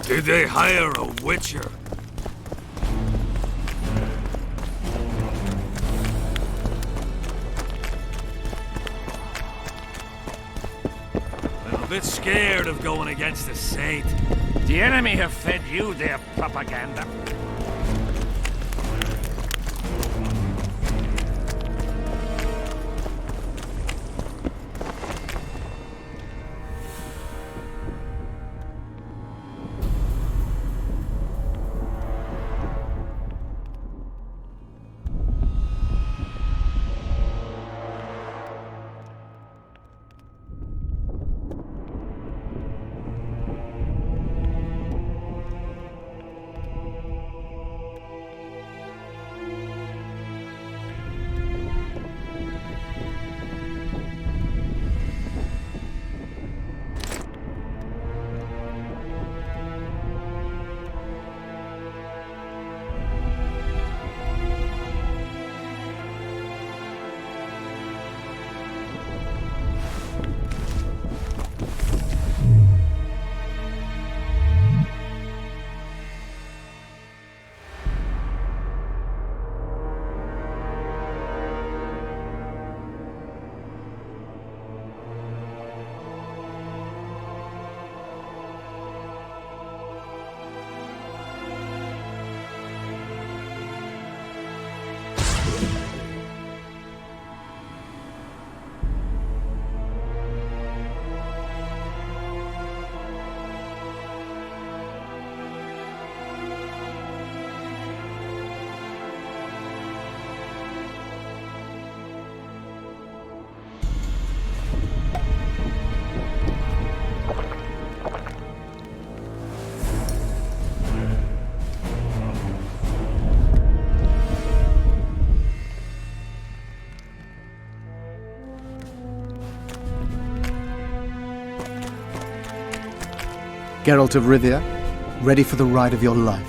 Did they hire a witcher? I'm a bit scared of going against the Saint. The enemy have fed you their propaganda. Geralt of Rivia, ready for the ride of your life.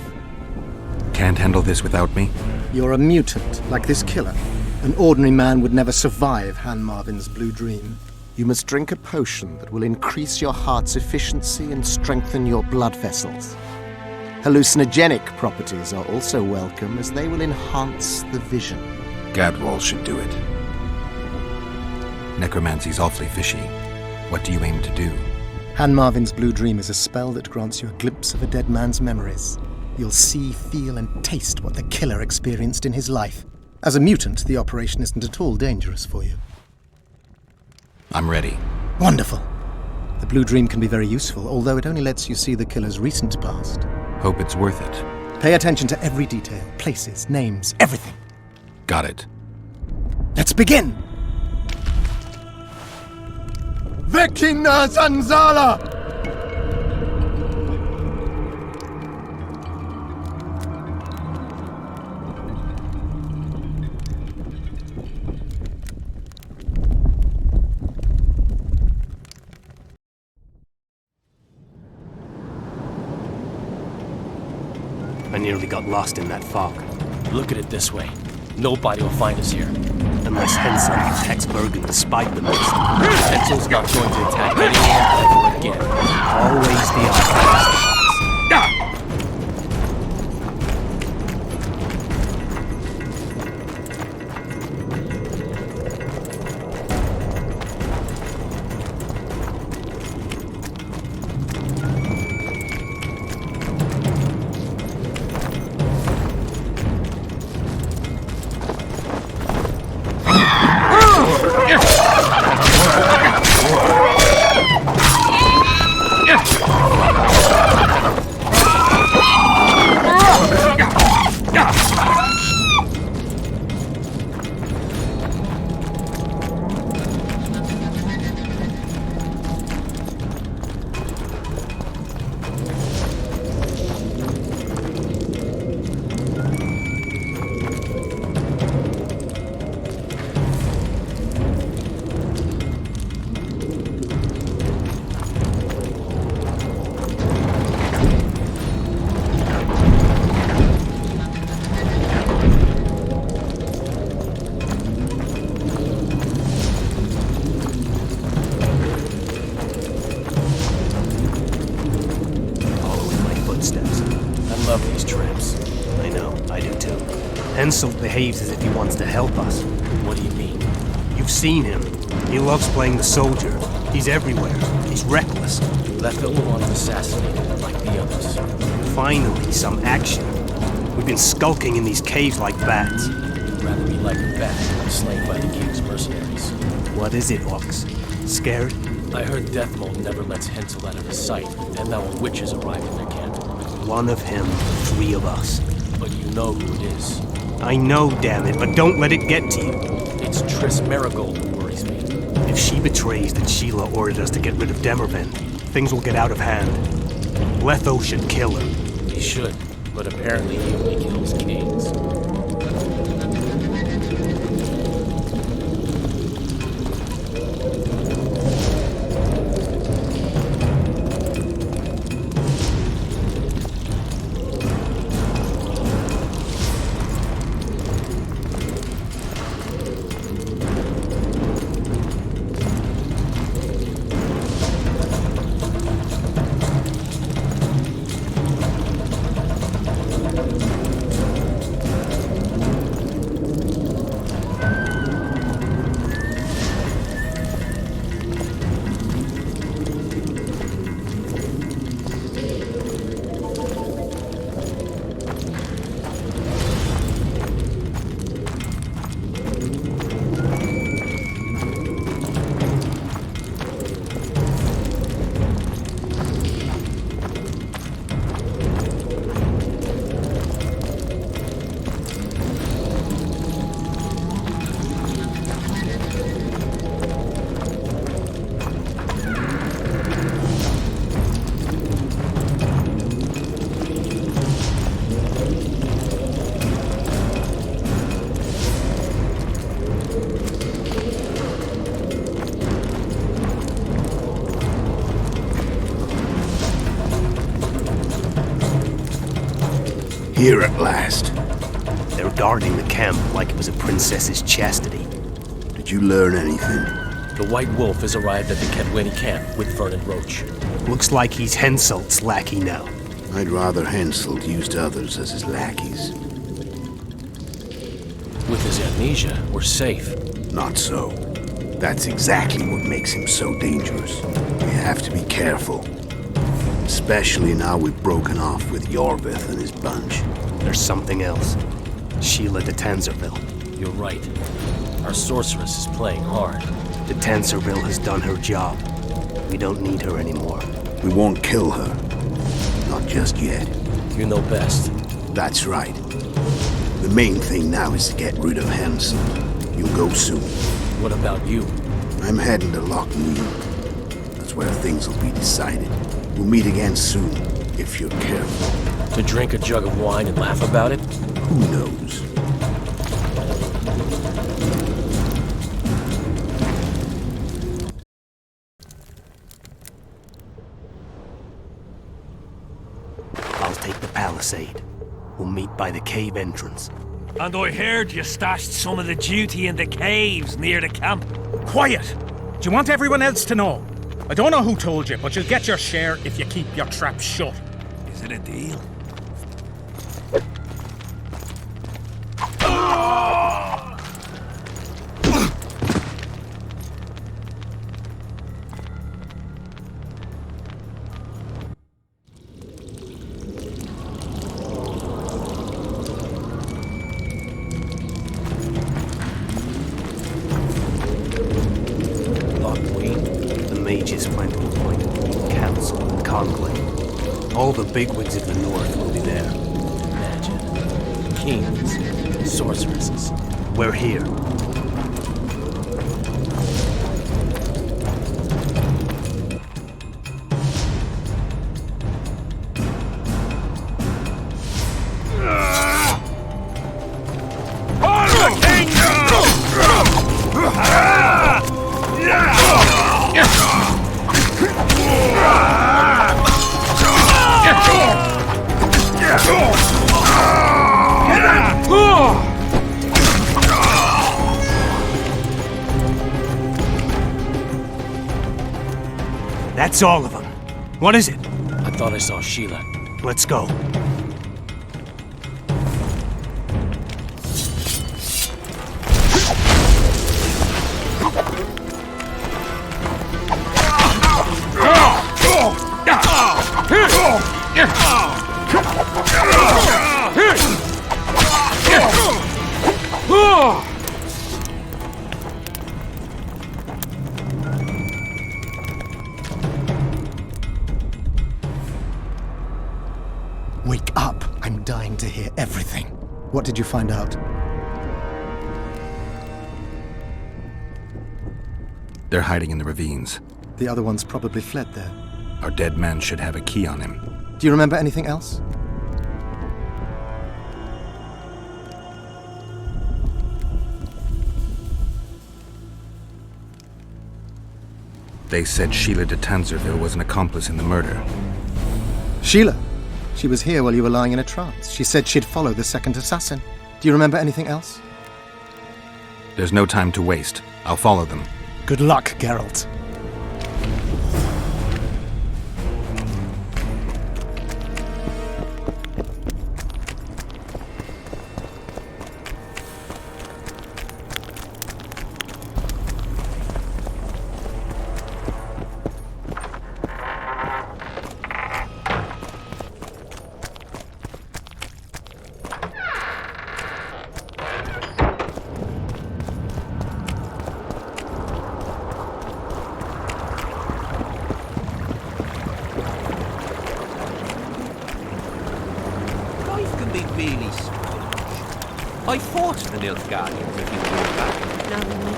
Can't handle this without me? You're a mutant, like this killer. An ordinary man would never survive Han Marvin's blue dream. You must drink a potion that will increase your heart's efficiency and strengthen your blood vessels. Hallucinogenic properties are also welcome, as they will enhance the vision. Gadwall should do it. Necromancy's awfully fishy. What do you aim to do? Han Marvin's blue dream is a spell that grants you a glimpse of a dead man's memories. You'll see, feel, and taste what the killer experienced in his life. As a mutant, the operation isn't at all dangerous for you. I'm ready. Wonderful. The blue dream can be very useful, although it only lets you see the killer's recent past. Hope it's worth it. Pay attention to every detail, places, names, everything. Got it. Let's begin! Vecina Zanzala! I nearly got lost in that fog. Look at it this way. Nobody will find us here. Unless Henson attacks Bergen despite the mist. Hensel's not going to attack anyone ever again. Always the optimist. love these trips. I know, I do too. Henselt behaves as if he wants to help us. What do you mean? You've seen him. He loves playing the soldier. He's everywhere. He's reckless. Left only want to assassinate him like the others. Finally, some action. We've been skulking in these caves like bats. Rather be like a bat slain by the king's mercenaries. What is it, Ox? Scared? I heard Deathmold never lets Hensel out of his sight, and now a witch has arrived in their camp. One of him, 3 of us. But you know who it is. I know, damn it, but don't let it get to you. It's Triss Marigold who worries me. If she betrays that Sheila ordered us to get rid of Demerven, things will get out of hand. Letho should kill her. He should, but apparently he only kills kings. Here at last. They're guarding the camp like it was a princess's chastity. Did you learn anything? The White Wolf has arrived at the Kedweni camp with Vernon Roach. Looks like he's Henselt's lackey now. I'd rather Henselt used others as his lackeys. With his amnesia, we're safe. Not so. That's exactly what makes him so dangerous. We have to be careful. Especially now we've broken off with Yorvith and his bunch. There's something else. Sheila de Tanserville. You're right. Our sorceress is playing hard. De Tanserville has done her job. We don't need her anymore. We won't kill her. Not just yet. You know best. That's right. The main thing now is to get rid of Henselt. You'll go soon. What about you? I'm heading to Lochneil. That's where things will be decided. We'll meet again soon, if you're careful. To drink a jug of wine and laugh about it? Who knows? I'll take the palisade. We'll meet by the cave entrance. And I heard you stashed some of the duty in the caves near the camp. Quiet! Do you want everyone else to know? I don't know who told you, but you'll get your share if you keep your trap shut. Is it a deal? Mages went to appoint council and conclave. All the bigwigs of the north will be there. Imagine. Kings, sorceresses. We're here. That's all of them. What is it? I thought I saw Sheila. Let's go. Wake up! I'm dying to hear everything. What did you find out? They're hiding in the ravines. The other ones probably fled there. Our dead man should have a key on him. Do you remember anything else? They said Sheila de Tanzerville was an accomplice in the murder. Sheila! She was here while you were lying in a trance. She said she'd follow the second assassin. Do you remember anything else? There's no time to waste. I'll follow them. Good luck, Geralt. Life can be really strange. I fought the Nilfgaardians a few years back. No.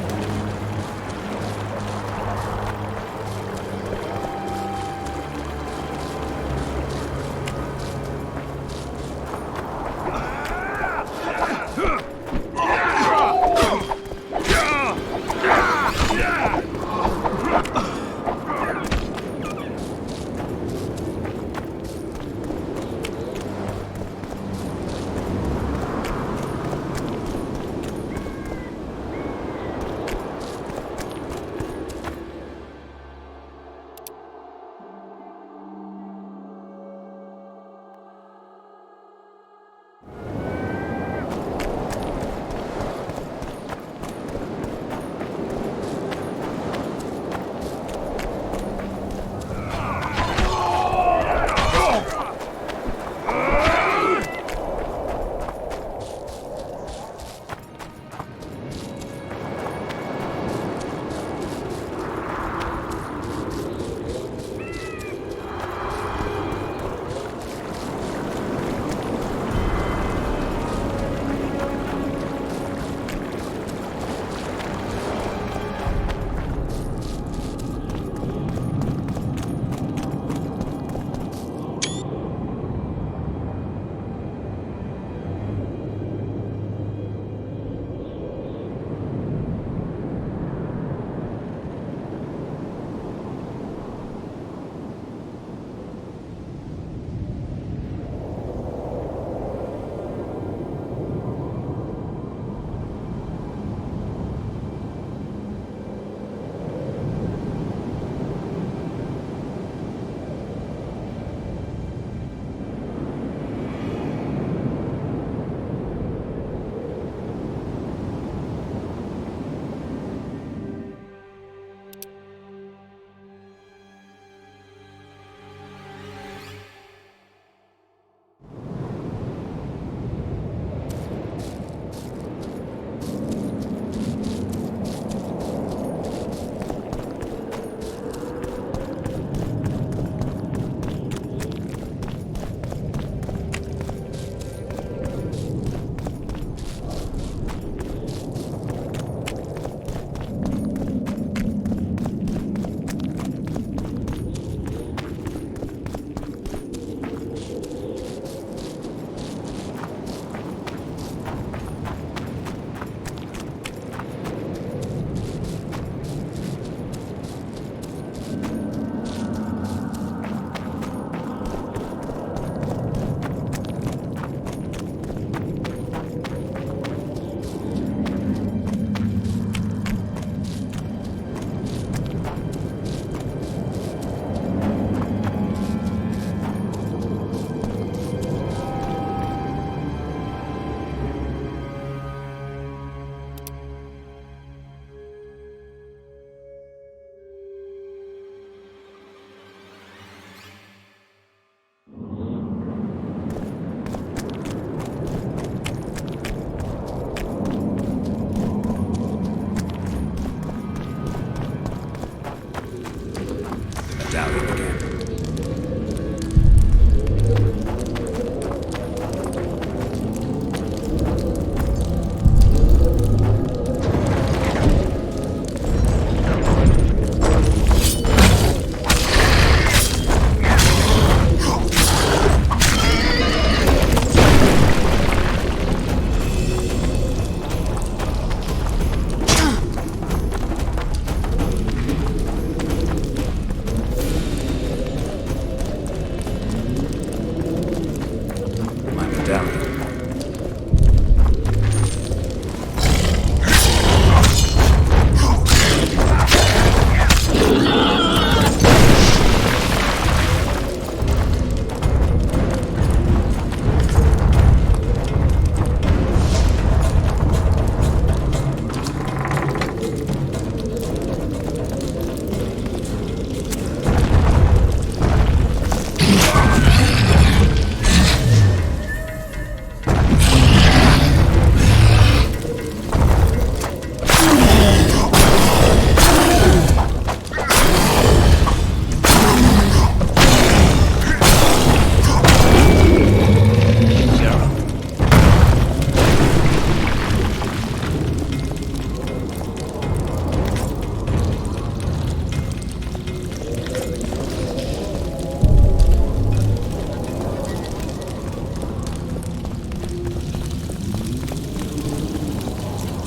value.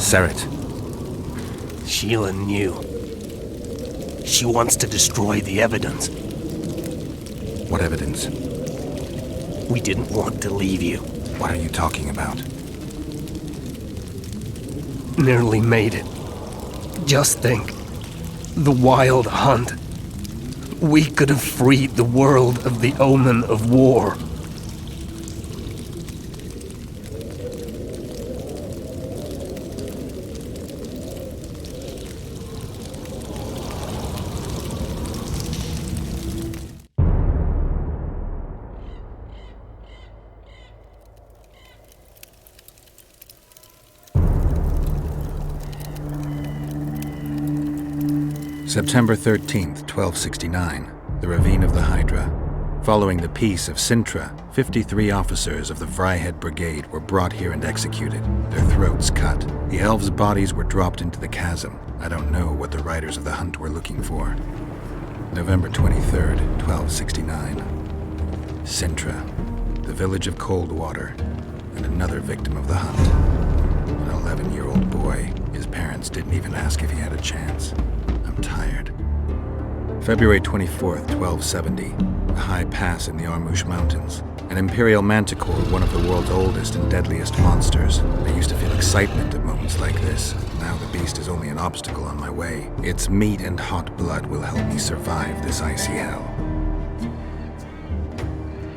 Seret. Sheila knew. She wants to destroy the evidence. What evidence? We didn't want to leave you. What are you talking about? Nearly made it. Just think. The Wild Hunt. We could have freed the world of the omen of war. September 13th, 1269, the Ravine of the Hydra. Following the Peace of Sintra, 53 officers of the Vryhead Brigade were brought here and executed, their throats cut. The elves' bodies were dropped into the chasm. I don't know what the riders of the hunt were looking for. November 23rd, 1269. Sintra, the village of Coldwater, and another victim of the hunt. An 11-year-old boy. His parents didn't even ask if he had a chance. I'm tired. February 24th, 1270. A high pass in the Armouche Mountains. An imperial manticore, one of the world's oldest and deadliest monsters. I used to feel excitement at moments like this. Now the beast is only an obstacle on my way. Its meat and hot blood will help me survive this icy hell.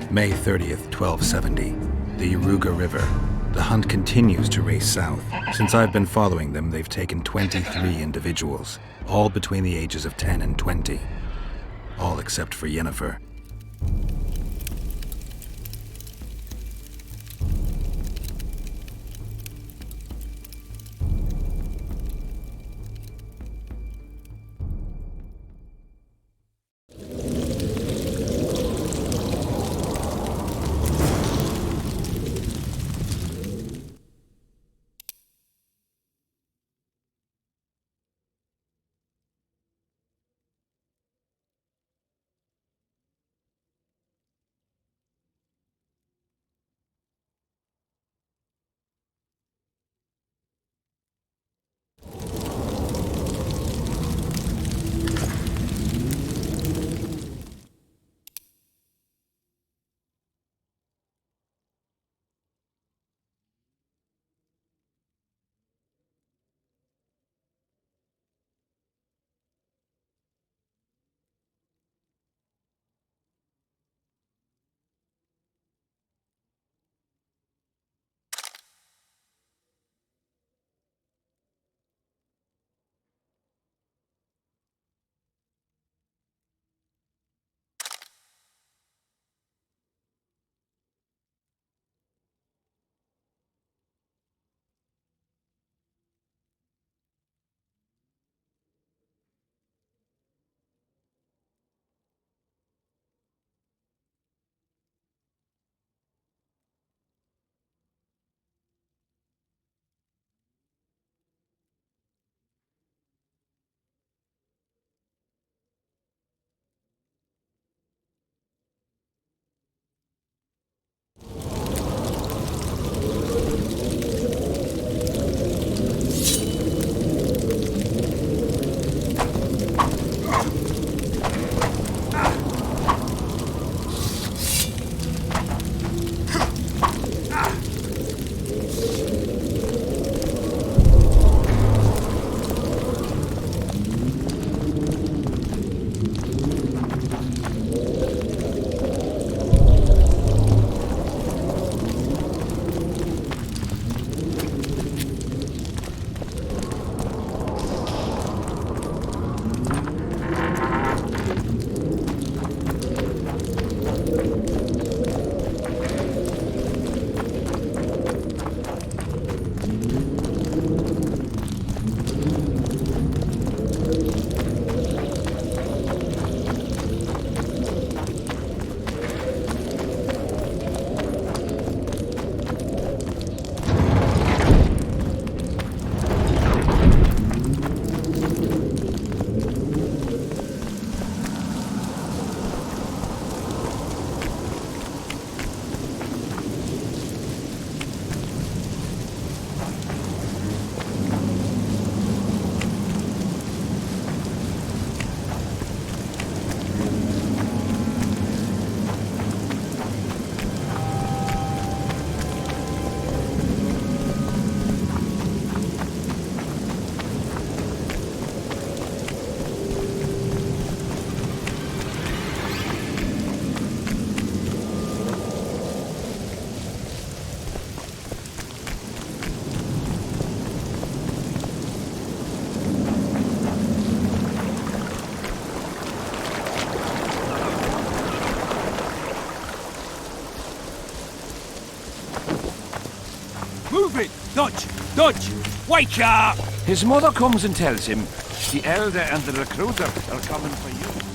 May 30th, 1270. The Yaruga River. The hunt continues to race south. Since I've been following them, they've taken 23 individuals, all between the ages of 10 and 20. All except for Yennefer. Dutch! Dutch! Wake up! His mother comes and tells him the elder and the recruiter are coming for you.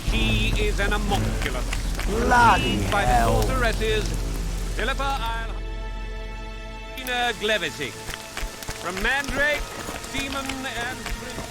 She is an homunculus. Bloody By the hell. sorceresses, Philippa Ina Glevisic. From Mandrake, Demon, and Prince.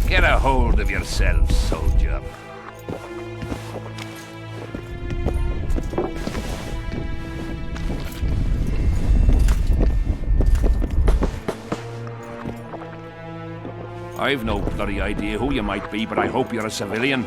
Get a hold of yourself, soldier. I've no bloody idea who you might be, but I hope you're a civilian.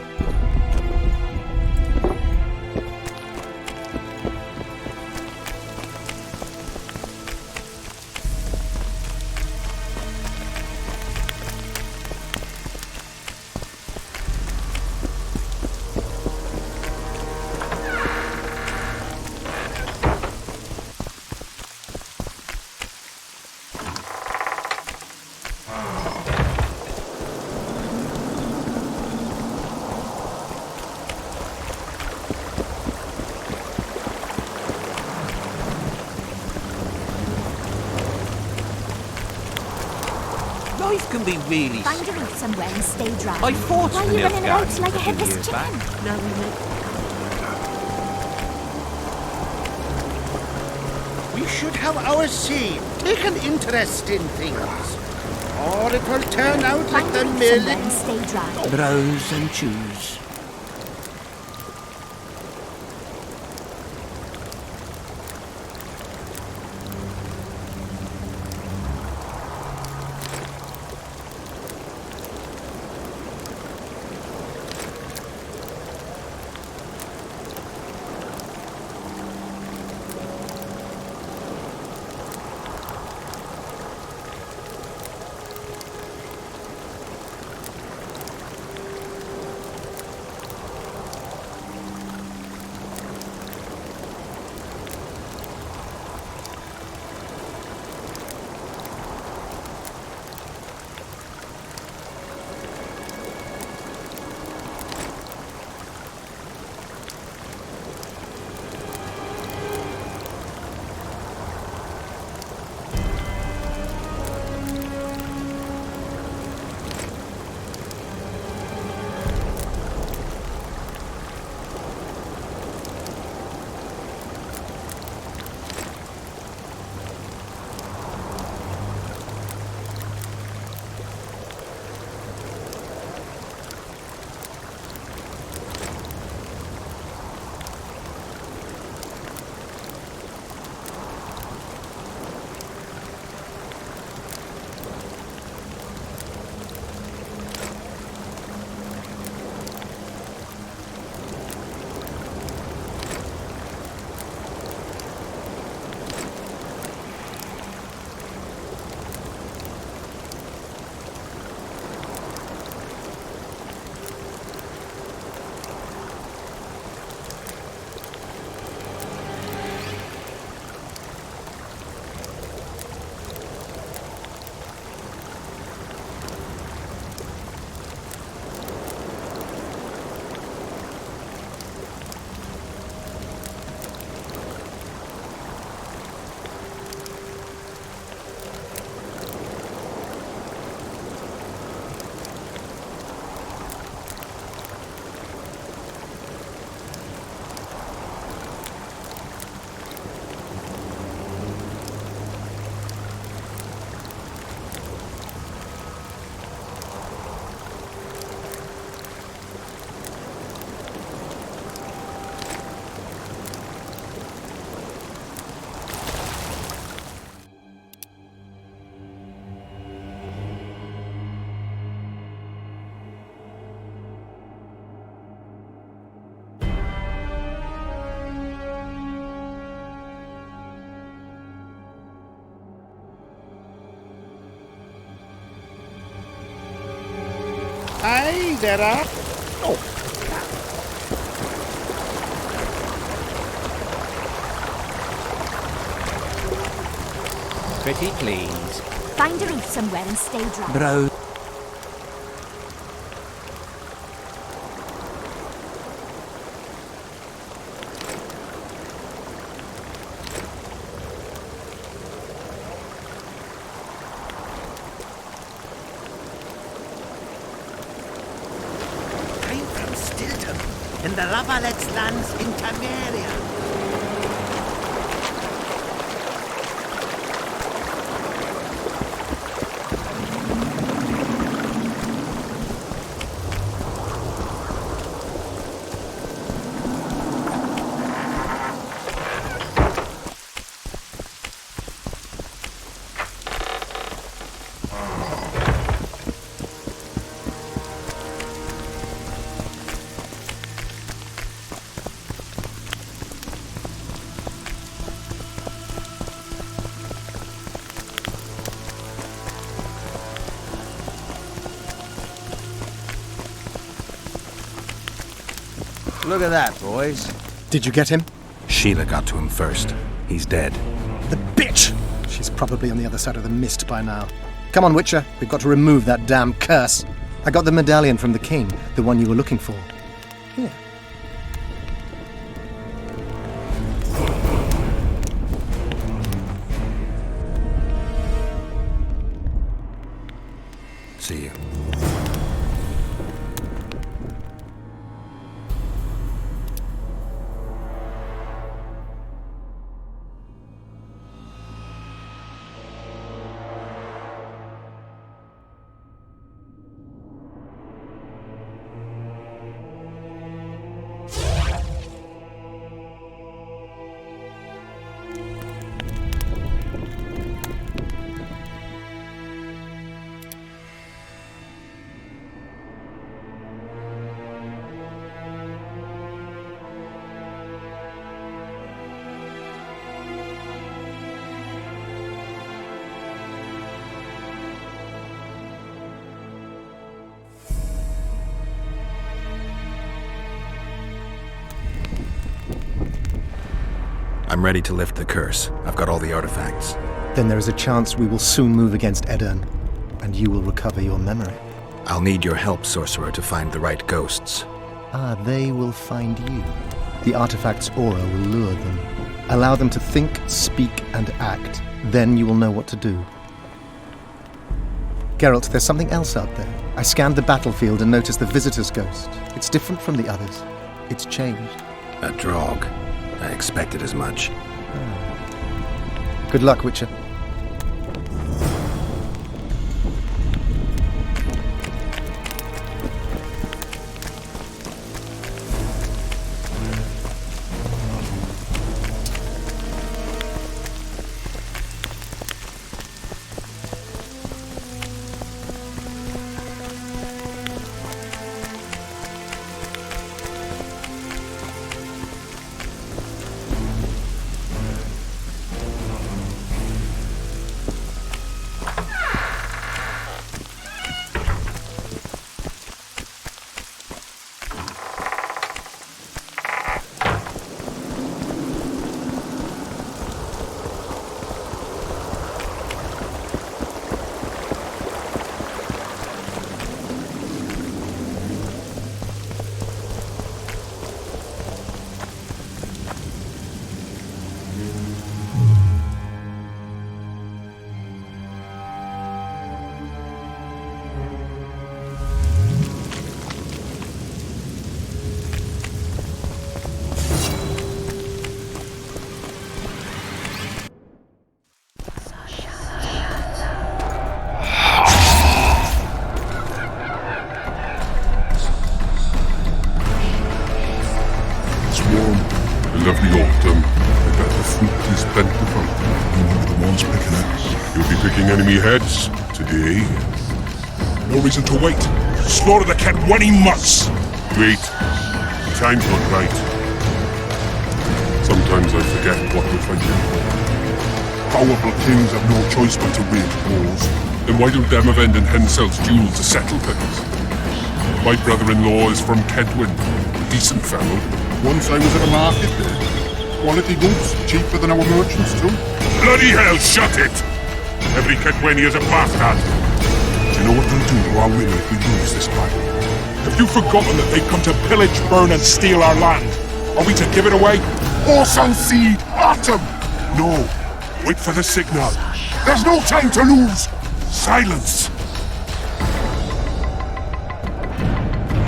Life can be really... Find a route somewhere and stay dry. I fought Why are the you running about Nilfgaardians like a a few headless years chicken? back. Now we know. We should have our say, take an interest in things. Or it will turn out like Find the a route mill somewhere in and stay dry. Browse and choose. Aye, there are. Pretty please. Find a reef somewhere and stay dry. Bro. I'm from Stilton, in the Lavalets lands in Temeria. Look at that, boys. Did you get him? Sheila got to him first. He's dead. The bitch! She's probably on the other side of the mist by now. Come on, Witcher. We've got to remove that damn curse. I got the medallion from the king, the one you were looking for. Here. See you. I'm ready to lift the curse. I've got all the artifacts. Then there is a chance we will soon move against Edirn, and you will recover your memory. I'll need your help, sorcerer, to find the right ghosts. Ah, they will find you. The artifact's aura will lure them. Allow them to think, speak, and act. Then you will know what to do. Geralt, there's something else out there. I scanned the battlefield and noticed the visitor's ghost. It's different from the others. It's changed. A Draug. I expected as much. Good luck, Witcher. Lovely autumn. I bet the fruit is plentiful. You're the ones picking it. You'll be picking enemy heads today. No reason to wait. Slaughter the cat when he must. Wait. The time's not right. Sometimes I forget what we're fighting for. Powerful kings have no choice but to wage wars. Then why don't them of End and Henselt's duel to settle things? My brother-in-law is from Kedwin. Decent fellow. Once I was at a market there. Quality goods, cheaper than our merchants too. Bloody hell, shut it! Every Kedwini is a bastard. Do you know what they'll do to our women if we lose this battle? Have you forgotten that they've come to pillage, burn and steal our land? Are we to give it away? Horse and seed, autumn! No, wait for the signal. There's no time to lose! Silence!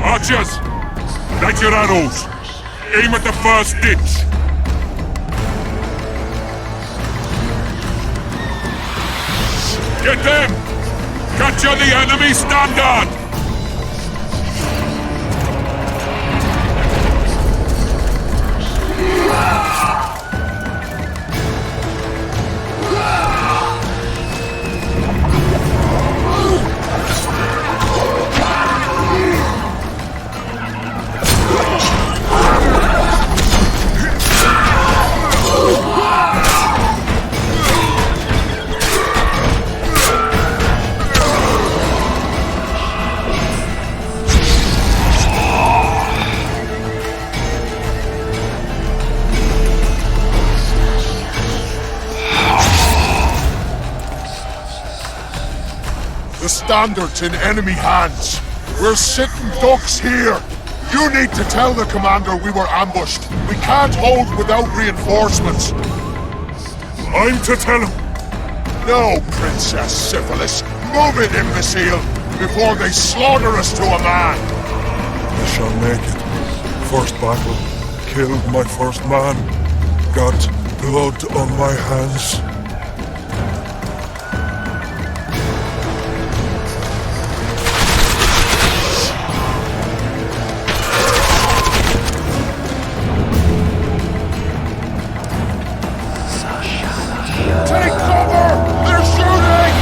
Archers! Light your arrows! Aim at the first ditch! Get them! Capture the enemy standard! The standard's in enemy hands. We're sitting ducks here. You need to tell the commander we were ambushed. We can't hold without reinforcements. I'm to tell him. No, Princess Syphilis. Move it, imbecile, before they slaughter us to a man. I shall make it. First battle. Killed my first man. Got blood on my hands. Take cover! They're shooting!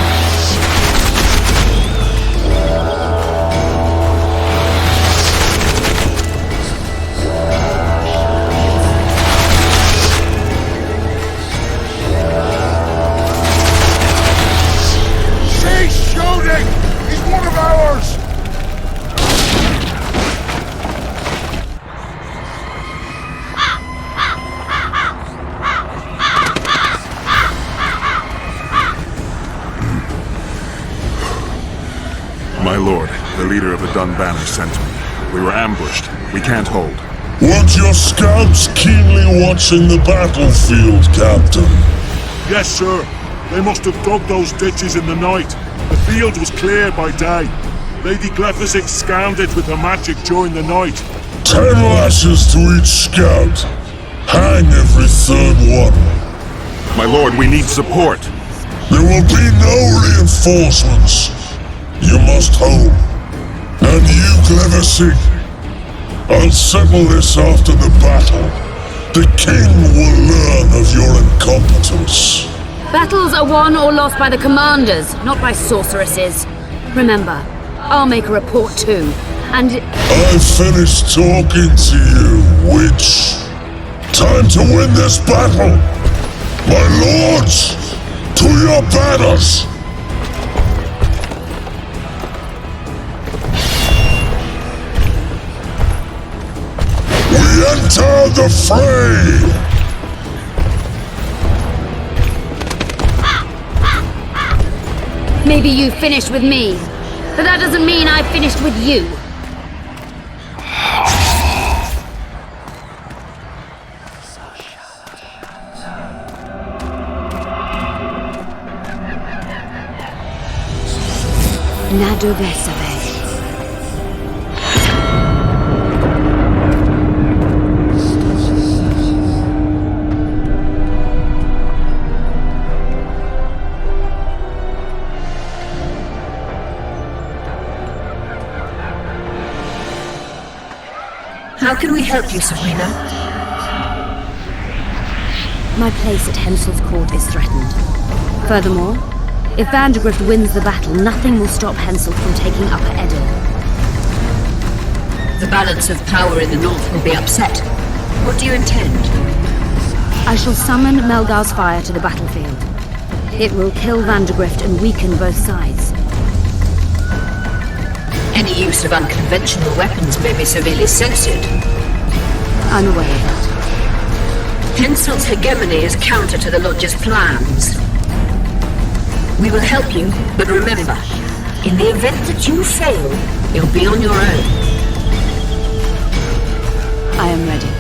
She's shooting! He's one of ours! My lord, the leader of the Dunbanner sent me. We were ambushed. We can't hold. Weren't your scouts keenly watching the battlefield, Captain? Yes, sir. They must have dug those ditches in the night. The field was cleared by day. Lady Glephisic scanned it with her magic during the night. 10 lashes to each scout. Hang every third one. My lord, we need support. There will be no reinforcements. You must hold. And you, Glephisic, I'll settle this after the battle. The king will learn of your incompetence. Battles are won or lost by the commanders, not by sorceresses. Remember, I'll make a report too, and... I've finished talking to you, witch. Time to win this battle. My lords, to your banners. We enter the fray! Maybe you finished with me, but that doesn't mean I finished with you. Nadovesave. How can we help you, Sabrina? My place at Hensel's court is threatened. Furthermore, if Vandergrift wins the battle, nothing will stop Hensel from taking Upper Edel. The balance of power in the north will be upset. What do you intend? I shall summon Melgar's fire to the battlefield. It will kill Vandergrift and weaken both sides. Any use of unconventional weapons may be severely censored. Unaware of that. Henselt's hegemony is counter to the Lodge's plans. We will help you, but remember, in the event that you fail, you'll be on your own. I am ready.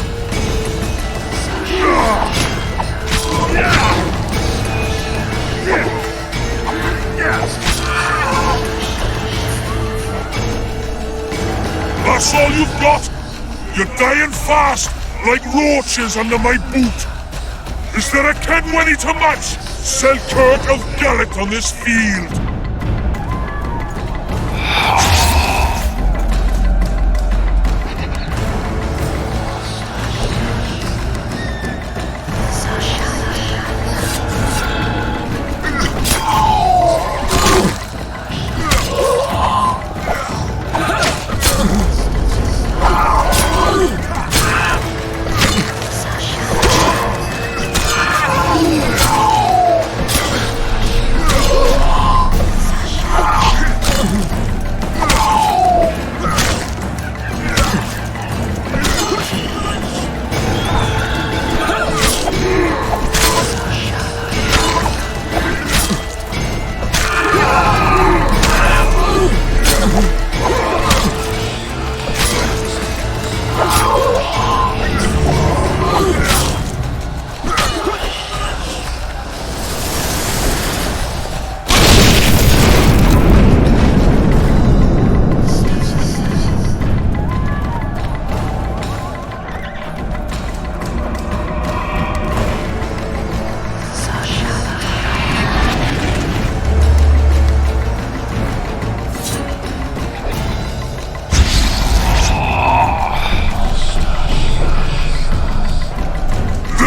That's all you've got? You're dying fast, like roaches under my boot. Is there a Kenwenny to match Selkirk of Gallet on this field?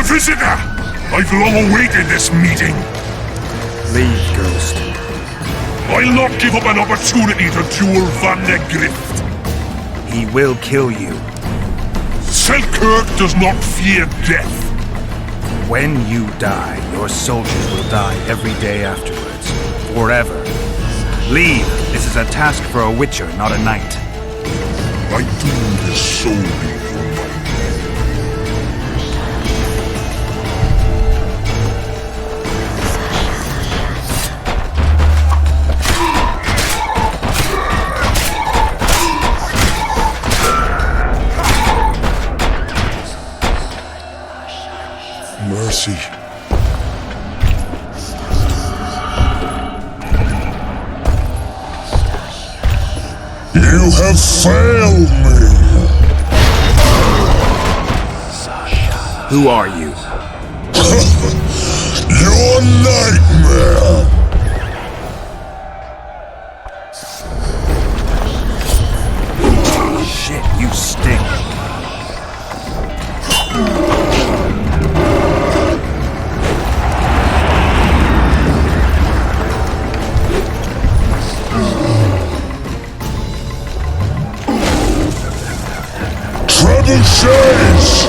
Visitor! I've long awaited this meeting. Leave, Ghost. I'll not give up an opportunity to duel Van der Grift. He will kill you. Selkirk does not fear death. When you die, your soldiers will die every day afterwards. Forever. Leave. This is a task for a witcher, not a knight. I do this solely for my men. Mercy. You have failed me. Who are you? Your nightmare. Shit, you stink. Treble shades!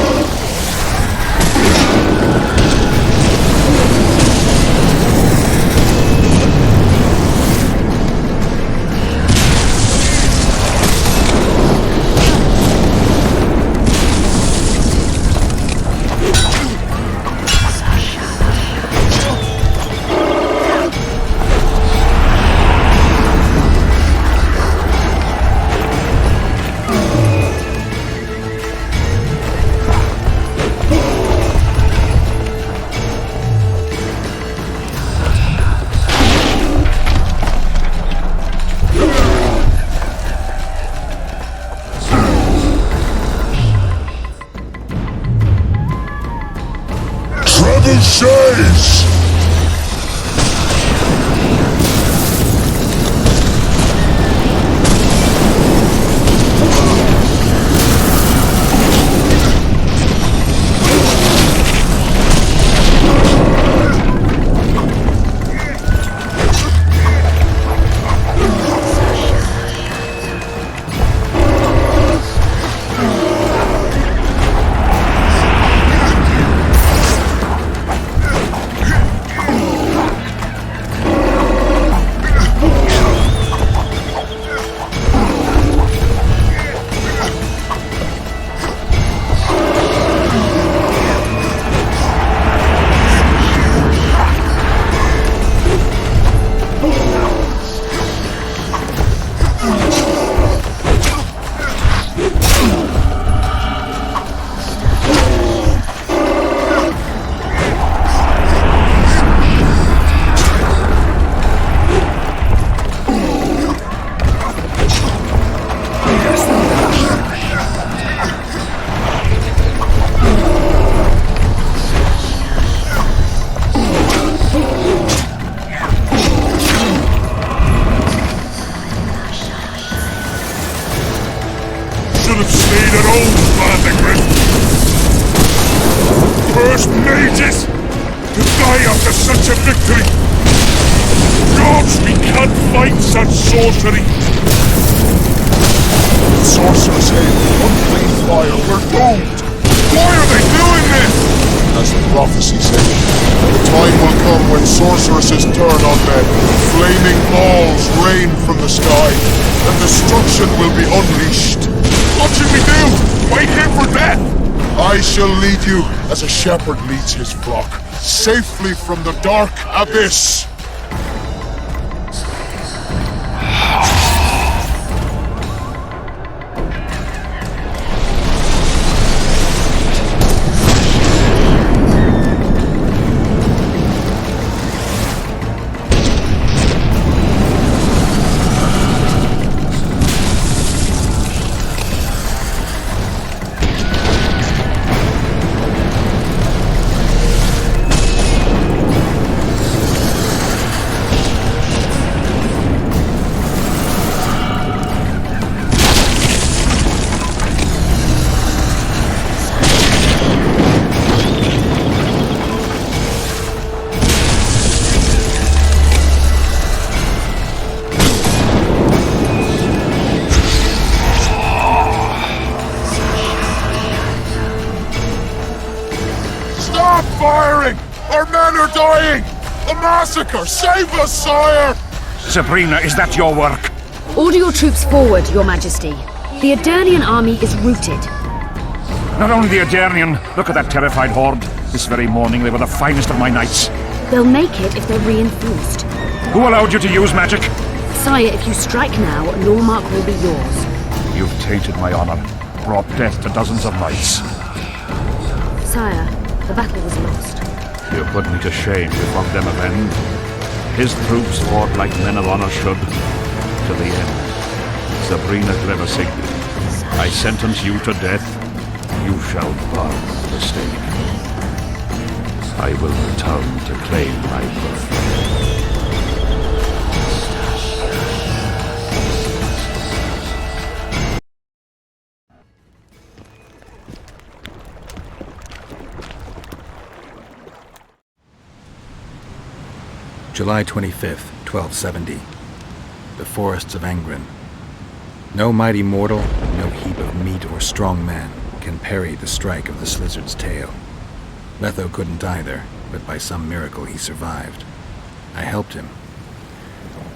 Treble shades! should have stayed at home, Vandegrift. First mages to die after such a victory. Gods, we can't fight such sorcery. Sorcerer's Head, unclean fire, we're doomed! Why are they doing this? As the prophecy said, the time will come when sorceresses turn on men. Flaming balls rain from the sky, and destruction will be unleashed. What should we do? Wait here for death? I shall lead you as a shepherd leads his flock, safely from the dark abyss. Save us, sire! Sabrina, is that your work? Order your troops forward, Your Majesty. The Adernian army is routed. Not only the Adernian, look at that terrified horde. This very morning they were the finest of my knights. They'll make it if they're reinforced. Who allowed you to use magic? Sire, if you strike now, Lormark will be yours. You've tainted my honor, brought death to dozens of knights. Sire, the battle was lost. You put me to shame before them of end. His troops fought like men of honor should, to the end. Sabrina Cleversing, I sentence you to death. You shall burn the stake. I will return to claim my birthright. July 25th, 1270. The forests of Angren. No mighty mortal, no heap of meat or strong man can parry the strike of the Slizzard's tail. Letho couldn't either, but by some miracle he survived. I helped him.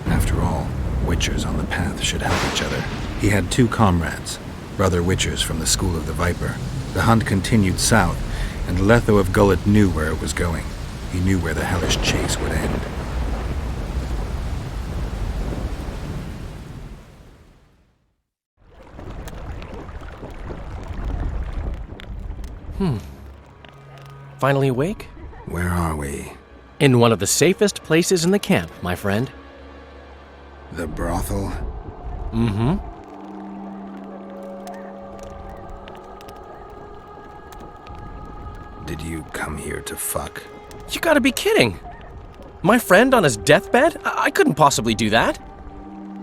After all, witchers on the path should help each other. He had two comrades, brother witchers from the School of the Viper. The hunt continued south, and Letho of Gullet knew where it was going. He knew where the hellish chase would end. Finally awake? Where are we? In one of the safest places in the camp, my friend. The brothel? Mm-hmm. Did you come here to fuck? You gotta be kidding! My friend on his deathbed? I couldn't possibly do that.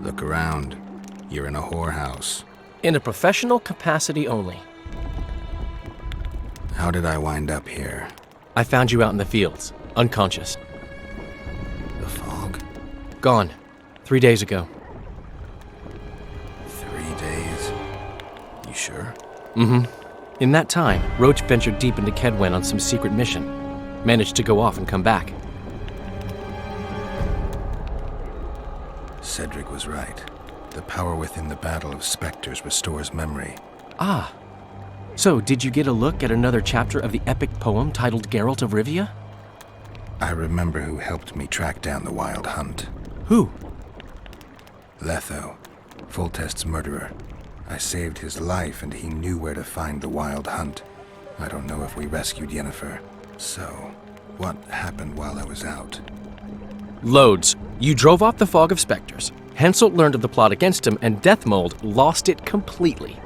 Look around. You're in a whorehouse. In a professional capacity only. How did I wind up here? I found you out in the fields, unconscious. The fog? Gone. 3 days ago. 3 days? You sure? Mm-hmm. In that time, Roach ventured deep into Kedwen on some secret mission. Managed to go off and come back. Cedric was right. The power within the Battle of Spectres restores memory. Ah. So, did you get a look at another chapter of the epic poem titled Geralt of Rivia? I remember who helped me track down the Wild Hunt. Who? Letho, Foltest's murderer. I saved his life and he knew where to find the Wild Hunt. I don't know if we rescued Yennefer. So, what happened while I was out? Loads. You drove off the Fog of Spectres. Henselt learned of the plot against him, and Deathmold lost it completely.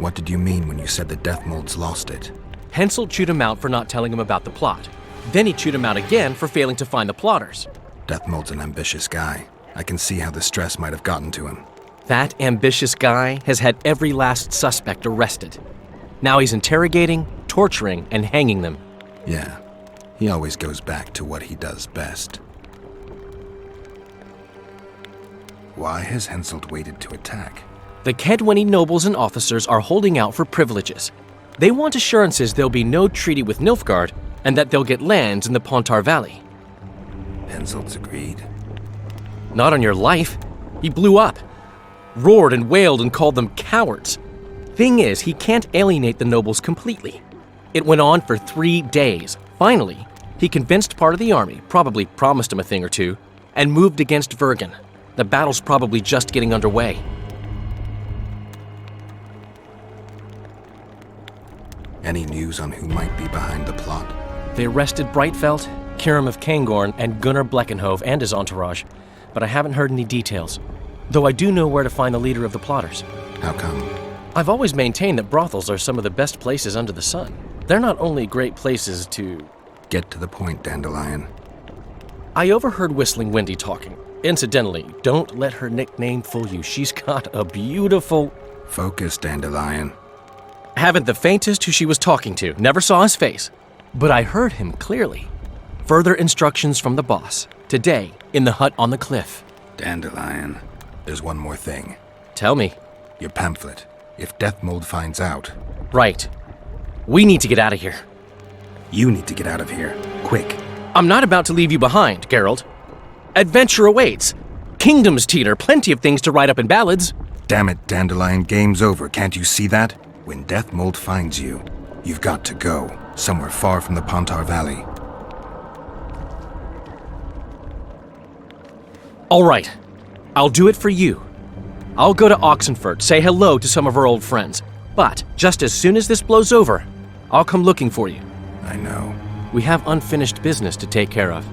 What did you mean when you said the Deathmolds lost it? Henselt chewed him out for not telling him about the plot. Then he chewed him out again for failing to find the plotters. Deathmold's an ambitious guy. I can see how the stress might have gotten to him. That ambitious guy has had every last suspect arrested. Now he's interrogating, torturing, and hanging them. Yeah, he always goes back to what he does best. Why has Henselt waited to attack? The Kedwenny nobles and officers are holding out for privileges. They want assurances there'll be no treaty with Nilfgaard, and that they'll get lands in the Pontar Valley. Henselt's agreed. Not on your life. He blew up. Roared and wailed and called them cowards. Thing is, he can't alienate the nobles completely. It went on for 3 days. Finally, he convinced part of the army, probably promised him a thing or two, and moved against Vergen. The battle's probably just getting underway. Any news on who might be behind the plot? They arrested Breitfeld, Kirim of Cairngorm, and Gunnar Bleckenhove and his entourage, but I haven't heard any details. Though I do know where to find the leader of the plotters. How come? I've always maintained that brothels are some of the best places under the sun. They're not only great places to... Get to the point, Dandelion. I overheard Whistling Wendy talking. Incidentally, don't let her nickname fool you. She's got a beautiful... Focus, Dandelion. Haven't the faintest who she was talking to. Never saw his face. But I heard him clearly. Further instructions from the boss. Today, in the hut on the cliff. Dandelion, there's one more thing. Tell me. Your pamphlet. If Deathmold finds out... Right. We need to get out of here. You need to get out of here. Quick. I'm not about to leave you behind, Geralt. Adventure awaits. Kingdoms teeter, plenty of things to write up in ballads. Damn it, Dandelion, game's over. Can't you see that? When Deathmold finds you, you've got to go. Somewhere far from the Pontar Valley. All right. I'll do it for you. I'll go to Oxenfurt, say hello to some of our old friends. But just as soon as this blows over, I'll come looking for you. I know. We have unfinished business to take care of.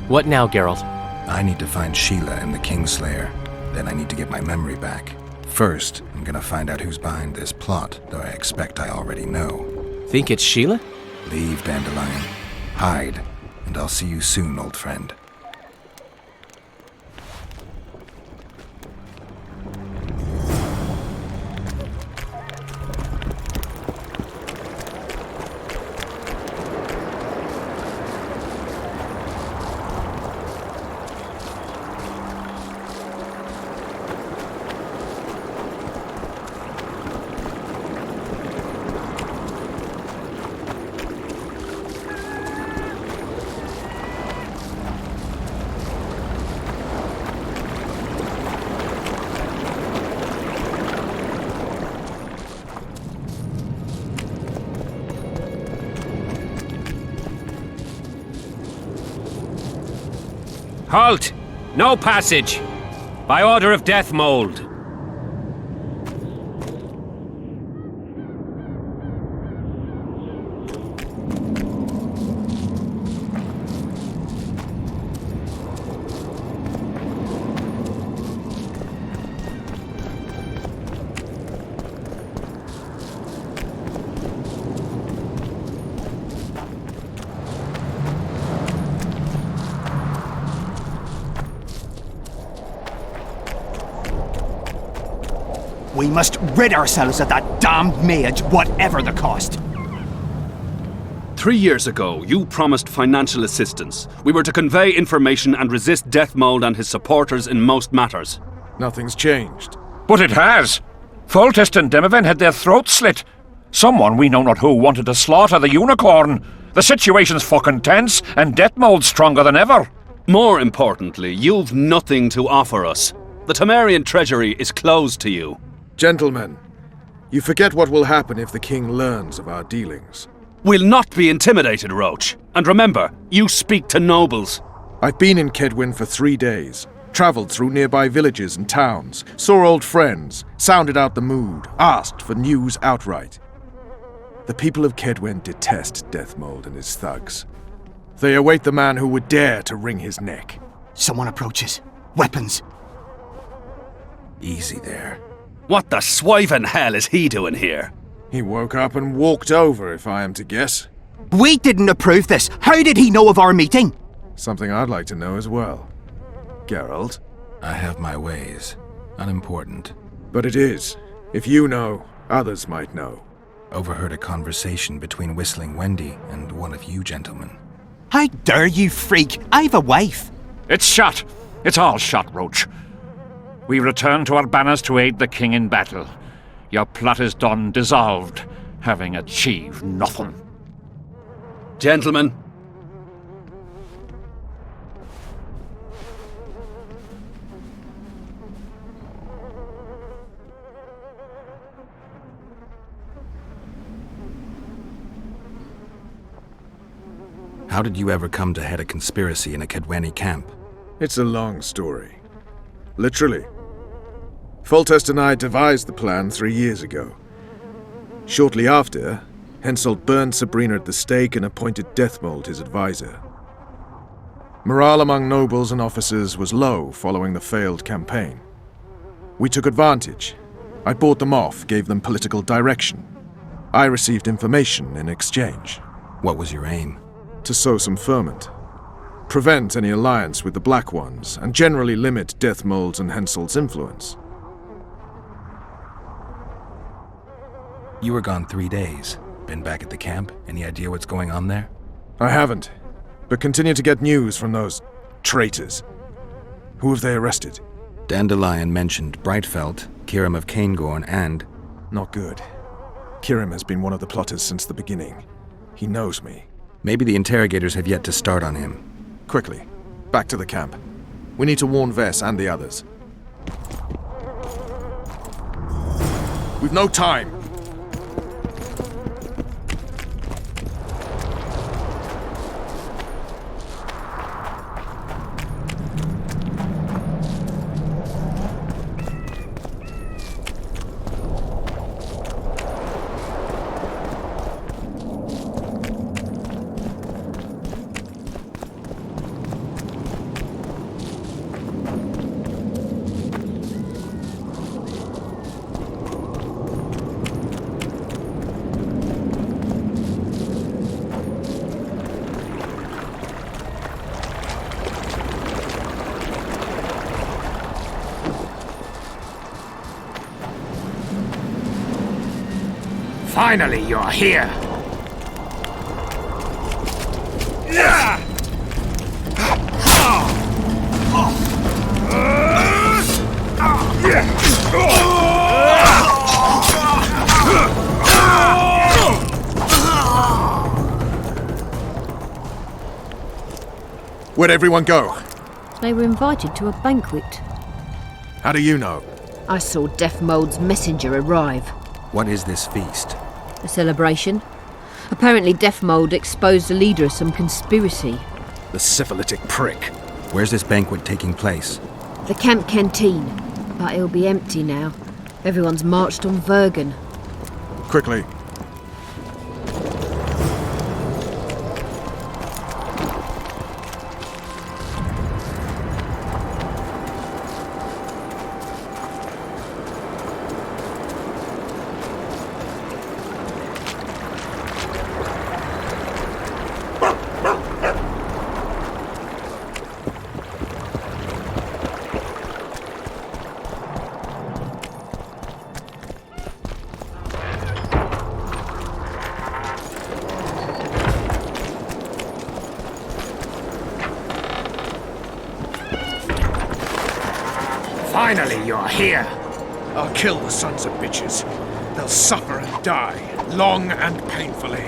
What now, Geralt? I need to find Sheila and the Kingslayer. Then I need to get my memory back. First, I'm gonna find out who's behind this plot, though I expect I already know. Think it's Sheila? Leave, Dandelion. Hide, and I'll see you soon, old friend. Halt! No passage! By order of Deathmold. We must rid ourselves of that damned mage, whatever the cost. 3 years ago, you promised financial assistance. We were to convey information and resist Deathmold and his supporters in most matters. Nothing's changed. But it has. Foltest and Demiven had their throats slit. Someone, we know not who, wanted to slaughter the unicorn. The situation's fucking tense, and Deathmold's stronger than ever. More importantly, you've nothing to offer us. The Temerian treasury is closed to you. Gentlemen, you forget what will happen if the king learns of our dealings. We'll not be intimidated, Roach. And remember, you speak to nobles. I've been in Kedwen for 3 days, travelled through nearby villages and towns, saw old friends, sounded out the mood, asked for news outright. The people of Kedwen detest Deathmold and his thugs. They await the man who would dare to wring his neck. Someone approaches. Weapons. Easy there. What the swiven hell is he doing here? He woke up and walked over, if I am to guess. We didn't approve this. How did he know of our meeting? Something I'd like to know as well. Geralt? I have my ways. Unimportant. But it is. If you know, others might know. Overheard a conversation between Whistling Wendy and one of you gentlemen. How dare you, freak? I've a wife. It's shut. It's all shut, Roach. We return to our banners to aid the king in battle. Your plot is done, dissolved, having achieved nothing. Gentlemen. How did you ever come to head a conspiracy in a Kedweni camp? It's a long story. Literally. Foltest and I devised the plan 3 years ago. Shortly after, Henselt burned Sabrina at the stake and appointed Deathmold his advisor. Morale among nobles and officers was low following the failed campaign. We took advantage. I bought them off, gave them political direction. I received information in exchange. What was your aim? To sow some ferment. Prevent any alliance with the Black Ones, and generally limit Deathmold's and Henselt's influence. You were gone 3 days. Been back at the camp? Any idea what's going on there? I haven't, but continue to get news from those traitors. Who have they arrested? Dandelion mentioned Brightfelt, Kirim of Caingorn, and... Not good. Kirim has been one of the plotters since the beginning. He knows me. Maybe the interrogators have yet to start on him. Quickly, back to the camp. We need to warn Vess and the others. We've no time! Finally, you're here! Where'd everyone go? They were invited to a banquet. How do you know? I saw Deathmold's messenger arrive. What is this feast? A celebration. Apparently Deathmold exposed the leader of some conspiracy. The syphilitic prick. Where's this banquet taking place? The camp canteen. But it'll be empty now. Everyone's marched on Vergen. Quickly. Finally, you're here! I'll kill the sons of bitches. They'll suffer and die, long and painfully.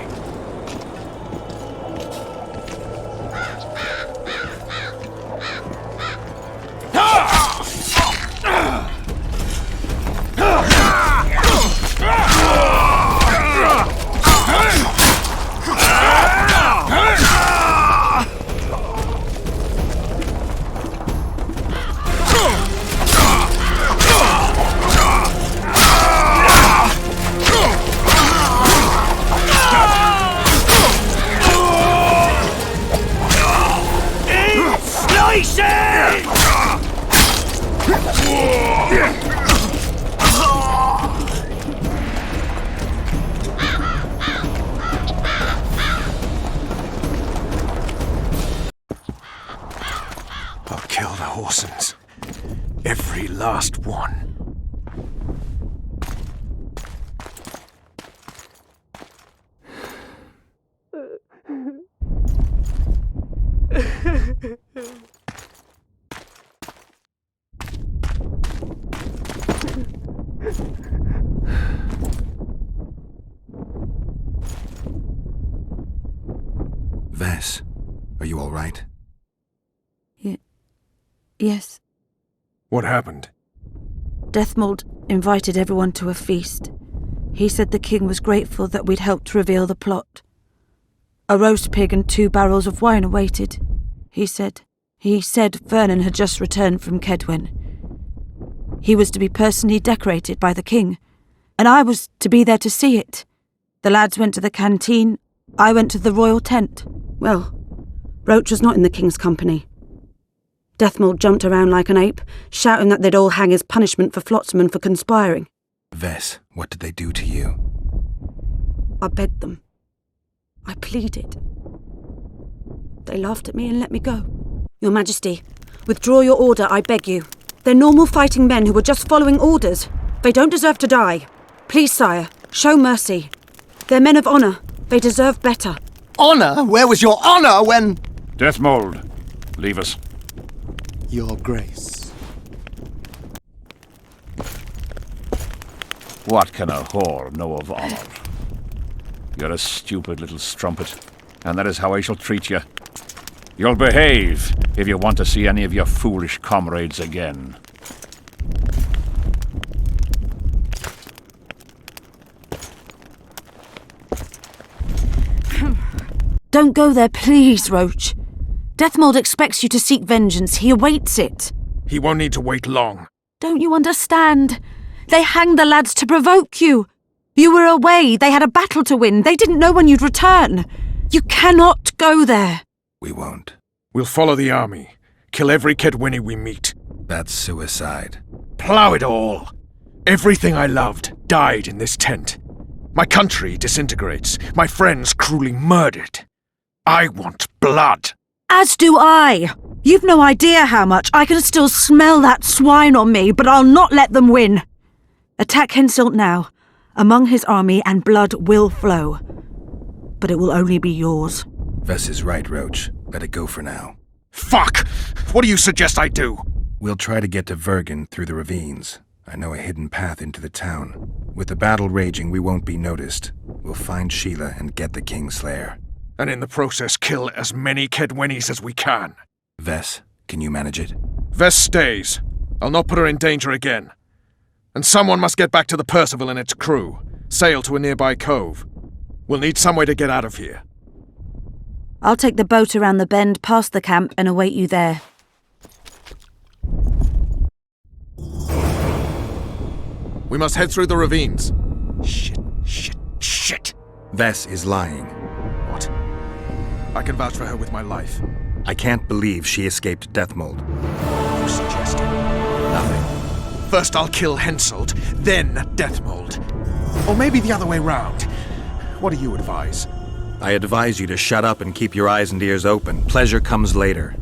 Horsens. Every last one. Vess, are you all right? Yes. What happened? Deathmold invited everyone to a feast. He said the king was grateful that we'd helped reveal the plot. A roast pig and 2 barrels of wine awaited, he said. He said Vernon had just returned from Kedwen. He was to be personally decorated by the king, and I was to be there to see it. The lads went to the canteen, I went to the royal tent. Well, Roach was not in the king's company. Deathmold jumped around like an ape, shouting that they'd all hang as punishment for Flotsam for conspiring. Vess, what did they do to you? I begged them. I pleaded. They laughed at me and let me go. Your Majesty, withdraw your order, I beg you. They're normal fighting men who were just following orders. They don't deserve to die. Please, sire, show mercy. They're men of honour. They deserve better. Honour? Where was your honour when... Deathmold, leave us. Your Grace. What can a whore know of honour? You're a stupid little strumpet, and that is how I shall treat you. You'll behave if you want to see any of your foolish comrades again. Don't go there, please, Roach. Deathmold expects you to seek vengeance. He awaits it. He won't need to wait long. Don't you understand? They hanged the lads to provoke you. You were away. They had a battle to win. They didn't know when you'd return. You cannot go there. We won't. We'll follow the army. Kill every Kedwenny we meet. That's suicide. Plough it all. Everything I loved died in this tent. My country disintegrates. My friends cruelly murdered. I want blood. As do I. You've no idea how much. I can still smell that swine on me, but I'll not let them win. Attack Henselt now, among his army, and blood will flow. But it will only be yours. Vess is right, Roach. Let it go for now. Fuck! What do you suggest I do? We'll try to get to Vergen through the ravines. I know a hidden path into the town. With the battle raging, we won't be noticed. We'll find Sheila and get the Kingslayer. And in the process kill as many Kedwennies as we can. Vess, can you manage it? Vess stays. I'll not put her in danger again. And someone must get back to the Percival and its crew. Sail to a nearby cove. We'll need some way to get out of here. I'll take the boat around the bend past the camp and await you there. We must head through the ravines. Shit. Vess is lying. What? I can vouch for her with my life. I can't believe she escaped Deathmold. You suggested nothing. First I'll kill Henselt, then Deathmold. Or maybe the other way round. What do you advise? I advise you to shut up and keep your eyes and ears open. Pleasure comes later.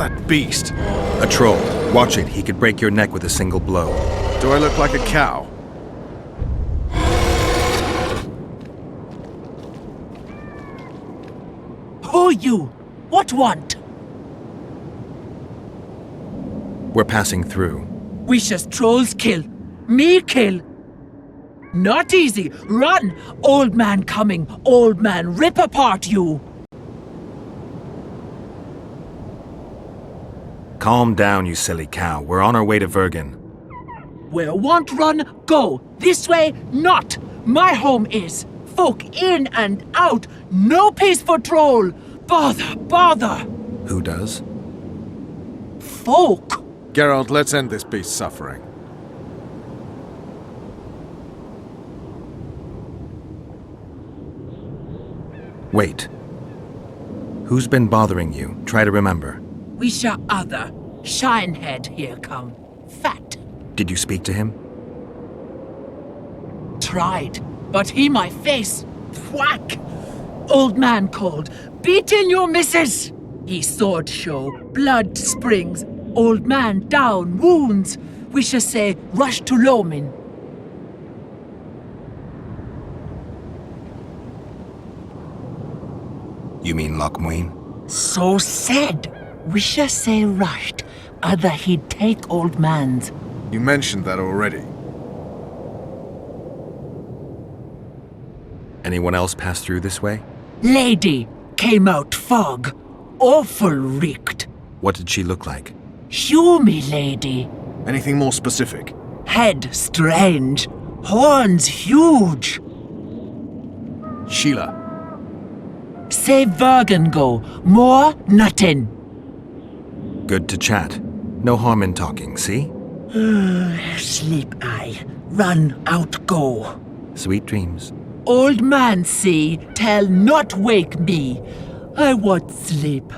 that beast? A troll. Watch it. He could break your neck with a single blow. Do I look like a cow? Who you? What want? We're passing through. Wishes trolls kill. Me kill. Not easy. Run! Old man coming. Old man rip apart you. Calm down, you silly cow. We're on our way to Vergen. Where want run, go. This way, not. My home is. Folk in and out. No peace for troll. Bother, bother. Who does? Folk. Geralt, let's end this beast's suffering. Wait. Who's been bothering you? Try to remember. Wisha other. Shinehead here come. Fat. Did you speak to him? Tried, but he my face. Whack. Old man called. Beat in your missus. He sword show. Blood springs. Old man down. Wounds. Wisha say rush to Lomin. You mean Lochmuin? So said. Wisha say rushed. Other he'd take old man's. You mentioned that already. Anyone else pass through this way? Lady came out fog. Awful reeked. What did she look like? Humy lady. Anything more specific? Head strange. Horns huge. Sheila. Say Vergen go. More nothing. Good to chat. No harm in talking, see? Sleep I. Run out go. Sweet dreams. Old man see, tell not wake me. I want sleep.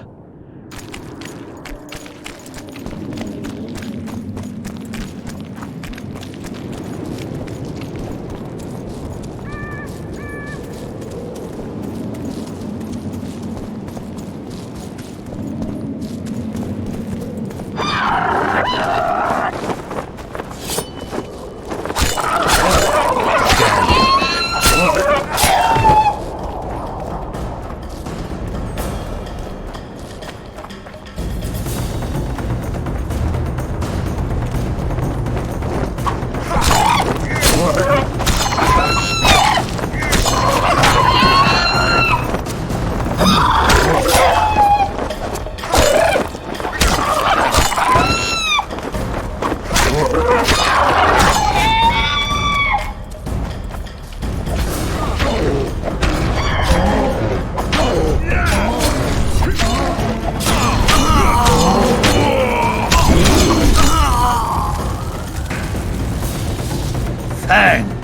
Thank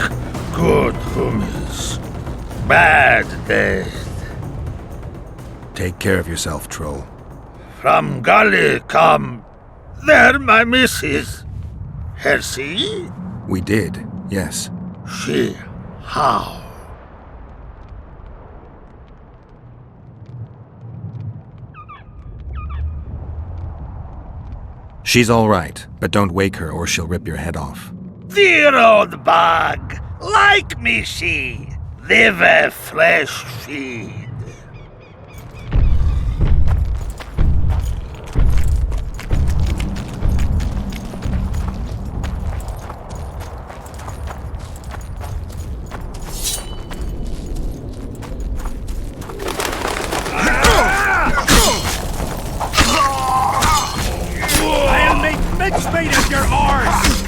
good humans. Bad death. Take care of yourself, troll. From gully come. There my missus. Her see? We did, yes. She how? She's all right, but don't wake her or she'll rip your head off. Dear old bug, like me she, live a flesh feed. I'll make mincemeat of your arse!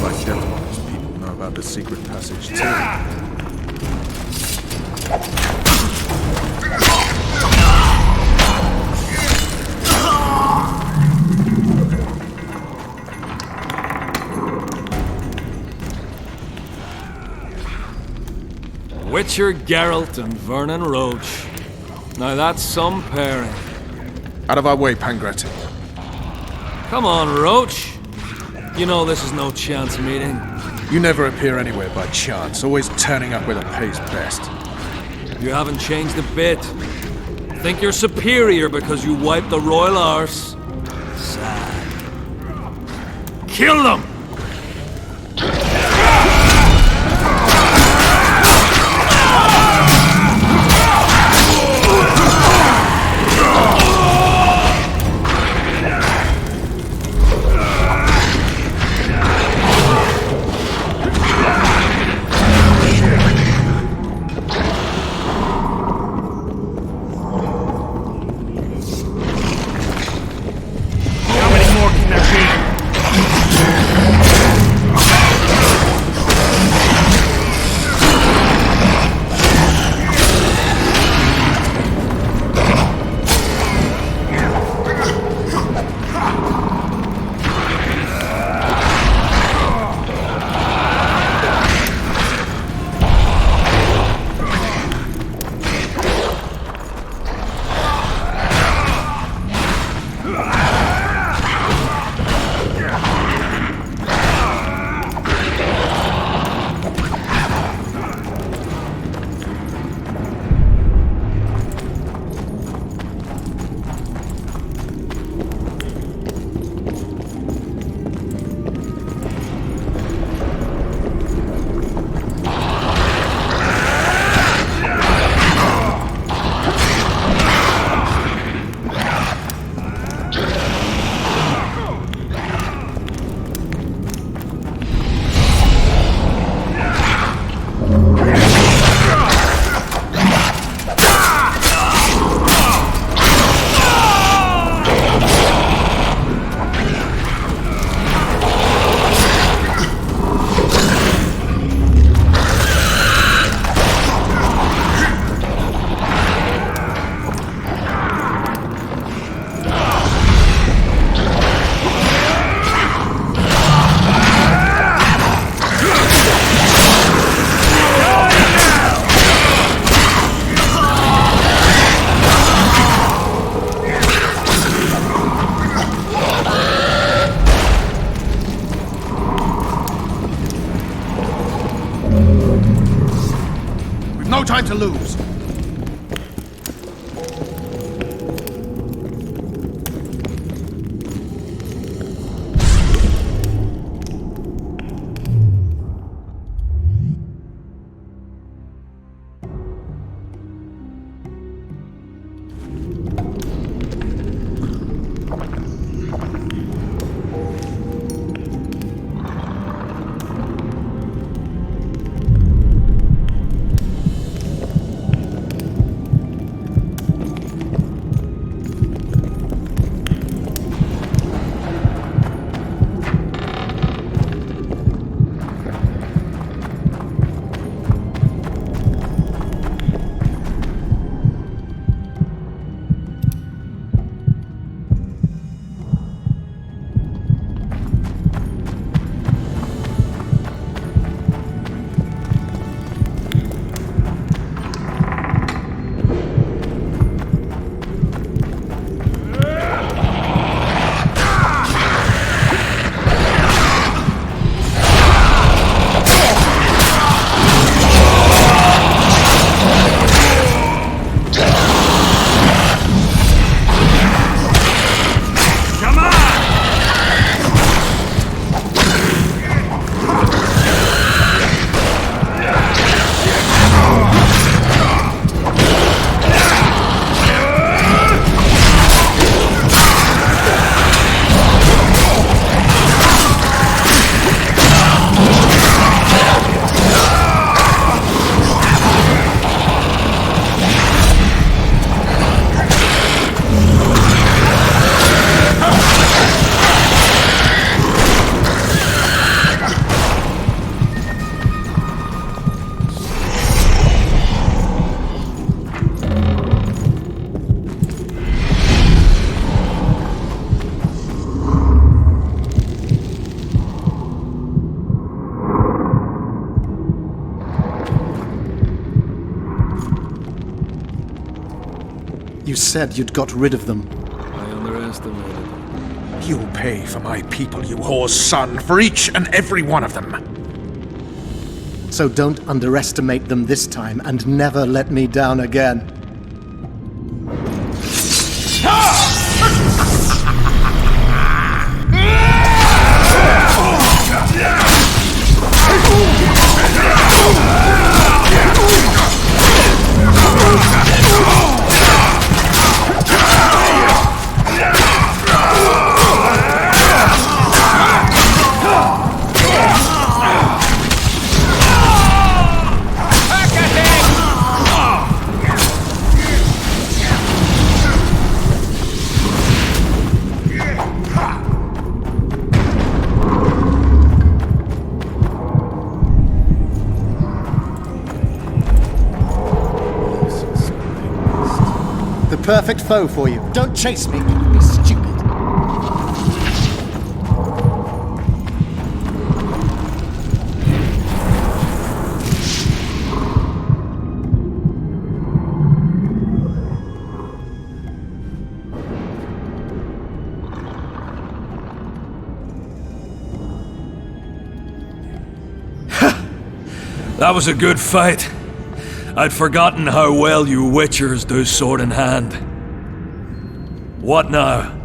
like Deathmold's people know about the secret passage too. Witcher Geralt and Vernon Roach. Now that's some pairing. Out of our way, Pangretti. Come on, Roach. You know this is no chance meeting. You never appear anywhere by chance, always turning up where the pay's best. You haven't changed a bit. Think you're superior because you wiped the royal arse? Sad. Kill them! No time to lose. You said you'd got rid of them. I underestimated them. You'll pay for my people, you whore's son, for each and every one of them. So don't underestimate them this time, and never let me down again. Perfect foe for you. Don't chase me. Be stupid. That was a good fight. I'd forgotten how well you witchers do sword in hand. What now?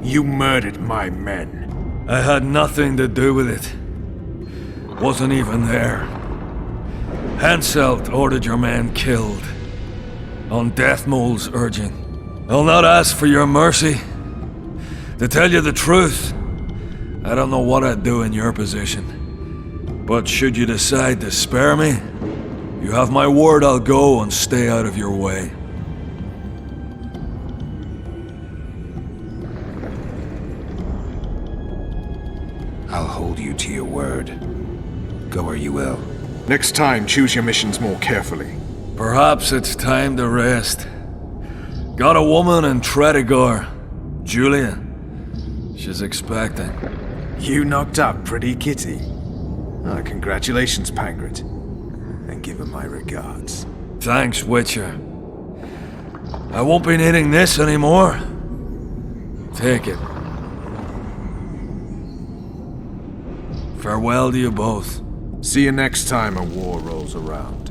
You murdered my men. I had nothing to do with it. Wasn't even there. Henselt ordered your men killed. On Death Mole's urging. I'll not ask for your mercy. To tell you the truth, I don't know what I'd do in your position. But should you decide to spare me, you have my word I'll go and stay out of your way. I'll hold you to your word. Go where you will. Next time, choose your missions more carefully. Perhaps it's time to rest. Got a woman in Tredegar, Julia. She's expecting. You knocked up pretty kitty. Oh, congratulations, Pangret. And give her my regards. Thanks, Witcher. I won't be needing this anymore. Take it. Farewell to you both. See you next time a war rolls around.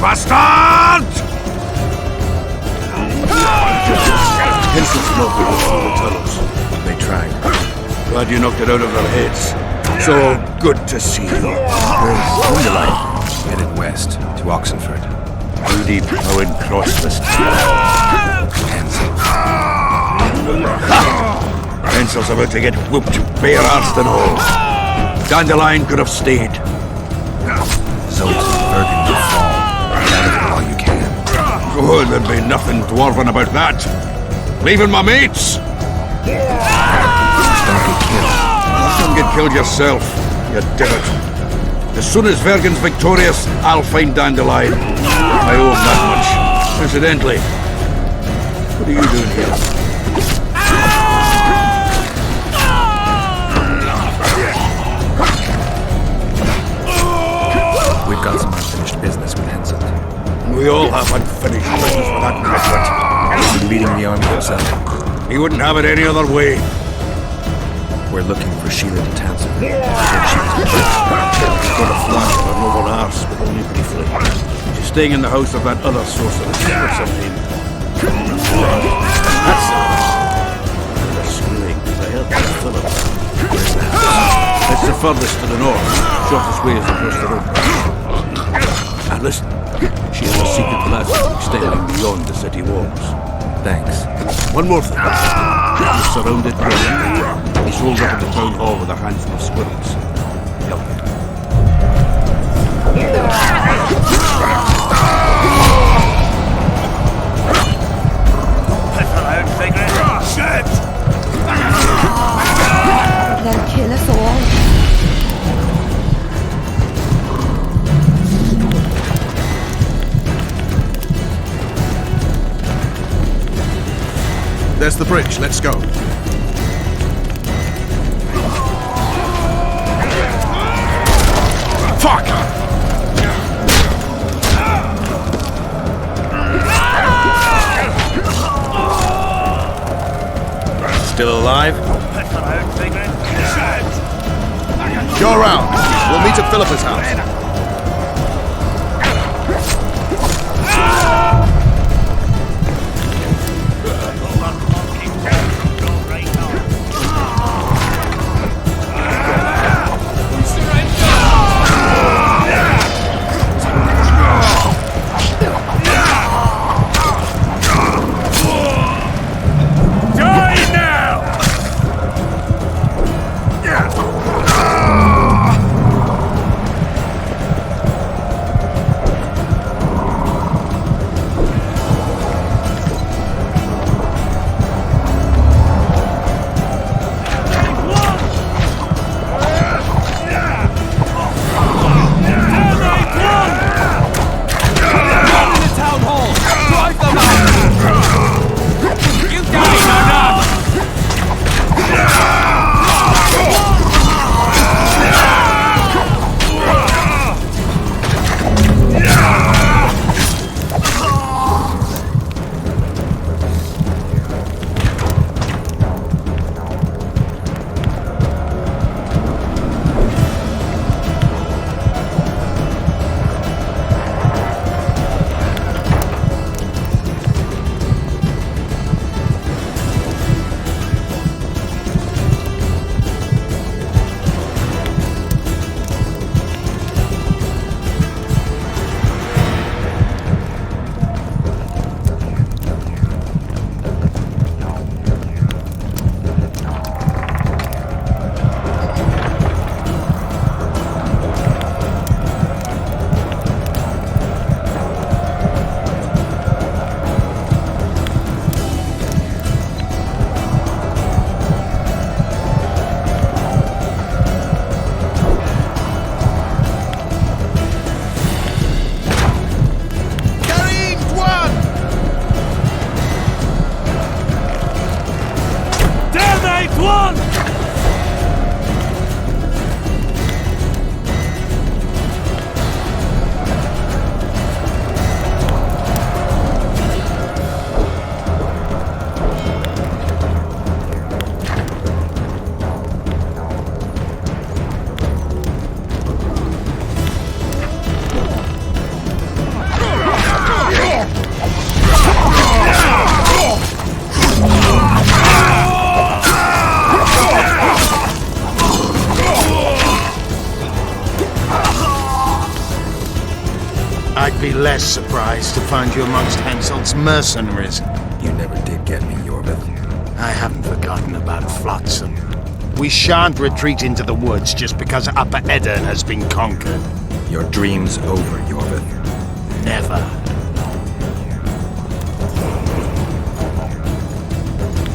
Bastard! Hensel's not going through the tunnels. They tried. Glad you knocked it out of their heads. So good to see you. Where's Underline? Headed west, to Oxenford. How deep, how in cross this Hensel's about to get whooped, bare-arsed and all. Dandelion could have stayed. Henselt, Bergen will fall. Gather them while you can. Oh, there'd be nothing dwarven about that. Leaving my mates! Don't get killed. Don't get killed yourself, you divot. As soon as Vergen's victorious, I'll find Dandelion. I owe him that much. Incidentally, what are you doing here? We've got some unfinished business with Henselt. We all have unfinished business with that nitwit. He's been leading the army himself. He wouldn't have it any other way. We're looking for Sheila de Tansen. I heard she was She's got a flash of a noble arse, but only briefly. She's staying in the house of that other sorceress. What's her name? That's her. They're screwing, because I helped her Philip. Where's the house? It's the furthest to the north. Shortest way is across the road. And listen, she has a secret passage extending beyond the city walls. Thanks. One more thing. He's surrounded by He's rolled up in the town hall with a handful of squirrels. Help me. Shit! They'll kill us all. There's the bridge. Let's go. Fuck! Still alive? Go around. We'll meet at Philippa's house. I'd be less surprised to find you amongst Henselt's mercenaries. You never did get me, Yorvith. I haven't forgotten about Flotsam. We shan't retreat into the woods just because Upper Eddern has been conquered. Your dream's over, Yorvith. Never.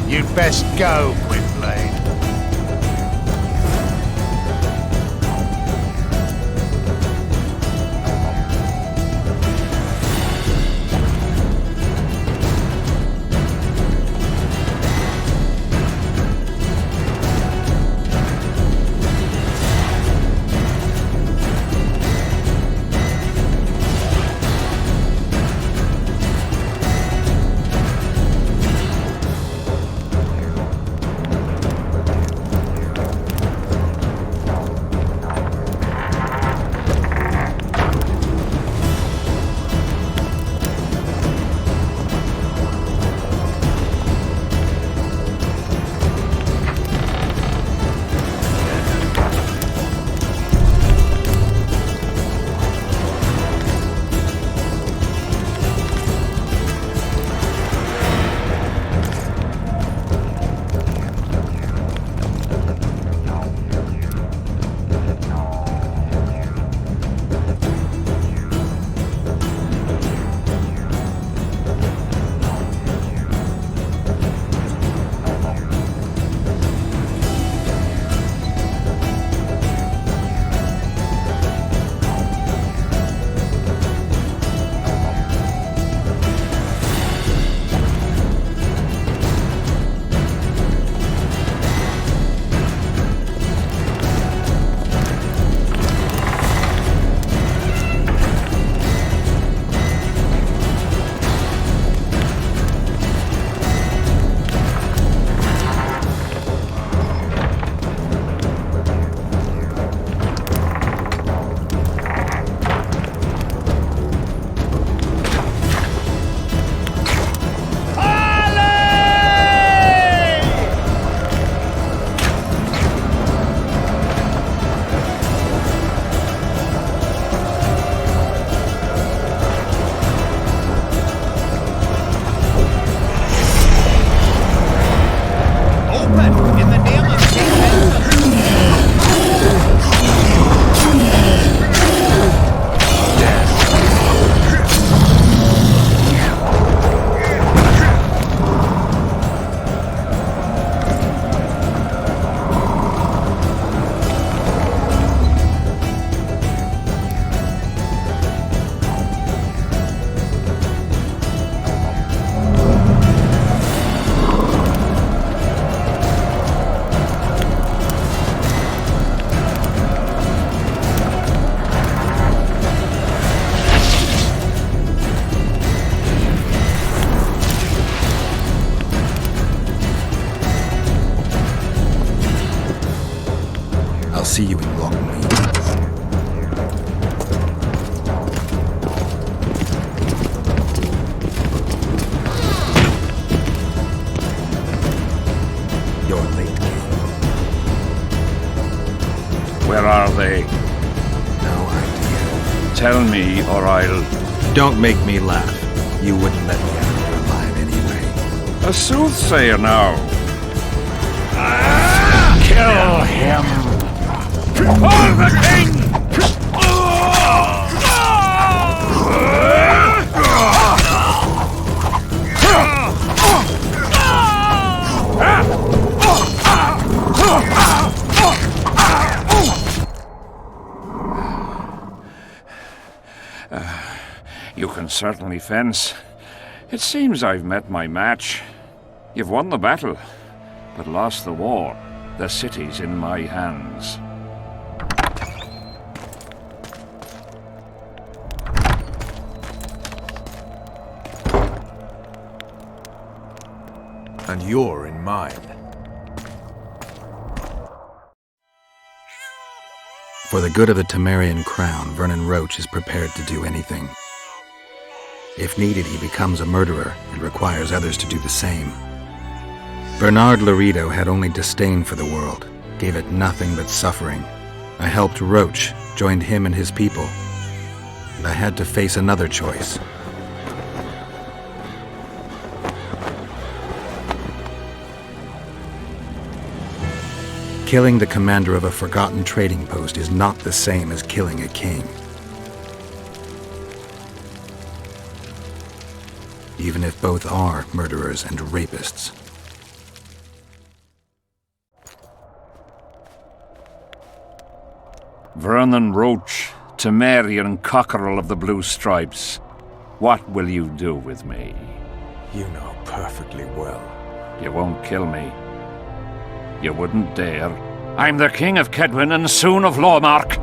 You'd best go, Gwynplaine. See you in Lockmead. You're late, King. Where are they? No idea. Tell me, or I'll... Don't make me laugh. You wouldn't let me out of here alive anyway. A soothsayer now. Kill him! For the king! You can certainly fence. It seems I've met my match. You've won the battle, but lost the war. The city's in my hands. And you're in mine. For the good of the Temerian crown, Vernon Roche is prepared to do anything. If needed, he becomes a murderer and requires others to do the same. Bernard Laredo had only disdain for the world, gave it nothing but suffering. I helped Roche, joined him and his people, and I had to face another choice. Killing the commander of a forgotten trading post is not the same as killing a king. even if both are murderers and rapists. Vernon Roach, Temerian cockerel of the Blue Stripes, what will you do with me? You know perfectly well. You won't kill me. You wouldn't dare. I'm the King of Kedwin and soon of Lawmark.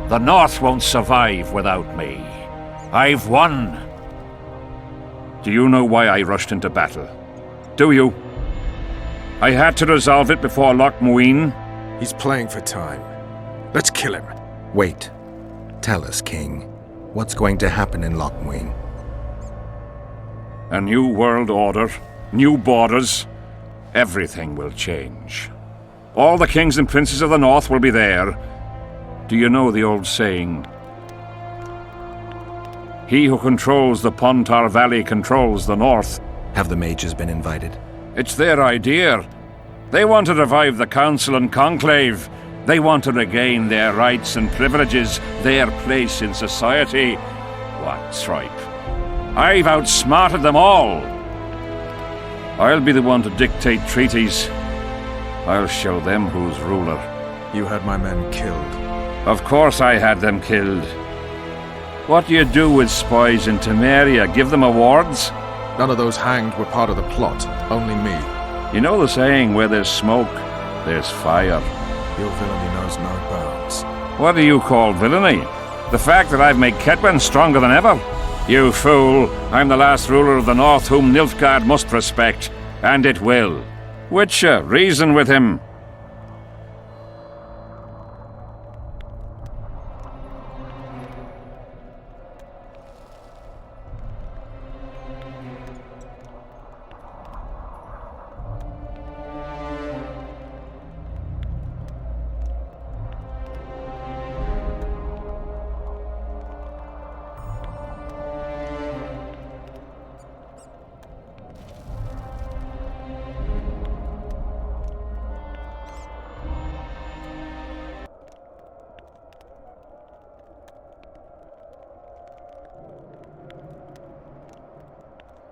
The North won't survive without me. I've won. Do you know why I rushed into battle? Do you? I had to resolve it before Loch Muin. He's playing for time. Let's kill him. Wait. Tell us, King. What's going to happen in Loch Muin? A new world order, new borders. Everything will change. All the kings and princes of the North will be there. Do you know the old saying? He who controls the Pontar Valley controls the North. Have the mages been invited? It's their idea. They want to revive the Council and Conclave. They want to regain their rights and privileges, their place in society. What tripe? I've outsmarted them all. I'll be the one to dictate treaties. I'll show them who's ruler. You had my men killed. Of course I had them killed. What do you do with spies in Temeria? Give them awards? None of those hanged were part of the plot. Only me. You know the saying, where there's smoke, there's fire. Your villainy knows no bounds. What do you call villainy? The fact that I've made Kedwen stronger than ever? You fool! I'm the last ruler of the North whom Nilfgaard must respect. And it will. Witcher, reason with him.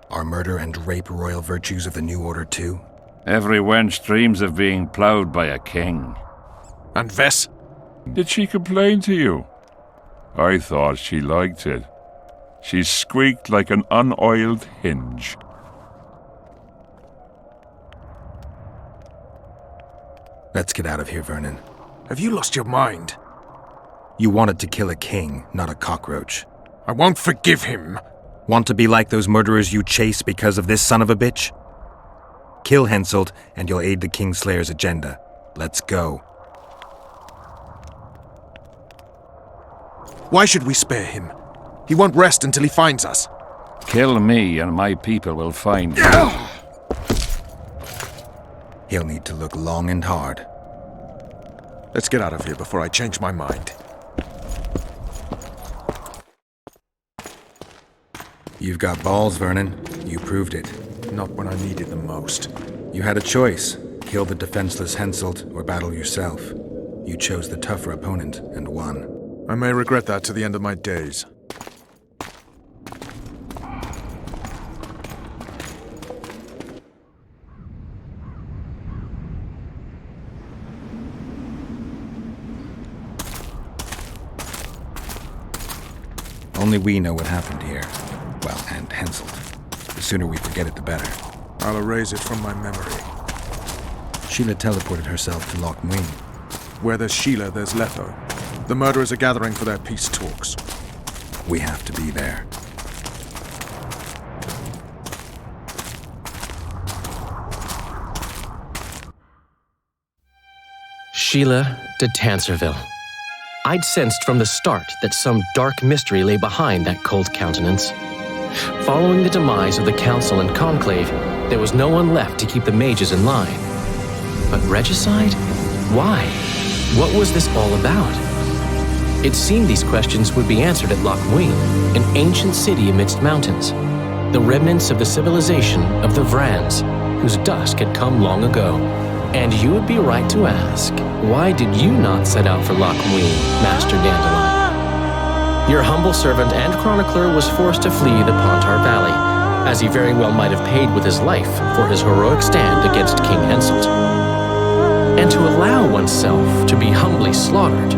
Are murder and rape royal virtues of the New Order too? Every wench dreams of being ploughed by a king. And Vess? Did she complain to you? I thought she liked it. She squeaked like an unoiled hinge. Let's get out of here, Vernon. Have you lost your mind? You wanted to kill a king, not a cockroach. I won't forgive him. Want to be like those murderers you chase because of this son of a bitch? Kill Henselt, and you'll aid the Kingslayer's agenda. Let's go. Why should we spare him? He won't rest until he finds us. Kill me, and my people will find you. He'll need to look long and hard. Let's get out of here before I change my mind. You've got balls, Vernon. You proved it. Not when I needed them most. You had a choice. Kill the defenseless Henselt or battle yourself. You chose the tougher opponent and won. I may regret that to the end of my days. Only we know what happened here. Well, and Henselt. The sooner we forget it, the better. I'll erase it from my memory. Sheila teleported herself to Loch Muin. Where there's Sheila, there's Letho. The murderers are gathering for their peace talks. We have to be there. Sheila de Tanserville. I'd sensed from the start that some dark mystery lay behind that cold countenance. Following the demise of the Council and Conclave, there was no one left to keep the mages in line. But regicide? Why? What was this all about? It seemed these questions would be answered at Loch Muin, an ancient city amidst mountains, the remnants of the civilization of the Vrans, whose dusk had come long ago. And you would be right to ask, why did you not set out for Loch Muin, Master Dandelion? Your humble servant and chronicler was forced to flee the Pontar Valley, as he very well might have paid with his life for his heroic stand against King Henselt. And to allow oneself to be humbly slaughtered,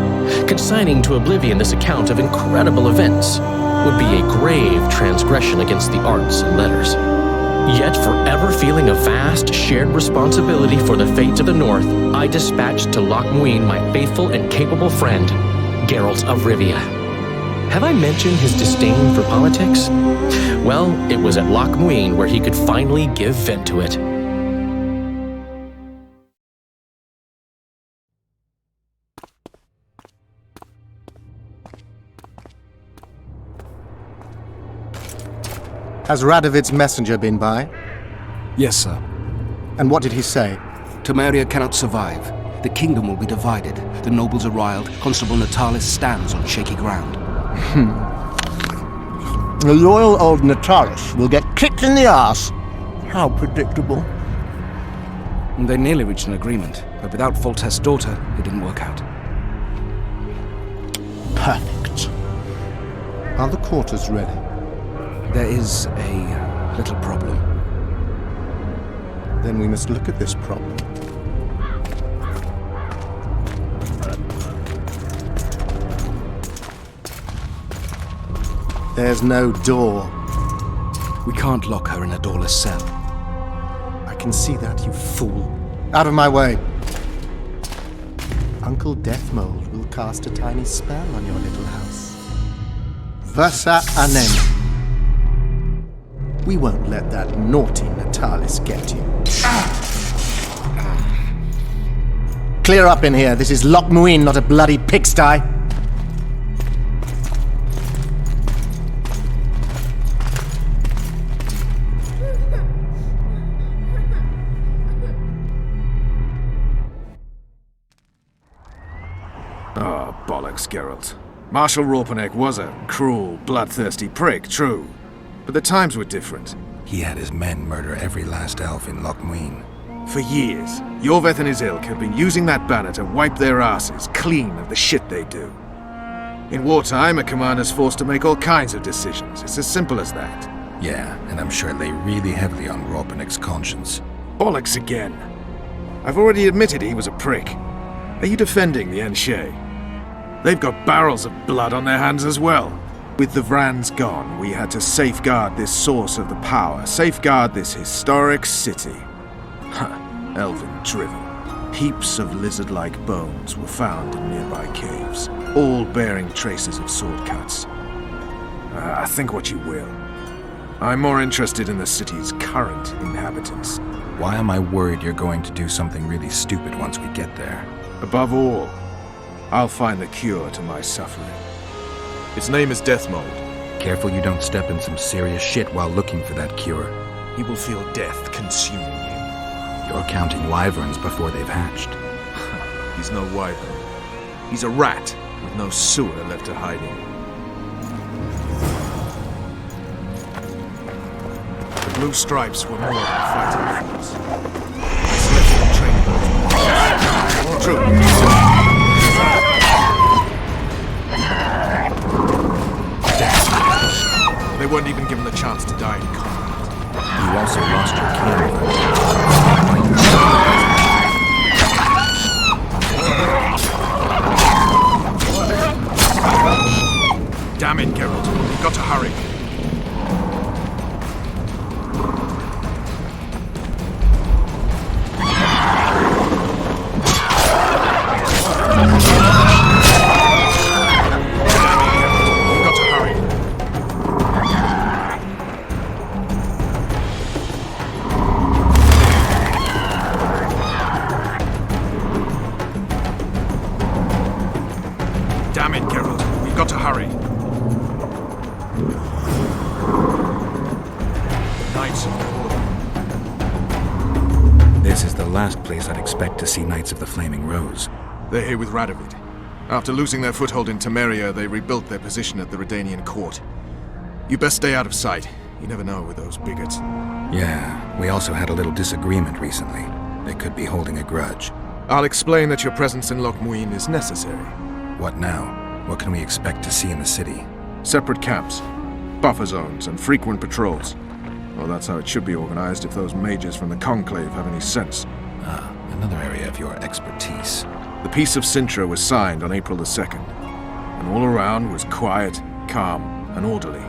consigning to oblivion this account of incredible events, would be a grave transgression against the arts and letters. Yet, forever feeling a vast, shared responsibility for the fates of the North, I dispatched to Loch Muin my faithful and capable friend, Geralt of Rivia. Have I mentioned his disdain for politics? Well, it was at Loch Muin where he could finally give vent to it. Has Radovid's messenger been by? Yes, sir. And what did he say? Temeria cannot survive. The kingdom will be divided. The nobles are riled. Constable Natalis stands on shaky ground. The loyal old Natalis will get kicked in the arse. How predictable. They nearly reached an agreement, but without Foltest's daughter, it didn't work out. Perfect. Are the quarters ready? There is a little problem. Then we must look at this problem. There's no door. We can't lock her in a doorless cell. I can see that, you fool. Out of my way. Uncle Deathmold will cast a tiny spell on your little house. Versa anem. We won't let that naughty Natalis get you. Clear up in here. This is Loch Muin, not a bloody pigsty. Oh, bollocks, Geralt. Marshal Raupenek was a cruel, bloodthirsty prick, true. But the times were different. He had his men murder every last elf in Loch Muin. For years, Yorveth and his ilk have been using that banner to wipe their asses clean of the shit they do. In wartime, a commander's forced to make all kinds of decisions. It's as simple as that. Yeah, and I'm sure it lay really heavily on Raupenek's conscience. Bollocks again. I've already admitted he was a prick. Are you defending the Enshe? They've got barrels of blood on their hands as well. With the Vrans gone, we had to safeguard this source of the power, safeguard this historic city. Elven-driven. Heaps of lizard-like bones were found in nearby caves, all bearing traces of sword cuts. Think what you will. I'm more interested in the city's current inhabitants. Why am I worried you're going to do something really stupid once we get there? Above all, I'll find the cure to my suffering. Its name is Deathmold. Careful you don't step in some serious shit while looking for that cure. He will feel death consuming him. You're counting wyverns before they've hatched. He's no wyvern. He's a rat with no sewer left to hide in. The blue stripes were more than fighting force. It's left them training. True. They weren't even given the chance to die in combat. You also lost your king. Damn it, Geralt. You've got to hurry. Damn it, Geralt. We've got to hurry. Knights of the Order. This is the last place I'd expect to see Knights of the Flaming Rose. They're here with Radovid. After losing their foothold in Temeria, they rebuilt their position at the Redanian court. You best stay out of sight. You never know with those bigots. Yeah, we also had a little disagreement recently. They could be holding a grudge. I'll explain that your presence in Loch Muin is necessary. What now? What can we expect to see in the city? Separate camps, buffer zones, and frequent patrols. Well, that's how it should be organized if those mages from the Conclave have any sense. Ah, another area of your expertise. The Peace of Sintra was signed on April the 2nd, and all around was quiet, calm, and orderly.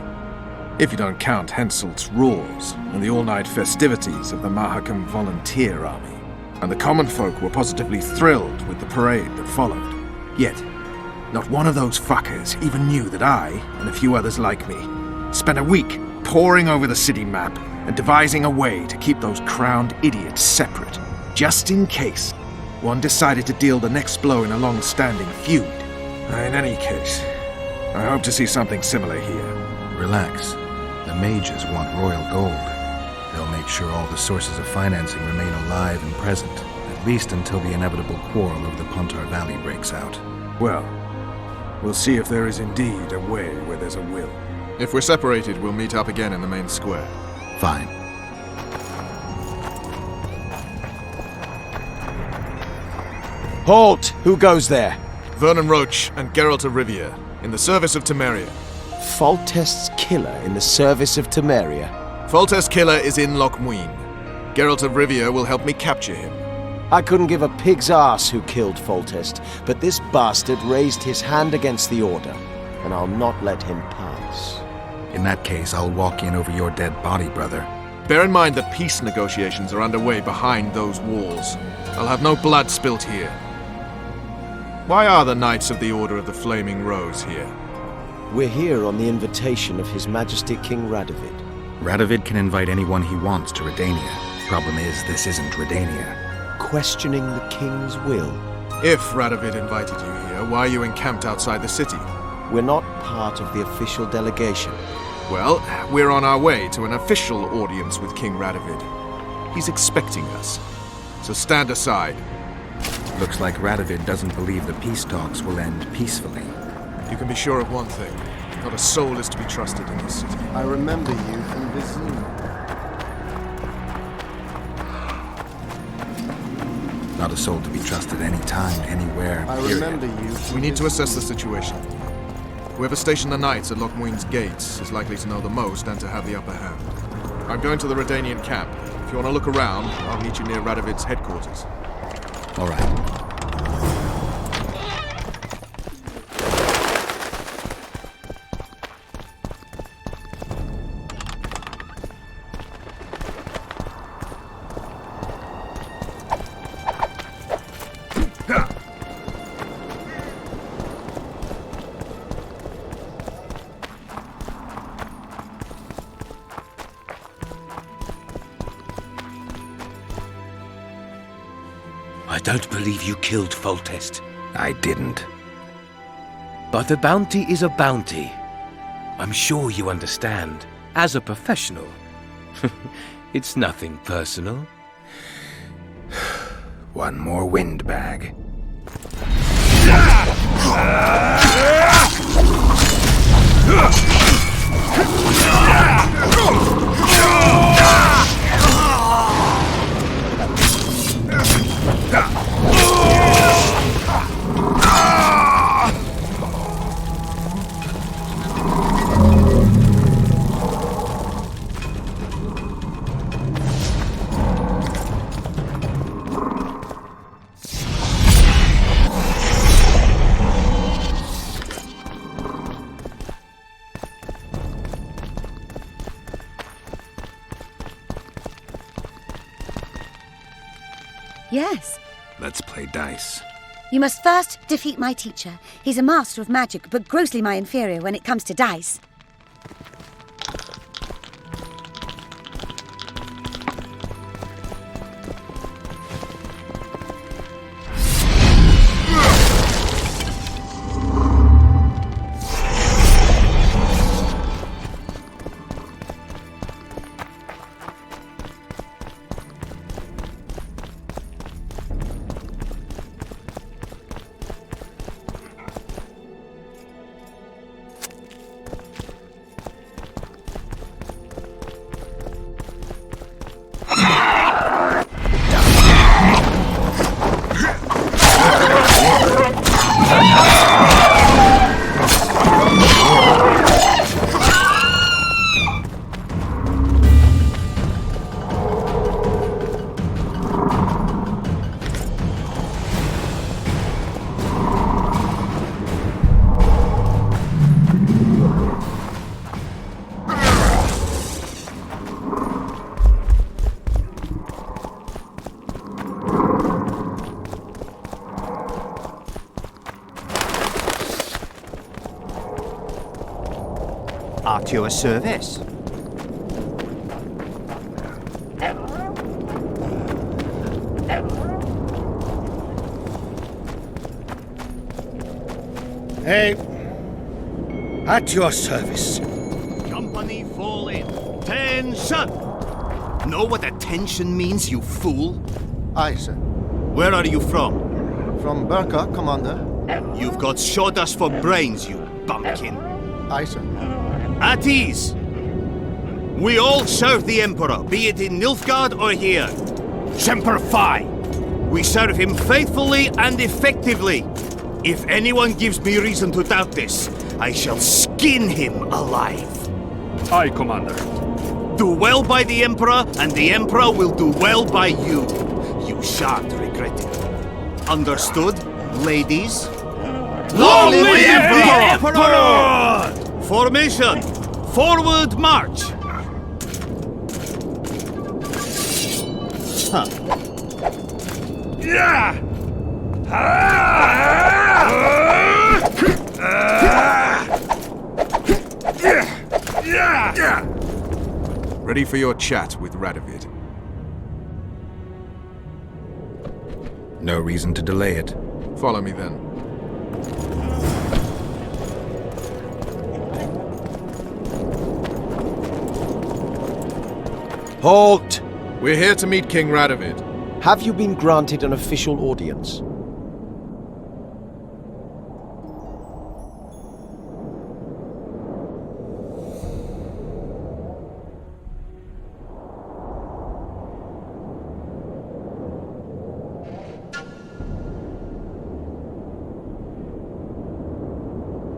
If you don't count Henselt's roars and the all-night festivities of the Mahakam Volunteer Army. And the common folk were positively thrilled with the parade that followed. Yet, not one of those fuckers even knew that I, and a few others like me, spent a week poring over the city map and devising a way to keep those crowned idiots separate, just in case one decided to deal the next blow in a long-standing feud. In any case, I hope to see something similar here. Relax. The mages want royal gold. They'll make sure all the sources of financing remain alive and present, at least until the inevitable quarrel over the Pontar Valley breaks out. Well, we'll see if there is indeed a way where there's a will. If we're separated, we'll meet up again in the main square. Fine. Halt! Who goes there? Vernon Roach and Geralt of Rivia, in the service of Temeria. Foltest's killer in the service of Temeria. Foltest's killer is in Lochmuin. Geralt of Rivia will help me capture him. I couldn't give a pig's arse who killed Foltest, but this bastard raised his hand against the Order, and I'll not let him pass. In that case, I'll walk in over your dead body, brother. Bear in mind that peace negotiations are underway behind those walls. I'll have no blood spilt here. Why are the Knights of the Order of the Flaming Rose here? We're here on the invitation of His Majesty King Radovid. Radovid can invite anyone he wants to Redania. Problem is, this isn't Redania. Questioning the King's will. If Radovid invited you here, why are you encamped outside the city? We're not part of the official delegation. Well, we're on our way to an official audience with King Radovid. He's expecting us. So stand aside. Looks like Radovid doesn't believe the peace talks will end peacefully. You can be sure of one thing. Not a soul is to be trusted in this city. I remember you from Vizsla. Not a soul to be trusted anytime, anywhere. I remember you. We need to assess the situation. Whoever stationed the knights at Lochmuin's gates is likely to know the most and to have the upper hand. I'm going to the Redanian camp. If you want to look around, I'll meet you near Radovid's headquarters. All right. I don't believe you killed Foltest. I didn't. But a bounty is a bounty. I'm sure you understand. As a professional, it's nothing personal. One more windbag. Yes. Let's play dice. You must first defeat my teacher. He's a master of magic, but grossly my inferior when it comes to dice. At your service. Hey, at your service. Company fall in. Tension! Know what attention means, you fool? Aye, sir. Where are you from? From Burka, Commander. You've got sawdust for brains, you bumpkin. Aye, sir. At ease! We all serve the Emperor, be it in Nilfgaard or here. Semper Fi! We serve him faithfully and effectively. If anyone gives me reason to doubt this, I shall skin him alive. Aye, Commander. Do well by the Emperor, and the Emperor will do well by you. You shan't regret it. Understood, ladies? Long live the Emperor! Formation! Forward march! Huh. Yeah! Ready for your chat with Radovid. No reason to delay it. Follow me then. Halt! We're here to meet King Radovid. Have you been granted an official audience?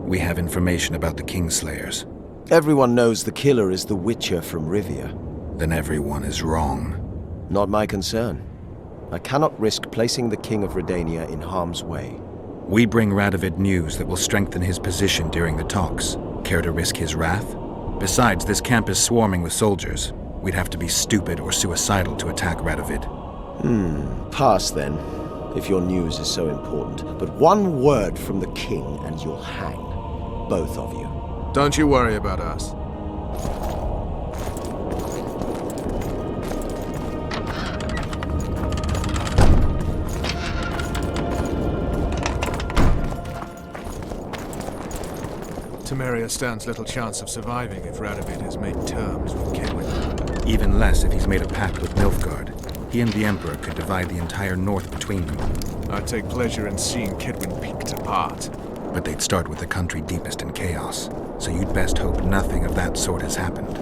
We have information about the Kingslayers. Everyone knows the killer is the Witcher from Rivia. Then everyone is wrong. Not my concern. I cannot risk placing the King of Redania in harm's way. We bring Radovid news that will strengthen his position during the talks. Care to risk his wrath? Besides, this camp is swarming with soldiers. We'd have to be stupid or suicidal to attack Radovid. Pass then, if your news is so important. But one word from the King and you'll hang. Both of you. Don't you worry about us. Temeria stands little chance of surviving if Radovid has made terms with Kedwin. Even less if he's made a pact with Nilfgaard. He and the Emperor could divide the entire north between them. I'd take pleasure in seeing Kedwin picked apart. But they'd start with the country deepest in chaos, so you'd best hope nothing of that sort has happened.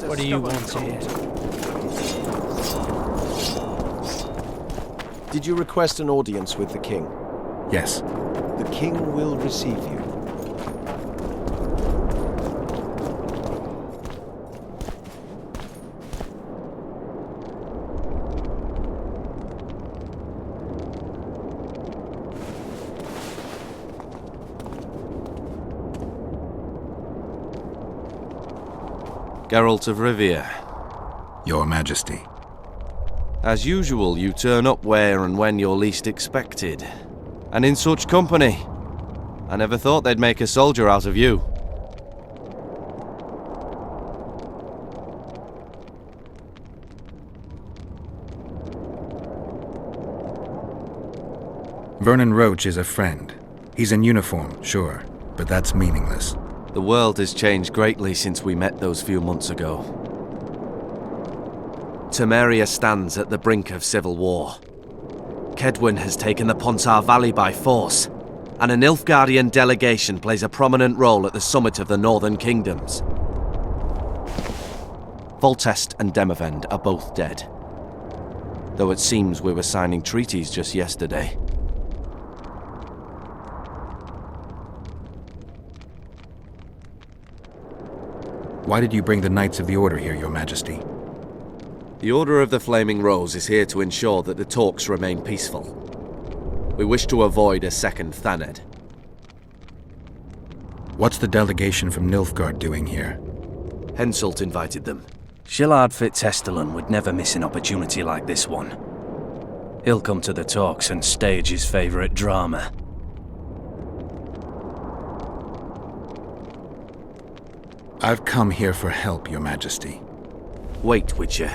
What do you want here? Did you request an audience with the King? Yes. The King will receive you. Geralt of Rivia. Your Majesty. As usual, you turn up where and when you're least expected. And in such company. I never thought they'd make a soldier out of you. Vernon Roach is a friend. He's in uniform, sure, but that's meaningless. The world has changed greatly since we met those few months ago. Temeria stands at the brink of civil war. Kedwin has taken the Pontar Valley by force, and a Nilfgaardian delegation plays a prominent role at the summit of the Northern Kingdoms. Foltest and Demavend are both dead, though it seems we were signing treaties just yesterday. Why did you bring the Knights of the Order here, Your Majesty? The Order of the Flaming Rose is here to ensure that the talks remain peaceful. We wish to avoid a second Thaned. What's the delegation from Nilfgaard doing here? Henselt invited them. Shillard Fitzestellen would never miss an opportunity like this one. He'll come to the talks and stage his favourite drama. I've come here for help, Your Majesty. Wait, Witcher.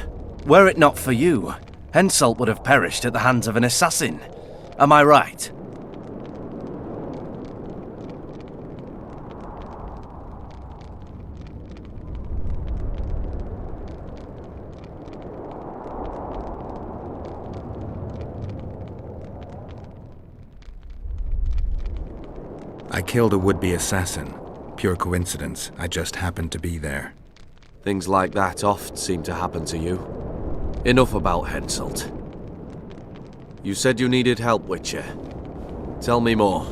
Were it not for you, Henselt would have perished at the hands of an assassin. Am I right? I killed a would-be assassin. Pure coincidence. I just happened to be there. Things like that oft seem to happen to you. Enough about Henselt. You said you needed help, Witcher. Tell me more.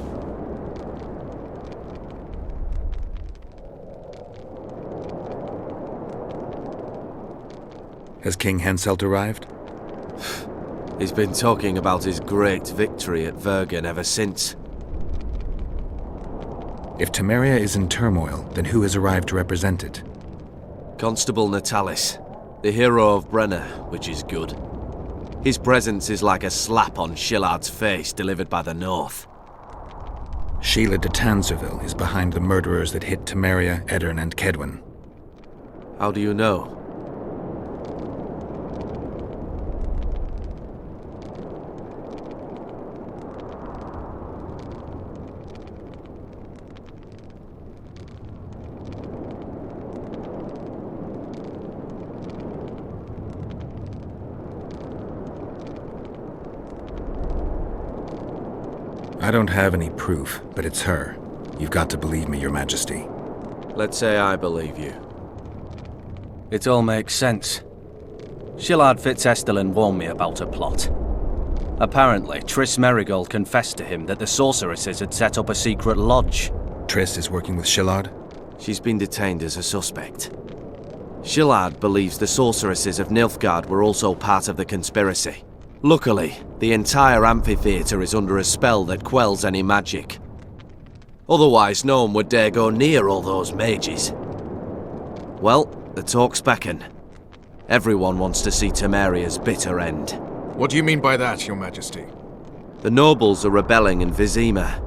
Has King Henselt arrived? He's been talking about his great victory at Vergen ever since. If Temeria is in turmoil, then who has arrived to represent it? Constable Natalis, the hero of Brenner, which is good. His presence is like a slap on Shillard's face delivered by the North. Sheila de Tanzerville is behind the murderers that hit Temeria, Eddern, and Kedwen. How do you know? I don't have any proof, but it's her. You've got to believe me, Your Majesty. Let's say I believe you. It all makes sense. Shillard Fitzestellen warned me about a plot. Apparently, Triss Merigold confessed to him that the sorceresses had set up a secret lodge. Triss is working with Shillard? She's been detained as a suspect. Shillard believes the sorceresses of Nilfgaard were also part of the conspiracy. Luckily, the entire amphitheatre is under a spell that quells any magic. Otherwise, no one would dare go near all those mages. Well, the talks beckon. Everyone wants to see Temeria's bitter end. What do you mean by that, Your Majesty? The nobles are rebelling in Vizima.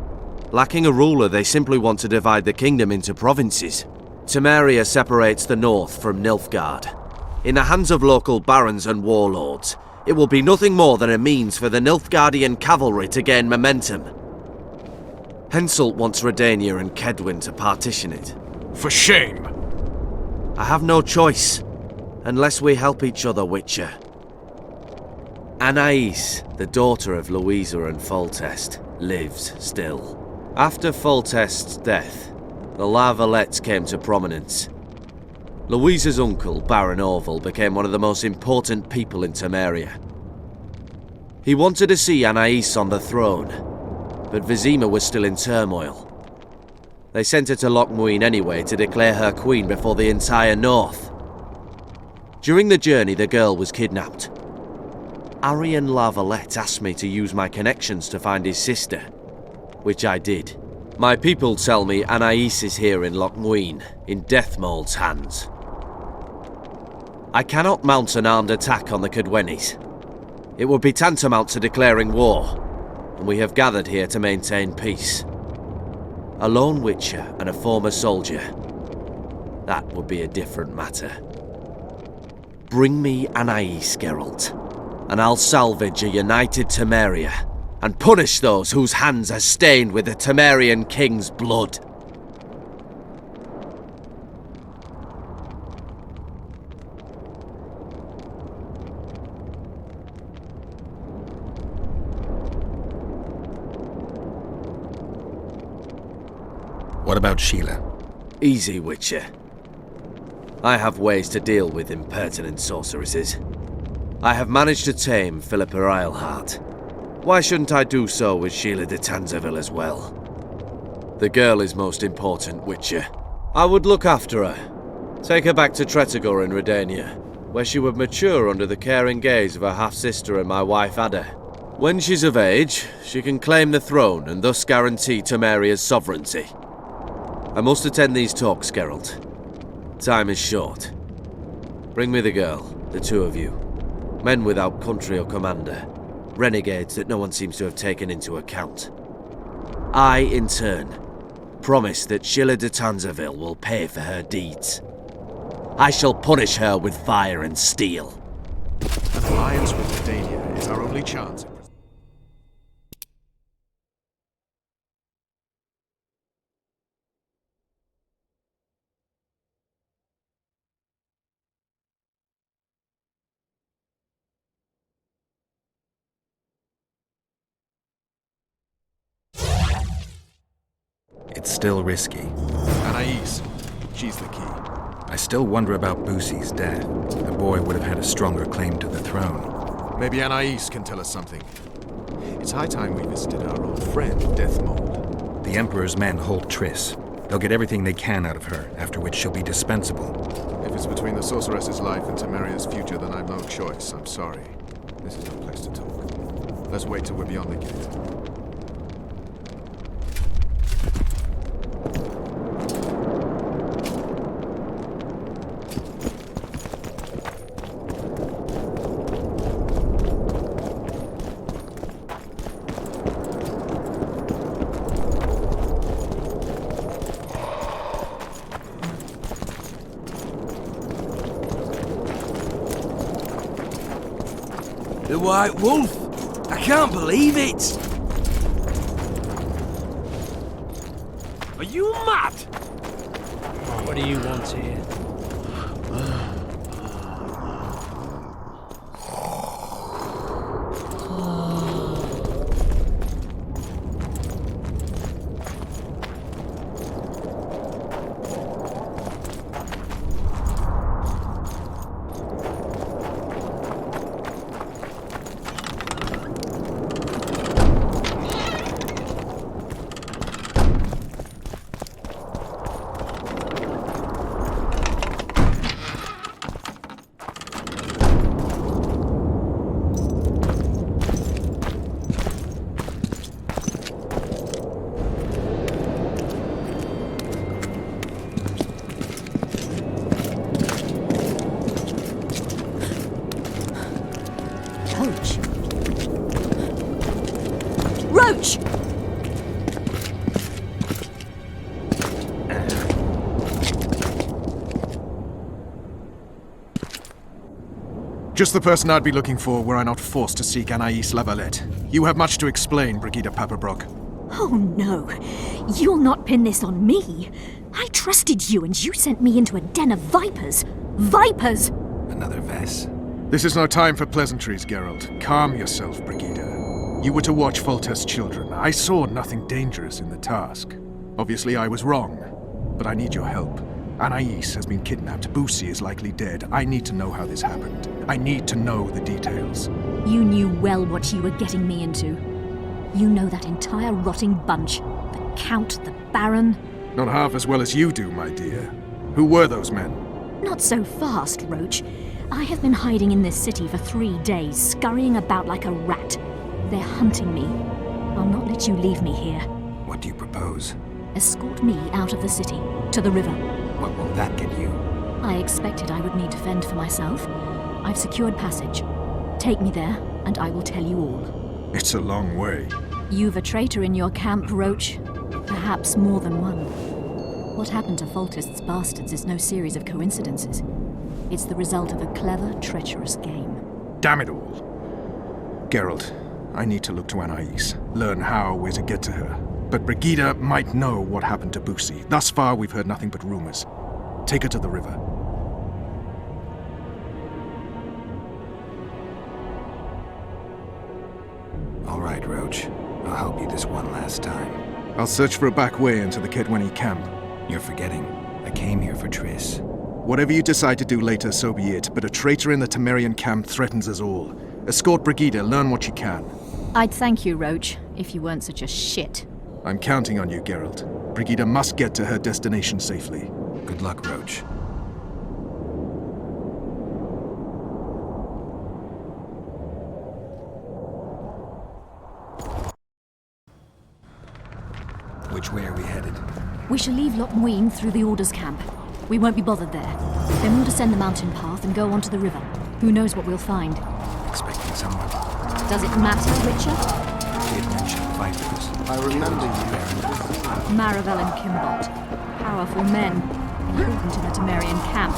Lacking a ruler, they simply want to divide the kingdom into provinces. Temeria separates the north from Nilfgaard. In the hands of local barons and warlords, it will be nothing more than a means for the Nilfgaardian cavalry to gain momentum. Henselt wants Redania and Kedwen to partition it. For shame! I have no choice, unless we help each other, Witcher. Anais, the daughter of Louisa and Foltest, lives still. After Foltest's death, the La Valettes came to prominence. Louisa's uncle, Baron Orville, became one of the most important people in Temeria. He wanted to see Anais on the throne, but Vizima was still in turmoil. They sent her to Lochmuin anyway to declare her queen before the entire north. During the journey, the girl was kidnapped. Arian La Valette asked me to use my connections to find his sister, which I did. My people tell me Anais is here in Lochmuin, in Deathmold's hands. I cannot mount an armed attack on the Kedwenis. It would be tantamount to declaring war, and we have gathered here to maintain peace. A lone witcher and a former soldier. That would be a different matter. Bring me Anais, Geralt, and I'll salvage a united Temeria and punish those whose hands are stained with the Temerian king's blood. What about Sheila? Easy, Witcher. I have ways to deal with impertinent sorceresses. I have managed to tame Philippa Eilhart. Why shouldn't I do so with Sheila de Tanzerville as well? The girl is most important, Witcher. I would look after her. Take her back to Tretogor in Redania, where she would mature under the caring gaze of her half-sister and my wife Ada. When she's of age, she can claim the throne and thus guarantee Temeria's sovereignty. I must attend these talks, Geralt. Time is short. Bring me the girl, the two of you. Men without country or commander. Renegades that no one seems to have taken into account. I, in turn, promise that Sheila de Tanzaville will pay for her deeds. I shall punish her with fire and steel. An alliance with Redania is our only chance. It's still risky. Anais, she's the key. I still wonder about Boosie's death. The boy would have had a stronger claim to the throne. Maybe Anais can tell us something. It's high time we visited our old friend, Deathmold. The Emperor's men hold Triss. They'll get everything they can out of her, after which she'll be dispensable. If it's between the sorceress's life and Temeria's future, then I've no choice. I'm sorry. This is no place to talk. Let's wait till we're beyond the gate. The White Wolf! I can't believe it! Are you mad? What do you want here? Roach! Just the person I'd be looking for were I not forced to seek Anais Lavalette. You have much to explain, Brigida Papabrock. Oh no, you'll not pin this on me. I trusted you and you sent me into a den of vipers. Vipers! Another Vess. This is no time for pleasantries, Geralt. Calm yourself, Brigida. You were to watch Foltest's children. I saw nothing dangerous in the task. Obviously I was wrong, but I need your help. Anais has been kidnapped. Boosie is likely dead. I need to know how this happened. I need to know the details. You knew well what you were getting me into. You know that entire rotting bunch. The Count, the Baron. Not half as well as you do, my dear. Who were those men? Not so fast, Roach. I have been hiding in this city for 3 days, scurrying about like a rat. They're hunting me. I'll not let you leave me here. What do you propose? Escort me out of the city, to the river. What will that get you? I expected I would need to fend for myself. I've secured passage. Take me there, and I will tell you all. It's a long way. You've a traitor in your camp, Roach. Perhaps more than one. What happened to Foltest's bastards is no series of coincidences. It's the result of a clever, treacherous game. Damn it all. Geralt, I need to look to Anais, learn how we're to get to her. But Brigida might know what happened to Boosie. Thus far, we've heard nothing but rumors. Take her to the river. All right, Roach. I'll help you this one last time. I'll search for a back way into the Kedweni camp. You're forgetting. I came here for Triss. Whatever you decide to do later, so be it. But a traitor in the Temerian camp threatens us all. Escort Brigida, learn what you can. I'd thank you, Roach, if you weren't such a shit. I'm counting on you, Geralt. Brigida must get to her destination safely. Good luck, Roach. Which way are we headed? We shall leave Lochmuin through the Order's camp. We won't be bothered there. Then we'll descend the mountain path and go onto the river. Who knows what we'll find? Expecting someone. Does it matter, Witcher? He had mentioned vipers. I remember you. Maravel and Kimbot. Powerful men. Important in the Temerian camp.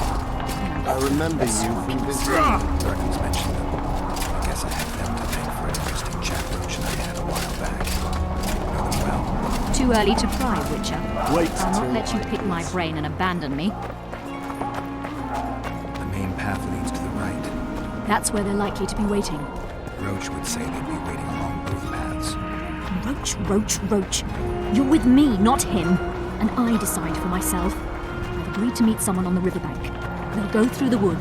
I remember you from this. Darkens mentioned them. I guess I have them to thank for an interesting chat roach I had a while back. Know them well. Too early to pry, Witcher. Wait I'll not till let you pick my brain and abandon me. The main path leads to the right. That's where they're likely to be waiting. Roach would say they'd be waiting along both paths. Roach. You're with me, not him. And I decide for myself. I've agreed to meet someone on the riverbank. They'll go through the wood.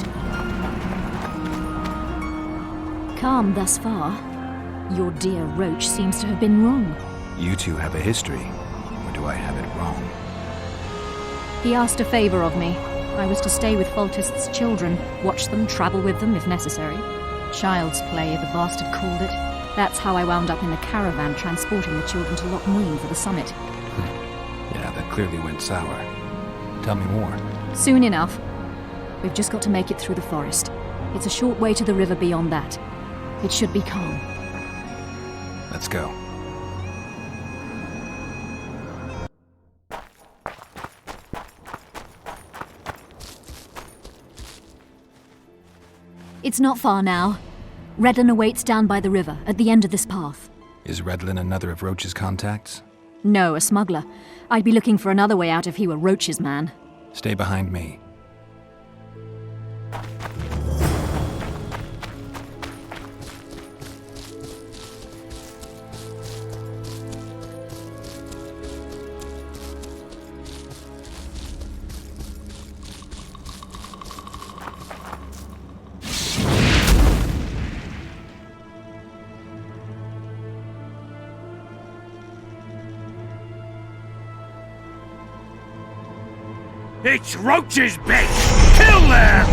Calm thus far. Your dear Roach seems to have been wrong. You two have a history. Or do I have it wrong? He asked a favor of me. I was to stay with Foltest's children, watch them, travel with them if necessary. Child's play, the bastard called it. That's how I wound up in the caravan transporting the children to Loch Muin for the summit. Yeah, that clearly went sour. Tell me more. Soon enough. We've just got to make it through the forest. It's a short way to the river beyond that. It should be calm. Let's go. It's not far now. Redlin awaits down by the river, at the end of this path. Is Redlin another of Roach's contacts? No, a smuggler. I'd be looking for another way out if he were Roach's man. Stay behind me. It's Roach's bitch! Kill them!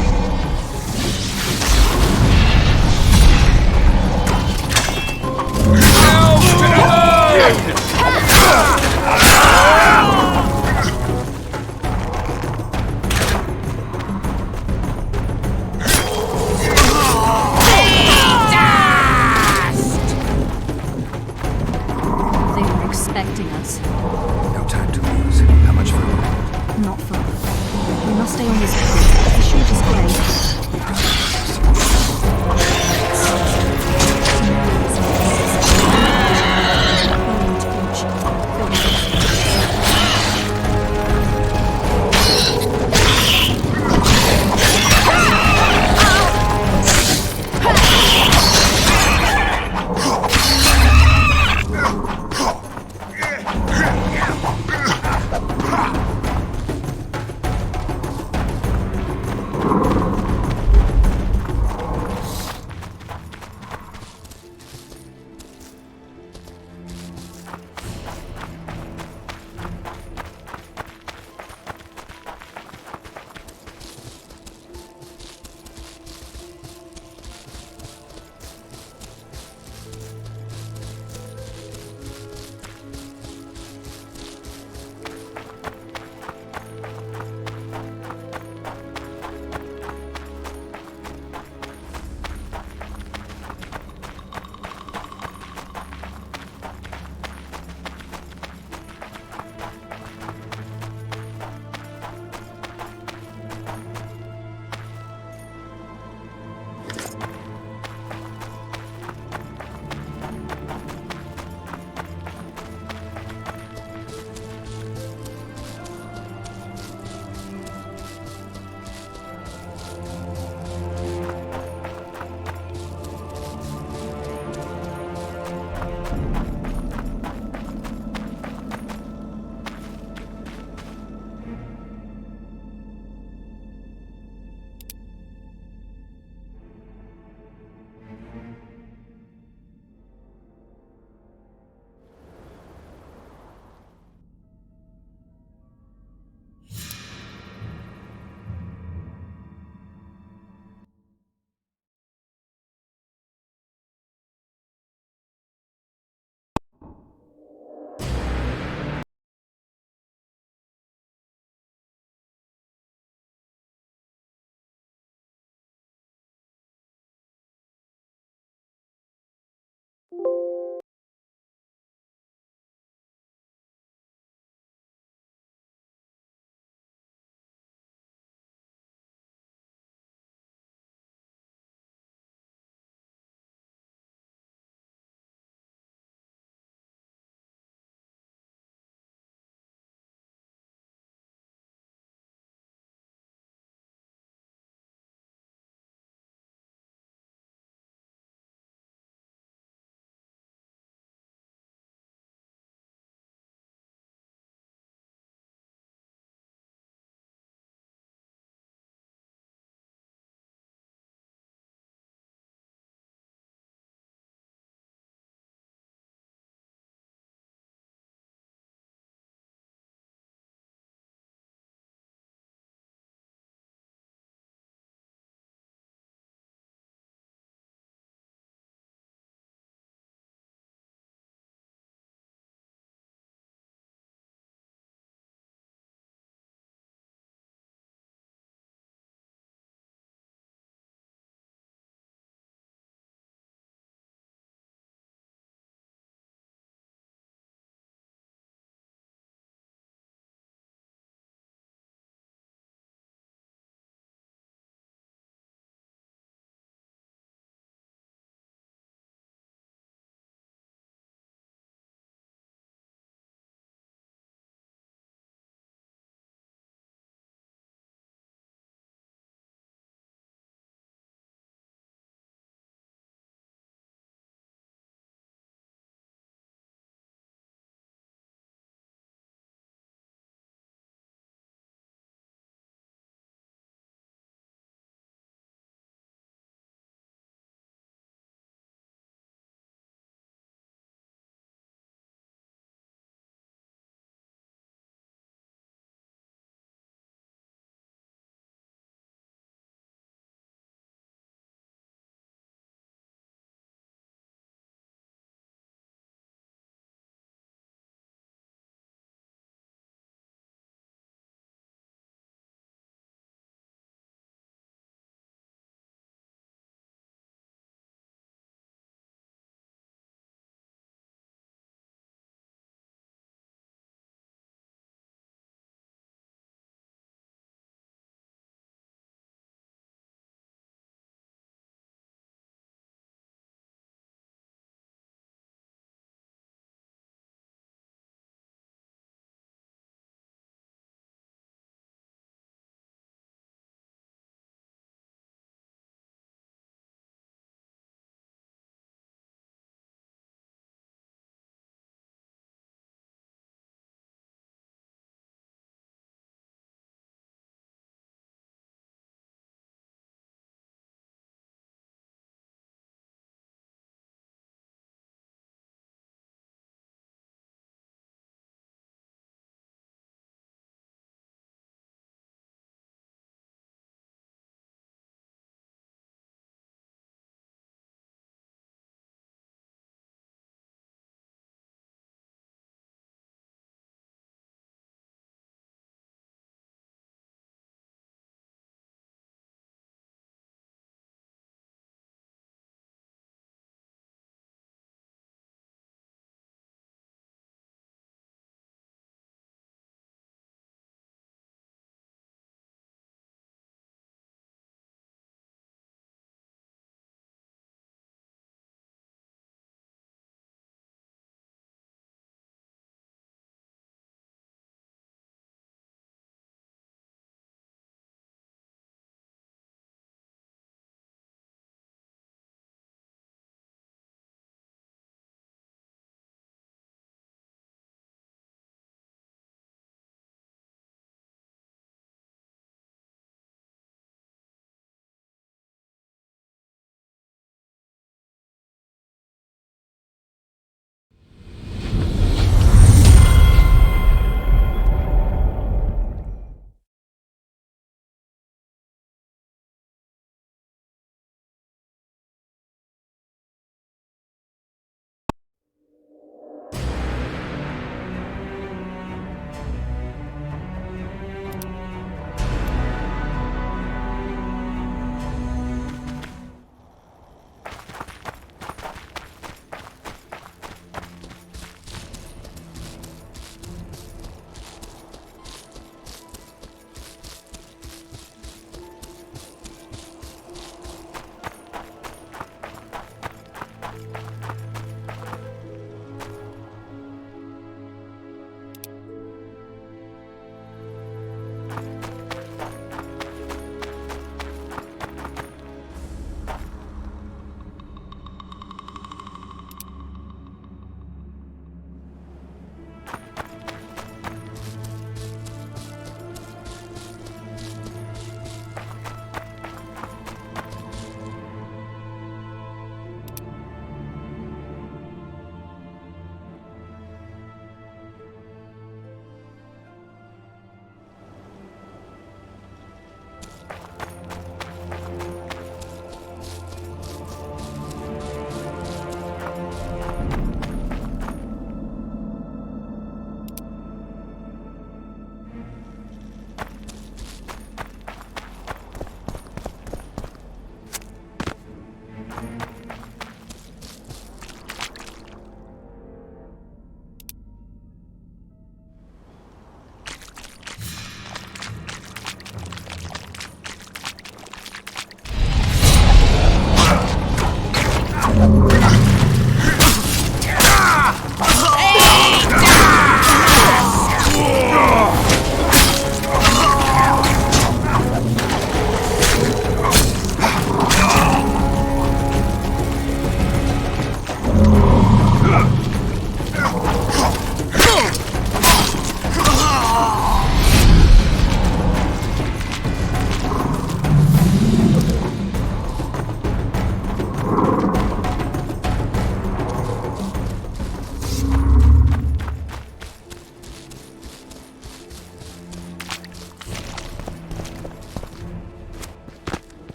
They were expecting us. No time to lose. How much further? Not far. We must stay on this path.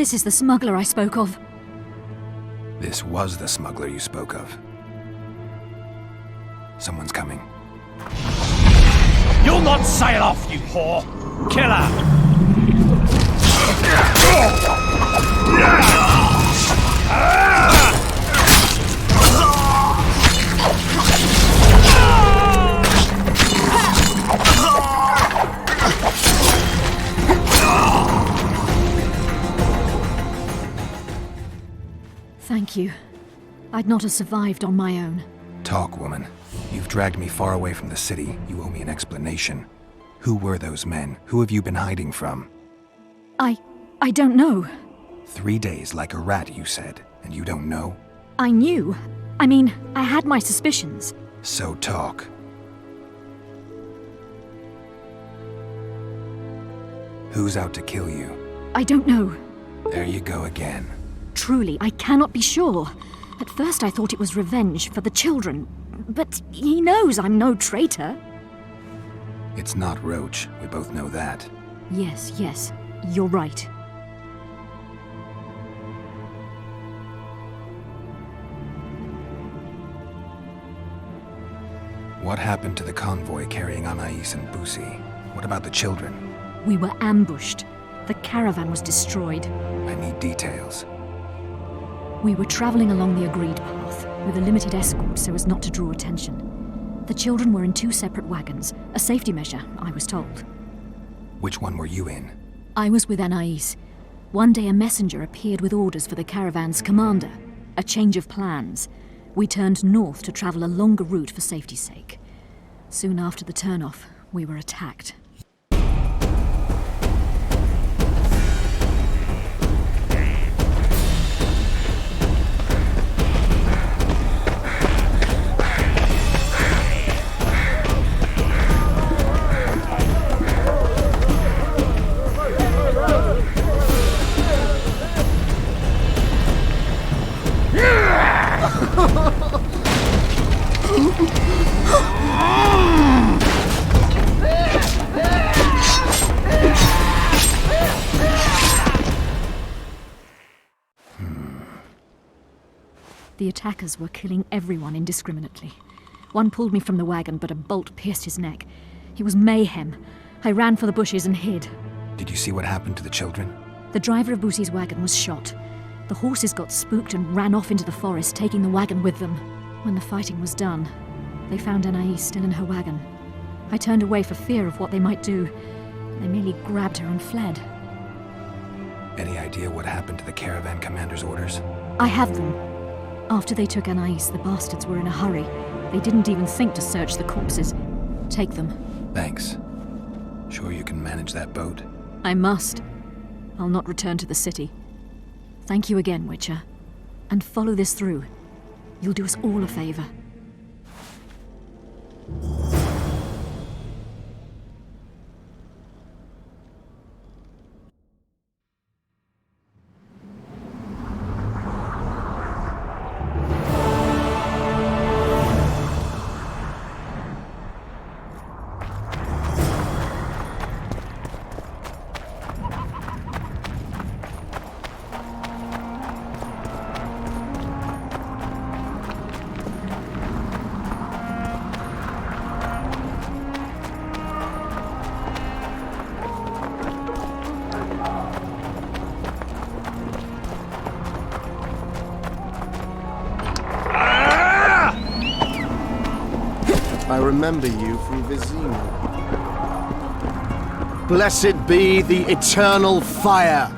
This is the smuggler I spoke of. This was the smuggler you spoke of. Someone's coming. You'll not sail off, you whore! Kill her! Thank you. I'd not have survived on my own. Talk, woman. You've dragged me far away from the city. You owe me an explanation. Who were those men? Who have you been hiding from? I don't know. 3 days like a rat, you said, and you don't know? I knew. I mean, I had my suspicions. So talk. Who's out to kill you? I don't know. There you go again. Truly, I cannot be sure. At first I thought it was revenge for the children, but he knows I'm no traitor. It's not Roach, we both know that. Yes, you're right. What happened to the convoy carrying Anais and Busi? What about the children? We were ambushed. The caravan was destroyed. I need details. We were traveling along the agreed path, with a limited escort so as not to draw attention. The children were in 2 separate wagons, a safety measure, I was told. Which one were you in? I was with Anais. One day a messenger appeared with orders for the caravan's commander. A change of plans. We turned north to travel a longer route for safety's sake. Soon after the turnoff, we were attacked. The attackers were killing everyone indiscriminately. One pulled me from the wagon, but a bolt pierced his neck. It was mayhem. I ran for the bushes and hid. Did you see what happened to the children? The driver of Busi's wagon was shot. The horses got spooked and ran off into the forest, taking the wagon with them. When the fighting was done, they found Anais still in her wagon. I turned away for fear of what they might do. They merely grabbed her and fled. Any idea what happened to the caravan commander's orders? I have them. After they took Anais, the bastards were in a hurry. They didn't even think to search the corpses. Take them. Thanks. Sure you can manage that boat? I must. I'll not return to the city. Thank you again, Witcher. And follow this through. You'll do us all a favor. I remember you from Vizima. Blessed be the eternal fire!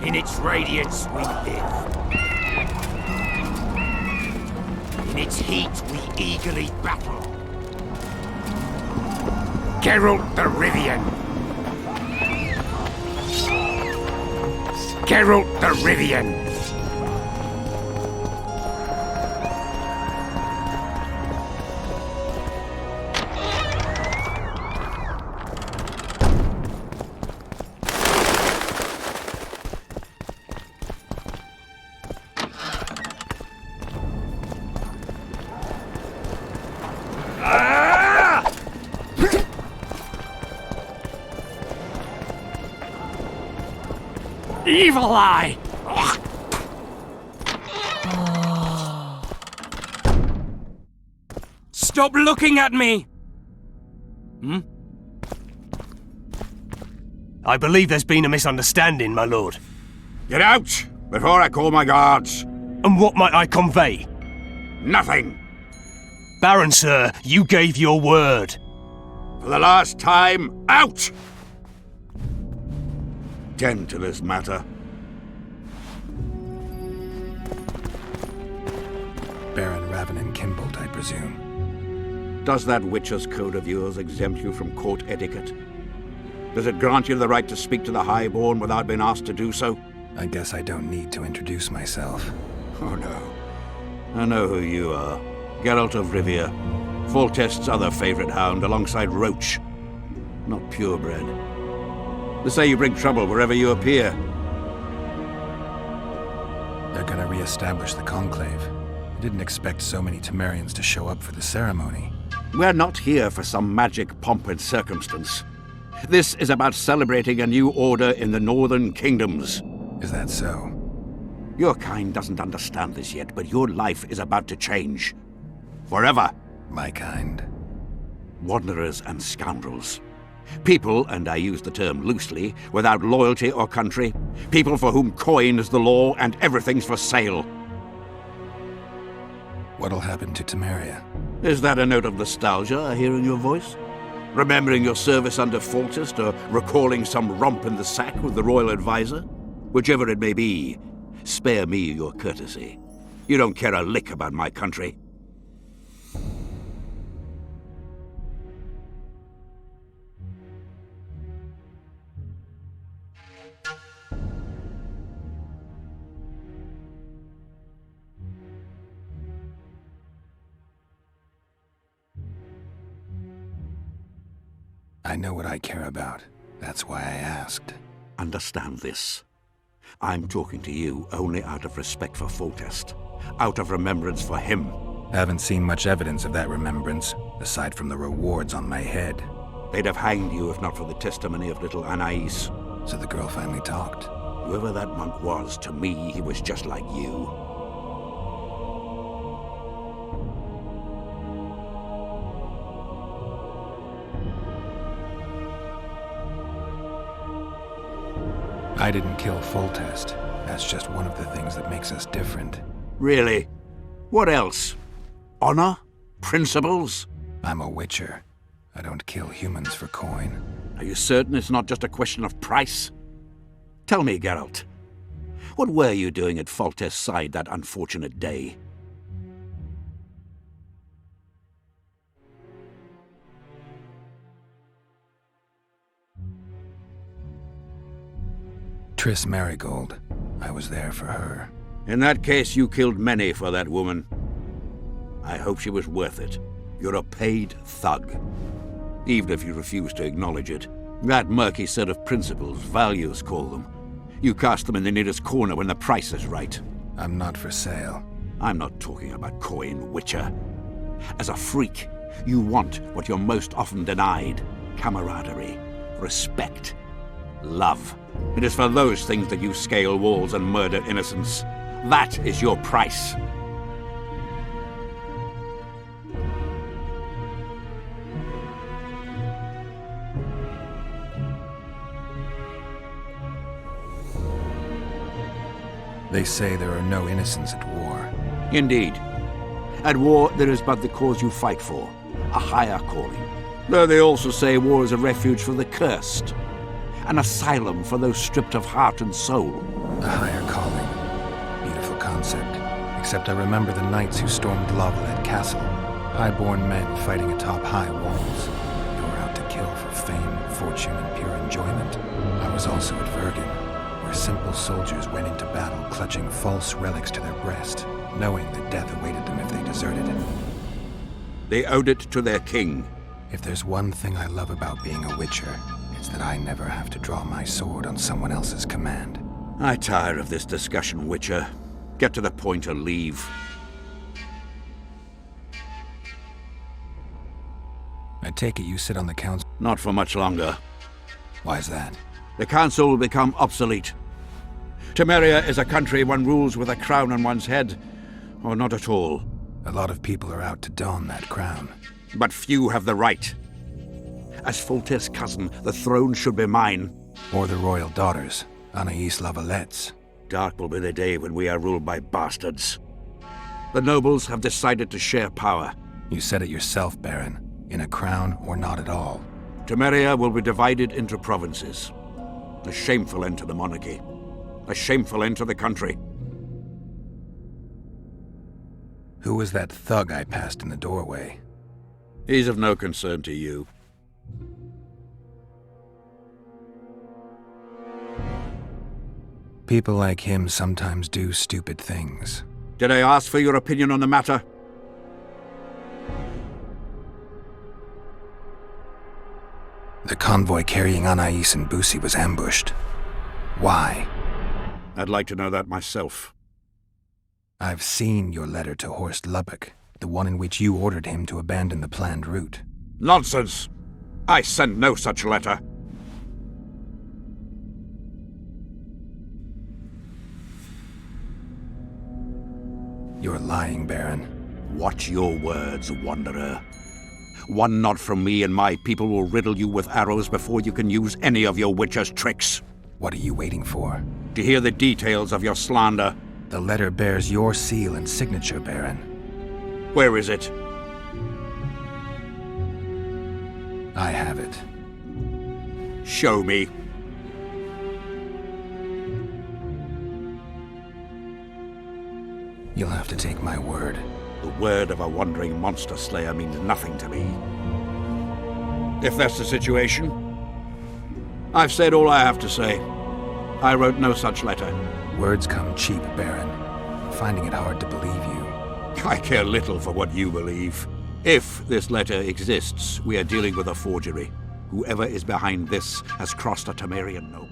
In its radiance we live. In its heat we eagerly battle. Geralt the Rivian. Geralt the Rivian. Evil eye! Stop looking at me! I believe there's been a misunderstanding, my lord. Get out, before I call my guards. And what might I convey? Nothing. Baron, sir, you gave your word. For the last time, out! Tend to this matter. Baron Ravenin Kimbolt, I presume. Does that Witcher's code of yours exempt you from court etiquette? Does it grant you the right to speak to the Highborn without being asked to do so? I guess I don't need to introduce myself. Oh no. I know who you are. Geralt of Rivia. Foltest's other favorite hound alongside Roach. Not purebred. They say you bring trouble wherever you appear. They're gonna re-establish the Conclave. I didn't expect so many Temerians to show up for the ceremony. We're not here for some magic pomp and circumstance. This is about celebrating a new order in the Northern Kingdoms. Is that so? Your kind doesn't understand this yet, but your life is about to change. Forever. My kind? Wanderers and scoundrels. People, and I use the term loosely, without loyalty or country. People for whom coin is the law and everything's for sale. What'll happen to Temeria? Is that a note of nostalgia I hear in your voice? Remembering your service under Foltest, or recalling some romp in the sack with the royal advisor? Whichever it may be, spare me your courtesy. You don't care a lick about my country. I know what I care about. That's why I asked. Understand this. I'm talking to you only out of respect for Foltest. Out of remembrance for him. Haven't seen much evidence of that remembrance, aside from the rewards on my head. They'd have hanged you if not for the testimony of little Anais. So the girl finally talked. Whoever that monk was, to me, he was just like you. I didn't kill Foltest. That's just one of the things that makes us different. Really? What else? Honor? Principles? I'm a Witcher. I don't kill humans for coin. Are you certain it's not just a question of price? Tell me, Geralt. What were you doing at Foltest's side that unfortunate day? Triss Marigold. I was there for her. In that case, you killed many for that woman. I hope she was worth it. You're a paid thug. Even if you refuse to acknowledge it. That murky set of principles, values call them. You cast them in the nearest corner when the price is right. I'm not for sale. I'm not talking about coin, Witcher. As a freak, you want what you're most often denied. Camaraderie, respect, love. It is for those things that you scale walls and murder innocents. That is your price. They say there are no innocents at war. Indeed. At war, there is but the cause you fight for, a higher calling. Though they also say war is a refuge for the cursed, an asylum for those stripped of heart and soul. A higher calling. Beautiful concept. Except I remember the knights who stormed Lovelet Castle. High-born men fighting atop high walls. They were out to kill for fame, fortune, and pure enjoyment. I was also at Vergen, where simple soldiers went into battle clutching false relics to their breast, knowing that death awaited them if they deserted it. They owed it to their king. If there's one thing I love about being a Witcher, it's that I never have to draw my sword on someone else's command. I tire of this discussion, Witcher. Get to the point or leave. I take it you sit on the council? Not for much longer. Why's that? The council will become obsolete. Temeria is a country one rules with a crown on one's head, or not at all. A lot of people are out to don that crown. But few have the right. As Foltest's cousin, the throne should be mine. Or the royal daughters, Anais Lavallette's. Dark will be the day when we are ruled by bastards. The nobles have decided to share power. You said it yourself, Baron. In a crown or not at all. Temeria will be divided into provinces. A shameful end to the monarchy. A shameful end to the country. Who was that thug I passed in the doorway? He's of no concern to you. People like him sometimes do stupid things. Did I ask for your opinion on the matter? The convoy carrying Anais and Busi was ambushed. Why? I'd like to know that myself. I've seen your letter to Horst Lubbock, the one in which you ordered him to abandon the planned route. Nonsense! I sent no such letter. You're lying, Baron. Watch your words, Wanderer. One nod from me and my people will riddle you with arrows before you can use any of your Witcher's tricks. What are you waiting for? To hear the details of your slander. The letter bears your seal and signature, Baron. Where is it? I have it. Show me. You'll have to take my word. The word of a wandering monster slayer means nothing to me. If that's the situation, I've said all I have to say. I wrote no such letter. Words come cheap, Baron. Finding it hard to believe you. I care little for what you believe. If this letter exists, we are dealing with a forgery. Whoever is behind this has crossed a Temerian noble.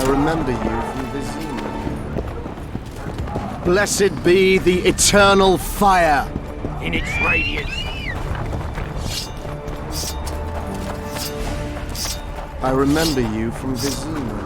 Remember you from Vizima. Blessed be the eternal fire in its radiance. I remember you from Vizima.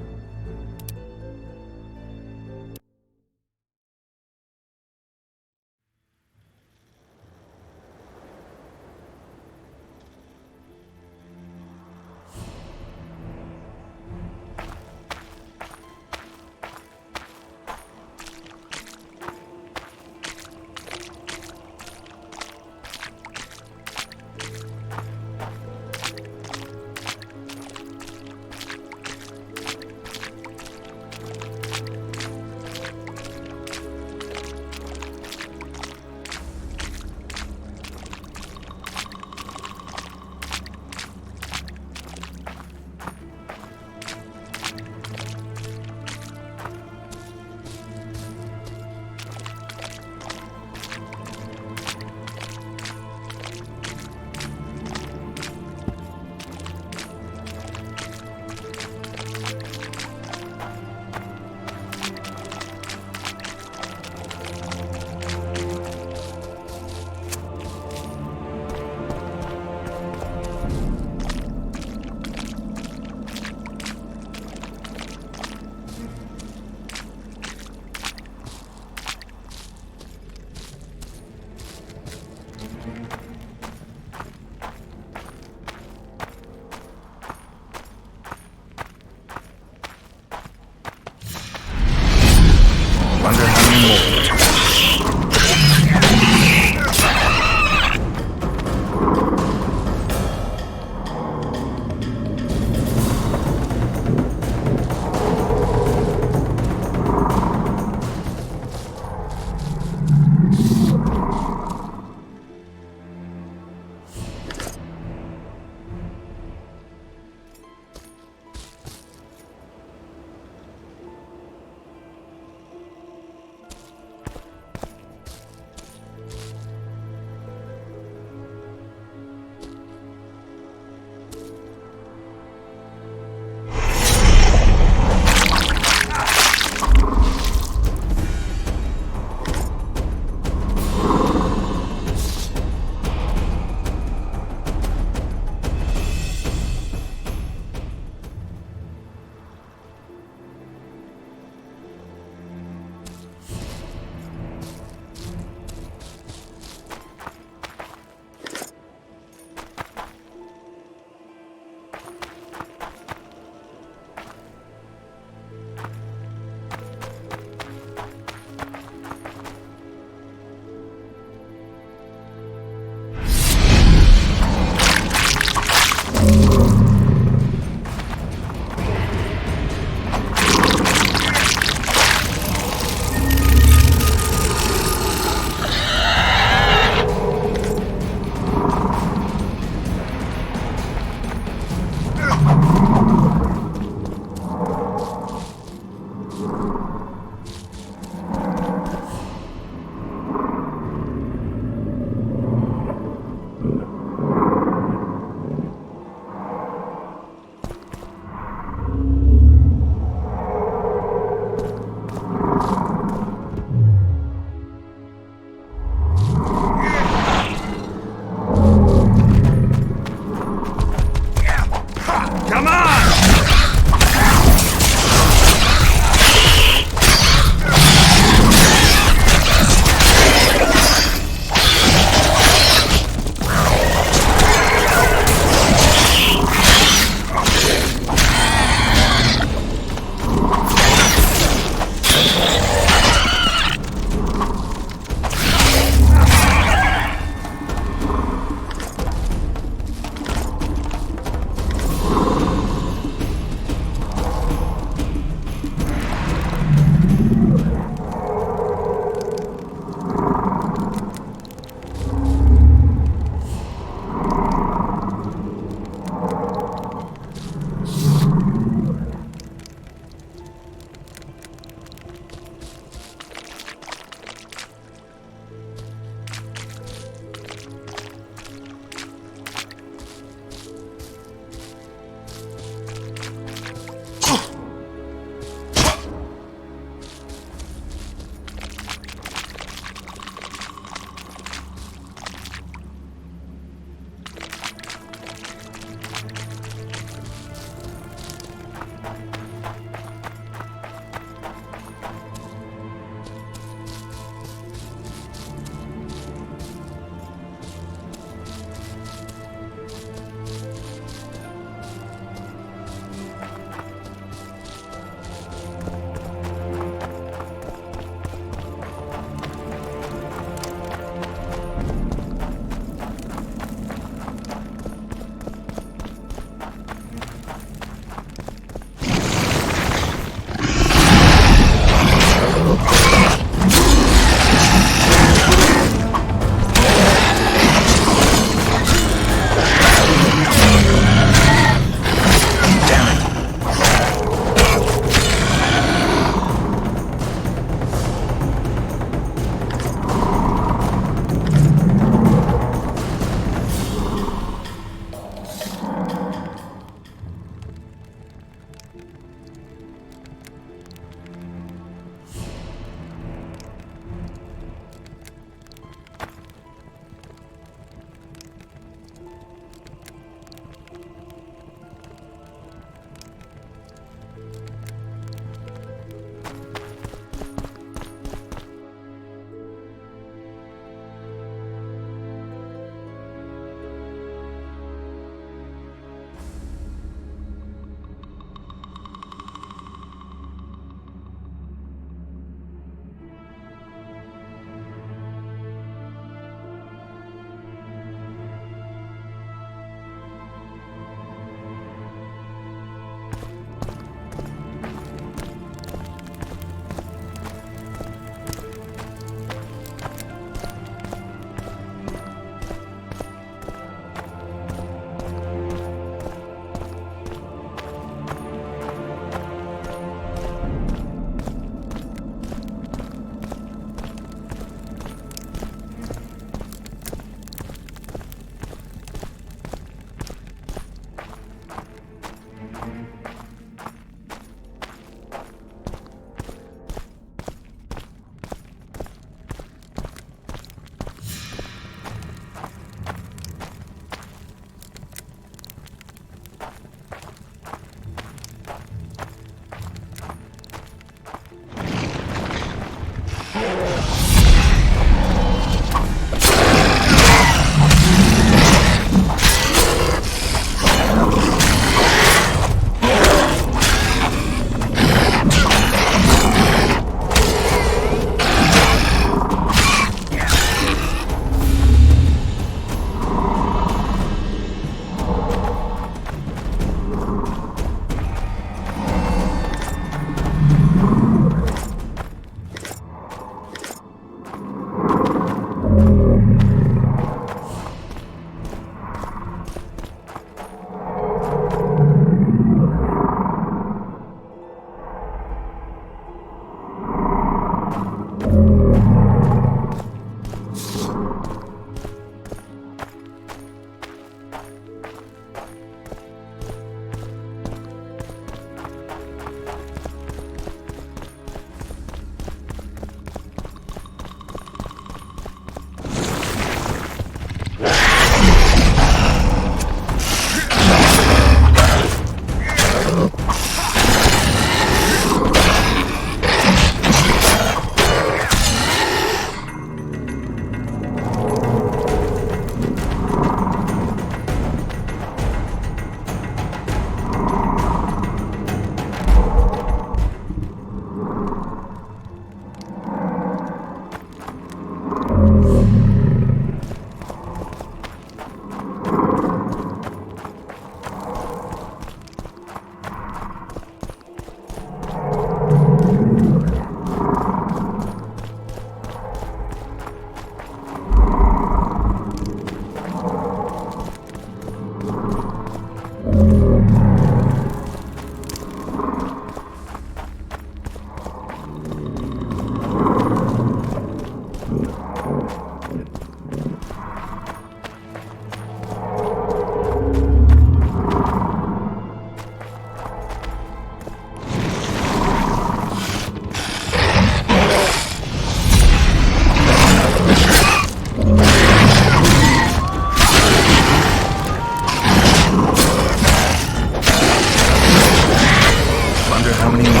wonder how many more.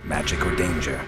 Magic or danger?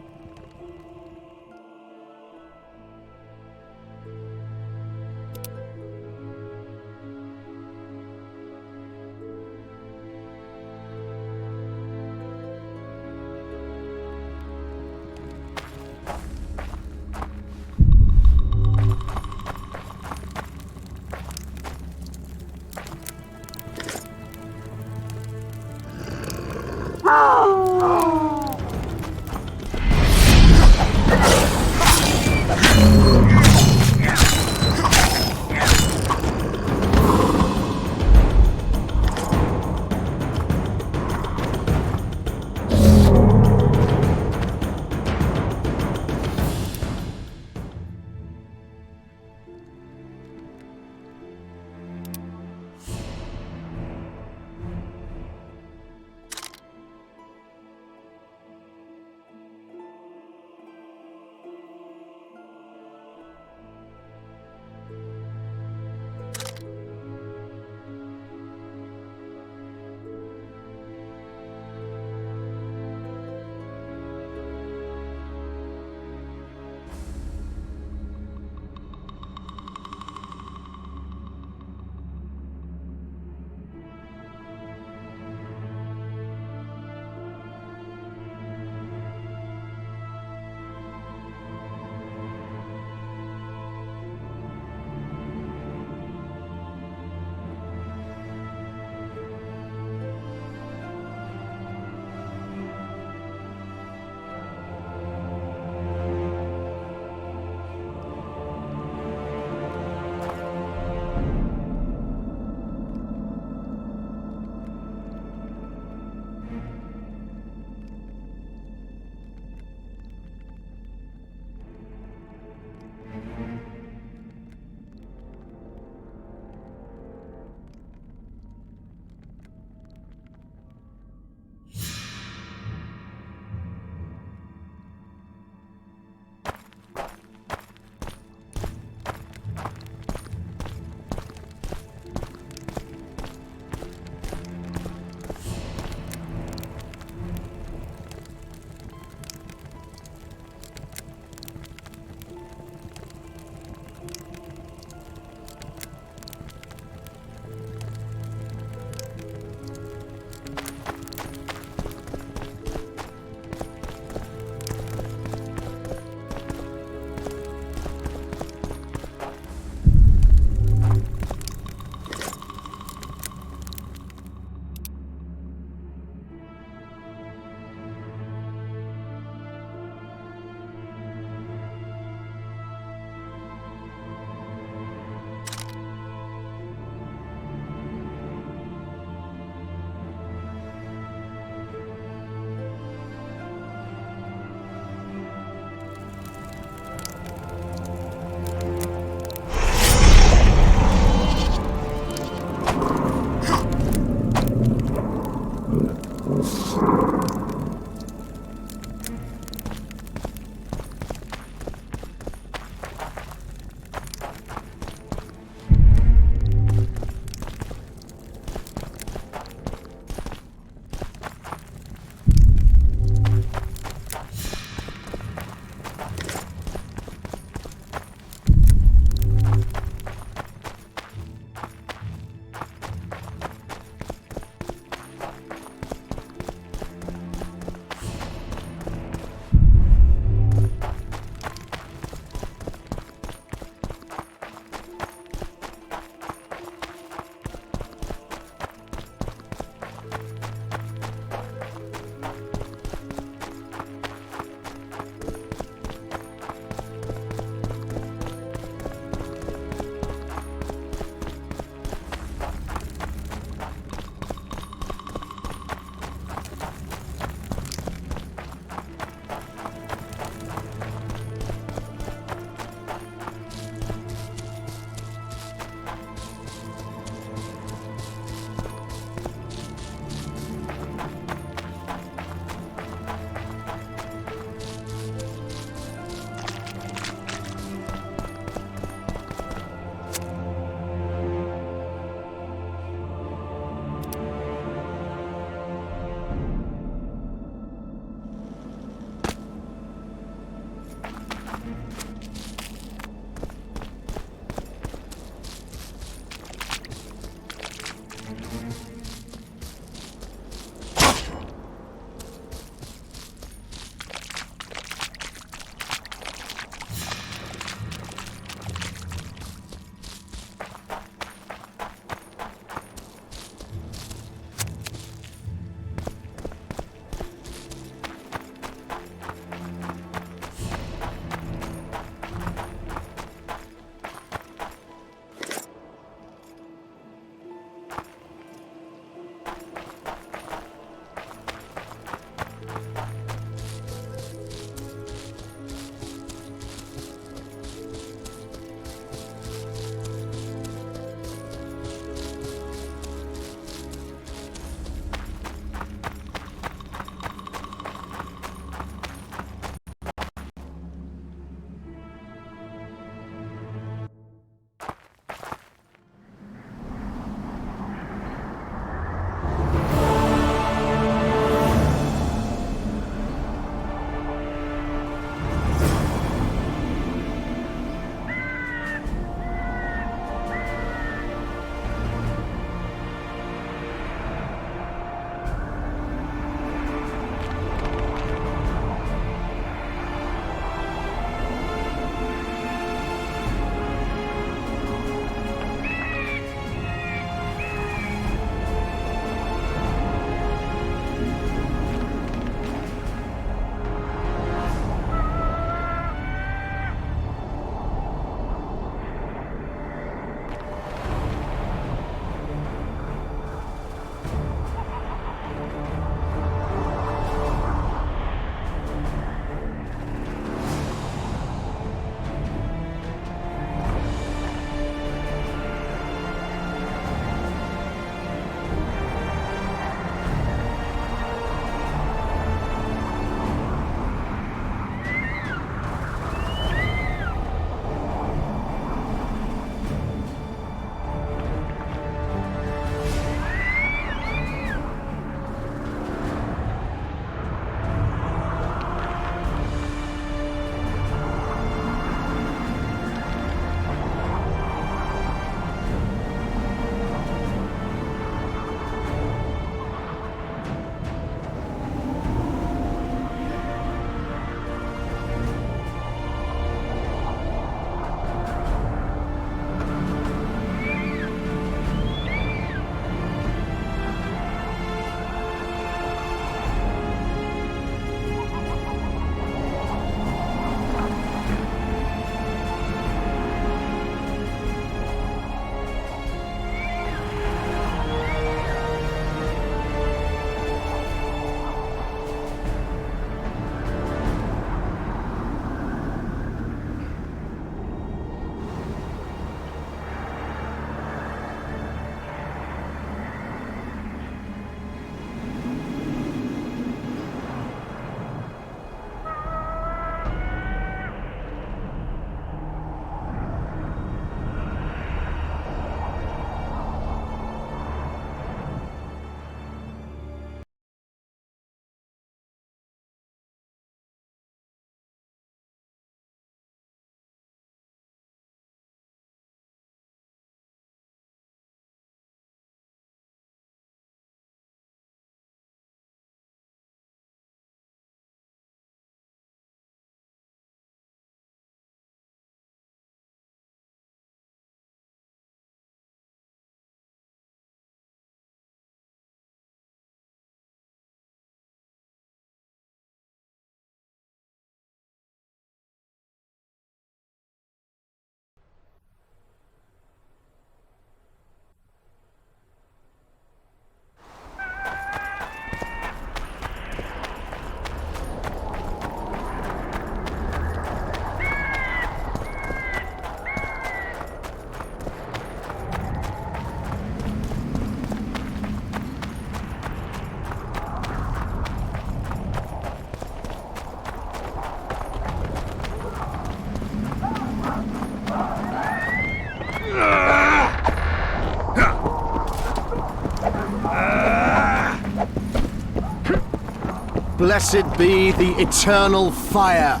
Blessed be the eternal fire.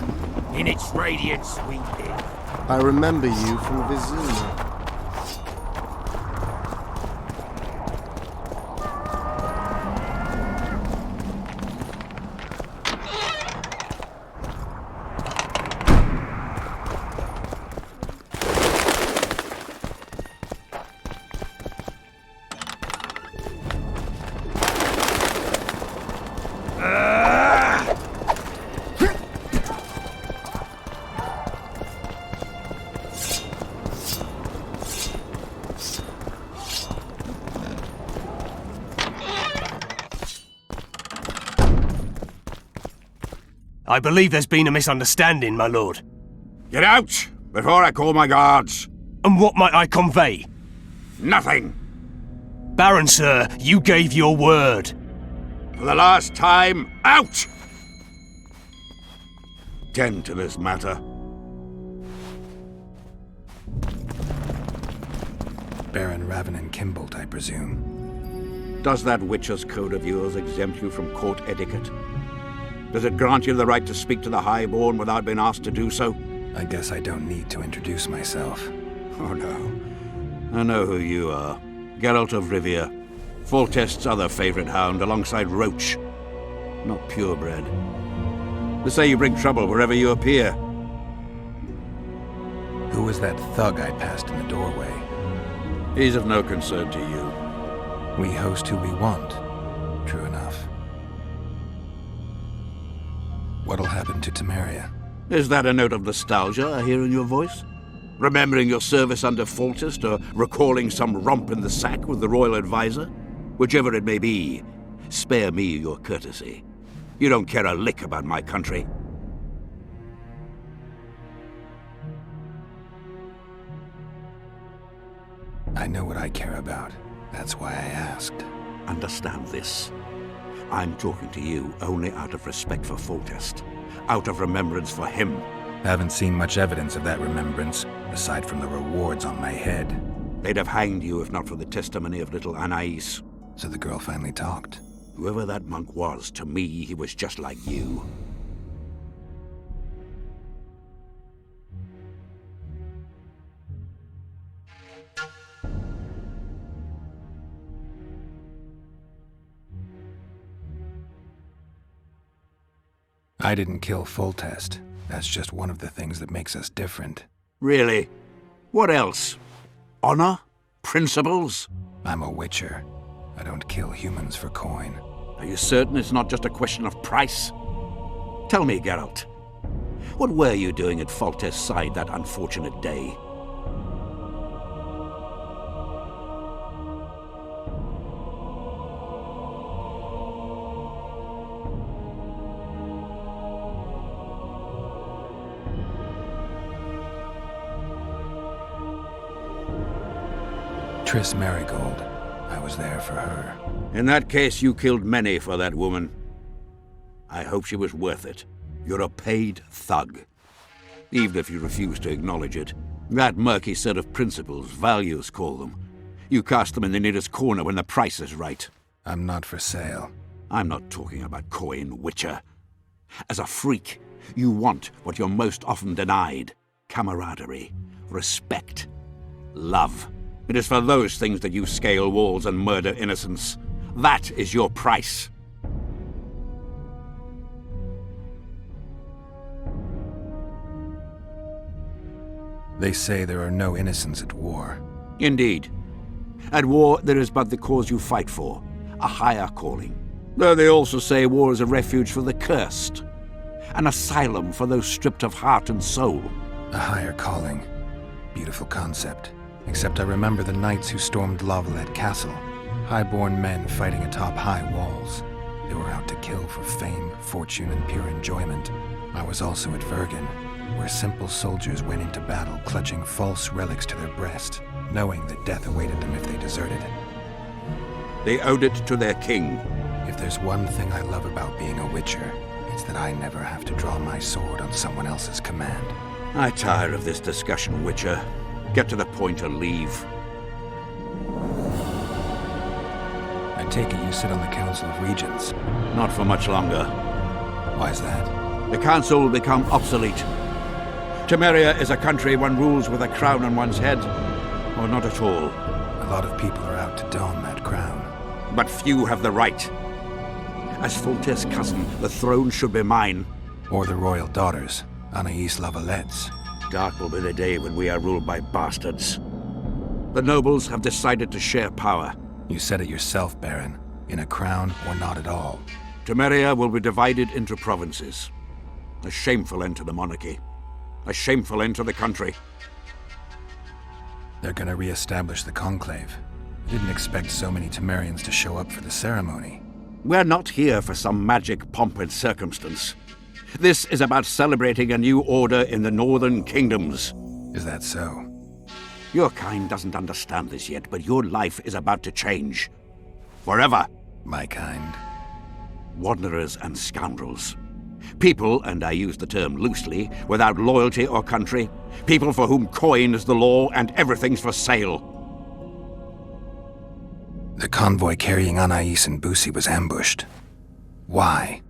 In its radiance we live. I remember you from Vizima. I believe there's been a misunderstanding, my lord. Get out, before I call my guards. And what might I convey? Nothing. Baron, sir, you gave your word. For the last time, out! Tend to this matter. Baron Ravenin Kimbolt, I presume. Does that Witcher's code of yours exempt you from court etiquette? Does it grant you the right to speak to the Highborn without being asked to do so? I guess I don't need to introduce myself. Oh no. I know who you are. Geralt of Rivia. Foltest's other favorite hound alongside Roach. Not purebred. They say you bring trouble wherever you appear. Who was that thug I passed in the doorway? He's of no concern to you. We host who we want. True enough. What'll happen to Temeria? Is that a note of nostalgia I hear in your voice? Remembering your service under Foltest, or recalling some romp in the sack with the royal advisor? Whichever it may be, spare me your courtesy. You don't care a lick about my country. I know what I care about. That's why I asked. Understand this. I'm talking to you only out of respect for Foltest. Out of remembrance for him. Haven't seen much evidence of that remembrance, aside from the rewards on my head. They'd have hanged you if not for the testimony of little Anais. So the girl finally talked. Whoever that monk was, to me, he was just like you. I didn't kill Foltest. That's just one of the things that makes us different. Really? What else? Honor? Principles? I'm a Witcher. I don't kill humans for coin. Are you certain it's not just a question of price? Tell me, Geralt. What were you doing at Foltest's side that unfortunate day? Triss Marigold. I was there for her. In that case, you killed many for that woman. I hope she was worth it. You're a paid thug. Even if you refuse to acknowledge it. That murky set of principles, values call them. You cast them in the nearest corner when the price is right. I'm not for sale. I'm not talking about coin, Witcher. As a freak, you want what you're most often denied. Camaraderie, respect, love. It is for those things that you scale walls and murder innocents. That is your price. They say there are no innocents at war. Indeed. At war, there is but the cause you fight for, a higher calling. Though they also say war is a refuge for the cursed, an asylum for those stripped of heart and soul. A higher calling. Beautiful concept. Except I remember the knights who stormed Lavalette Castle. Highborn men fighting atop high walls. They were out to kill for fame, fortune, and pure enjoyment. I was also at Vergen, where simple soldiers went into battle clutching false relics to their breast, knowing that death awaited them if they deserted. They owed it to their king. If there's one thing I love about being a Witcher, it's that I never have to draw my sword on someone else's command. I tire of this discussion, Witcher. Get to the point or leave. I take it you sit on the Council of Regents. Not for much longer. Why is that? The council will become obsolete. Temeria is a country one rules with a crown on one's head, or not at all. A lot of people are out to don that crown. But few have the right. As Foltest's cousin, the throne should be mine. Or the royal daughters, Anais Lavalette's. Dark will be the day when we are ruled by bastards. The nobles have decided to share power. You said it yourself, Baron. In a crown or not at all. Temeria will be divided into provinces. A shameful end to the monarchy. A shameful end to the country. They're gonna re-establish the conclave. Didn't expect so many Temerians to show up for the ceremony. We're not here for some magic pomp and circumstance. This is about celebrating a new order in the northern kingdoms. Is that so? Your kind doesn't understand this yet, but your life is about to change. Forever. My kind? Wanderers and scoundrels. People, and I use the term loosely, without loyalty or country. People for whom coin is the law and everything's for sale. The convoy carrying Anais and Busi was ambushed. Why?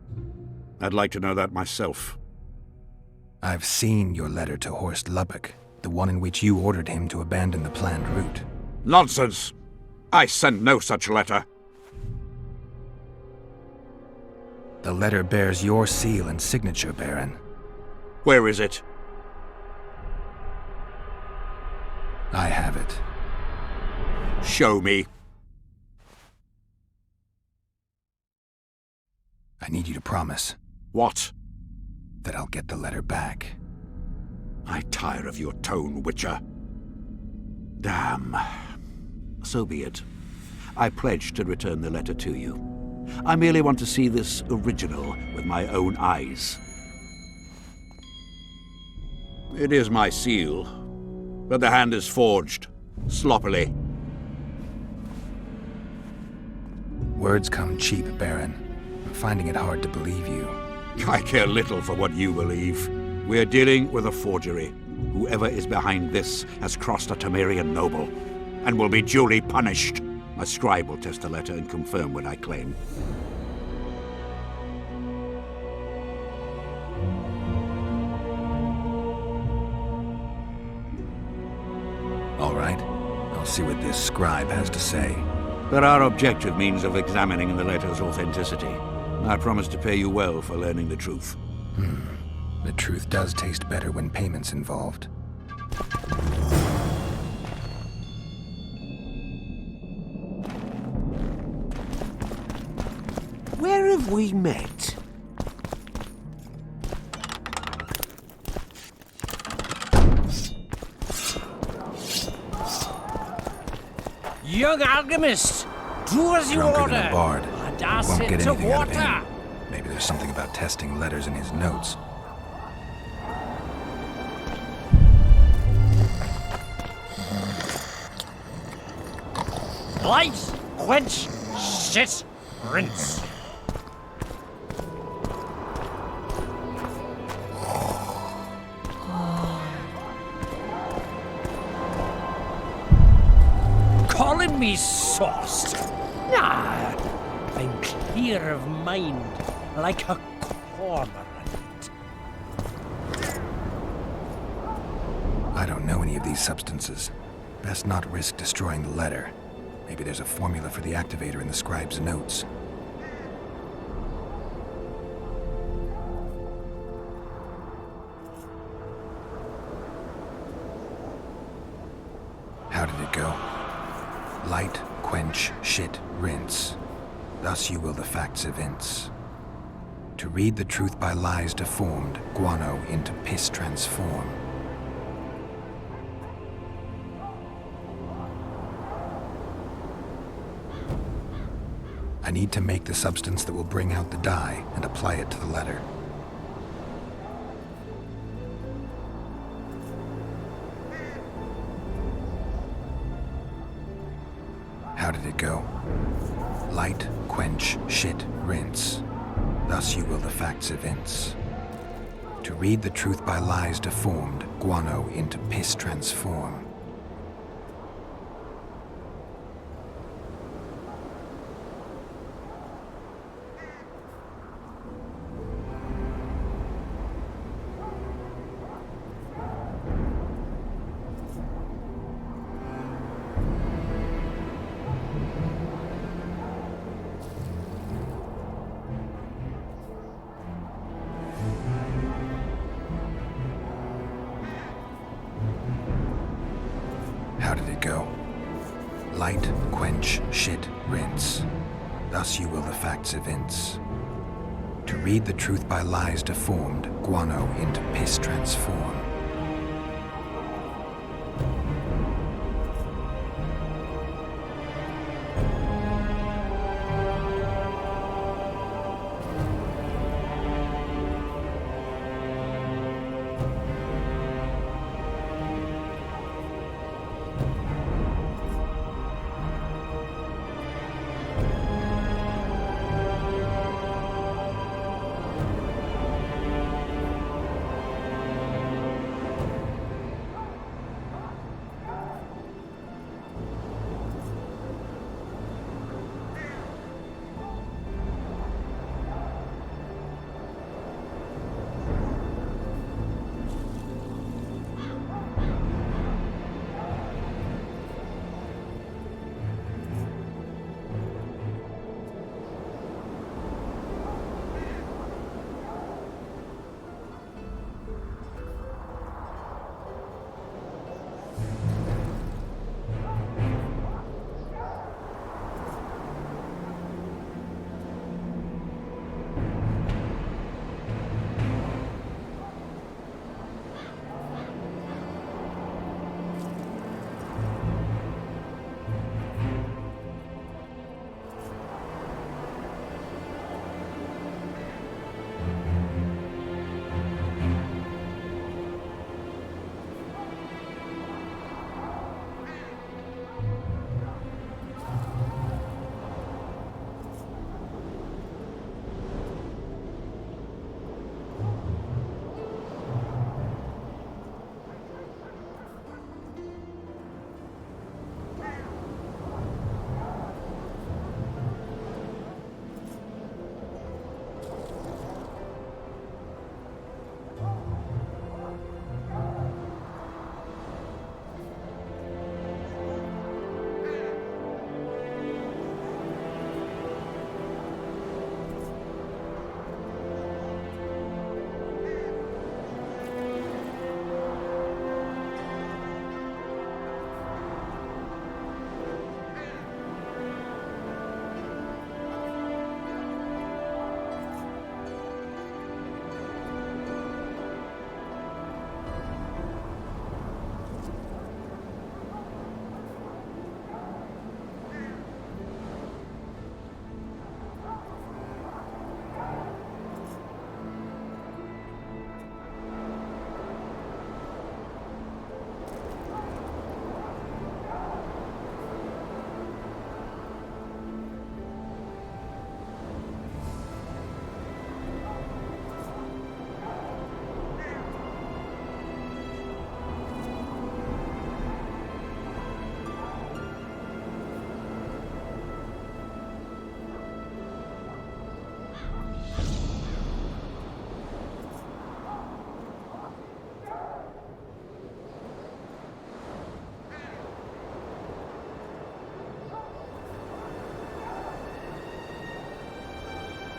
I'd like to know that myself. I've seen your letter to Horst Lubbock, the one in which you ordered him to abandon the planned route. Nonsense! I sent no such letter. The letter bears your seal and signature, Baron. Where is it? I have it. Show me. I need you to promise. What? That I'll get the letter back. I tire of your tone, Witcher. Damn. So be it. I pledge to return the letter to you. I merely want to see this original with my own eyes. It is my seal, but the hand is forged, sloppily. Words come cheap, Baron. I'm finding it hard to believe you. I care little for what you believe. We're dealing with a forgery. Whoever is behind this has crossed a Temerian noble, and will be duly punished. My scribe will test the letter and confirm what I claim. All right. I'll see what this scribe has to say. There are objective means of examining the letter's authenticity. I promise to pay you well for learning the truth. The truth does taste better when payment's involved. Where have we met? Young alchemist, do as you Drunker order. than a bard. And I Won't sit get to anything out of water. him. Maybe there's something about testing letters in his notes. Light, quench, shit, rinse. Calling me sauced? Nah, I'm clear of mind, like a cormorant. I don't know any of these substances. Best not risk destroying the letter. Maybe there's a formula for the activator in the scribe's notes. How did it go? Light, quench, shit, rinse. Thus you will the facts evince. To read the truth by lies deformed, guano into piss transform. I need to make the substance that will bring out the dye and apply it to the letter. How did it go? Light, quench, shit, rinse. Thus you will the facts evince. To read the truth by lies deformed, guano into piss transform. How did it go? Light, quench, shit, rinse. Thus you will the facts evince. To read the truth by lies deformed, guano into piss transform.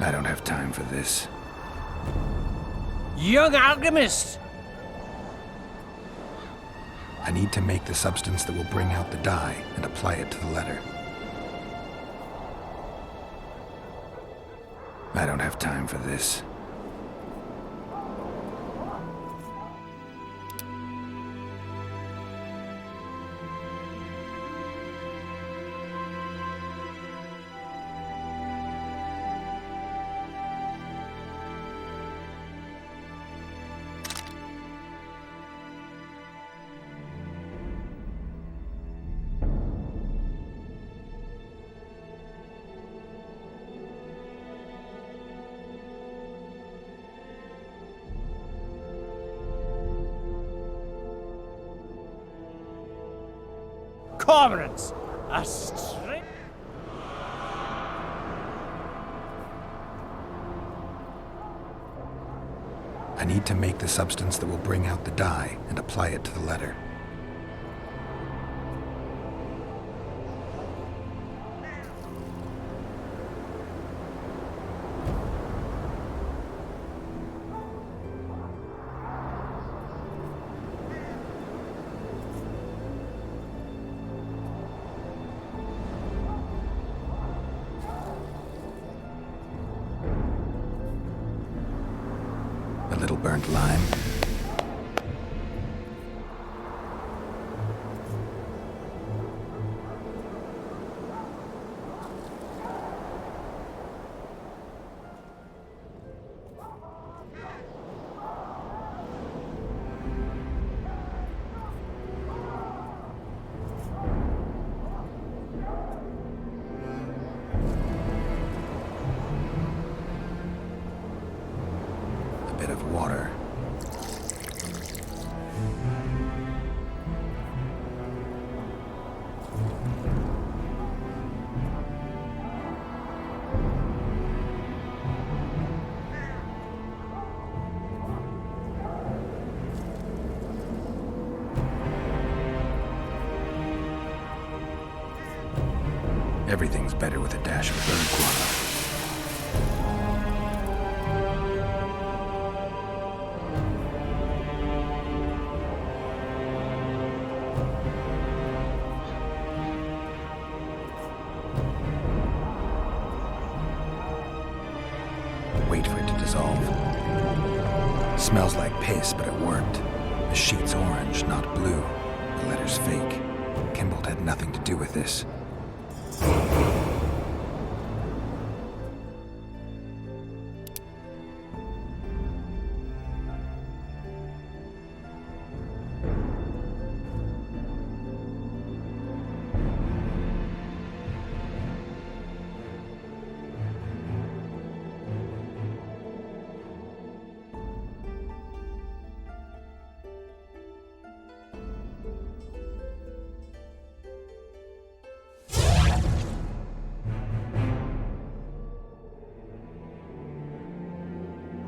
I don't have time for this. Young alchemist! I need to make the substance that will bring out the dye and apply it to the letter. I don't have time for this. Cormorants! A straight... I need to make the substance that will bring out the dye and apply it to the letter. burnt lime. Bit of water. Everything's better with a dash of burnt guano. Wait for it to dissolve. Smells like piss, but it worked. The sheet's orange, not blue. The letter's fake. Kimbold had nothing to do with this.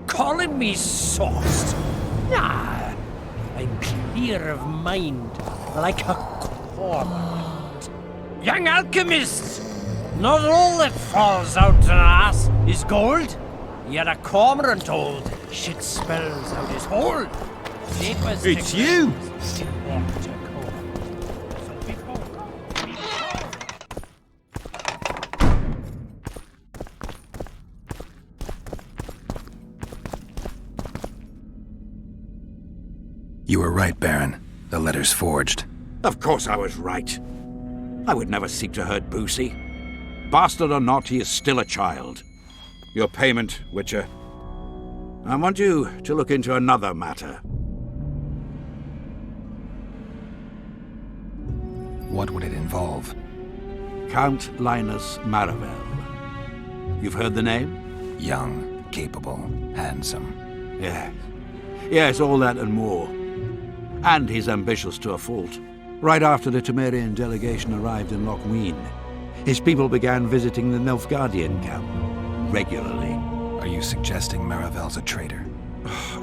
Calling me sauced? Nah, I'm clear of mind, like a cormorant. Young alchemist, not all that falls out an ass is gold. Yet a cormorant old shit spells out his hole. It's you! You were right, Baron. The letter's forged. Of course I was right. I would never seek to hurt Boosie. Bastard or not, he is still a child. Your payment, Witcher. I want you to look into another matter. What would it involve? Count Linus Maravel. You've heard the name? Young, capable, handsome. Yes. Yes, all that and more. And he's ambitious to a fault. Right after the Temerian delegation arrived in Lochween, his people began visiting the Nilfgaardian camp regularly. Are you suggesting Maravel's a traitor?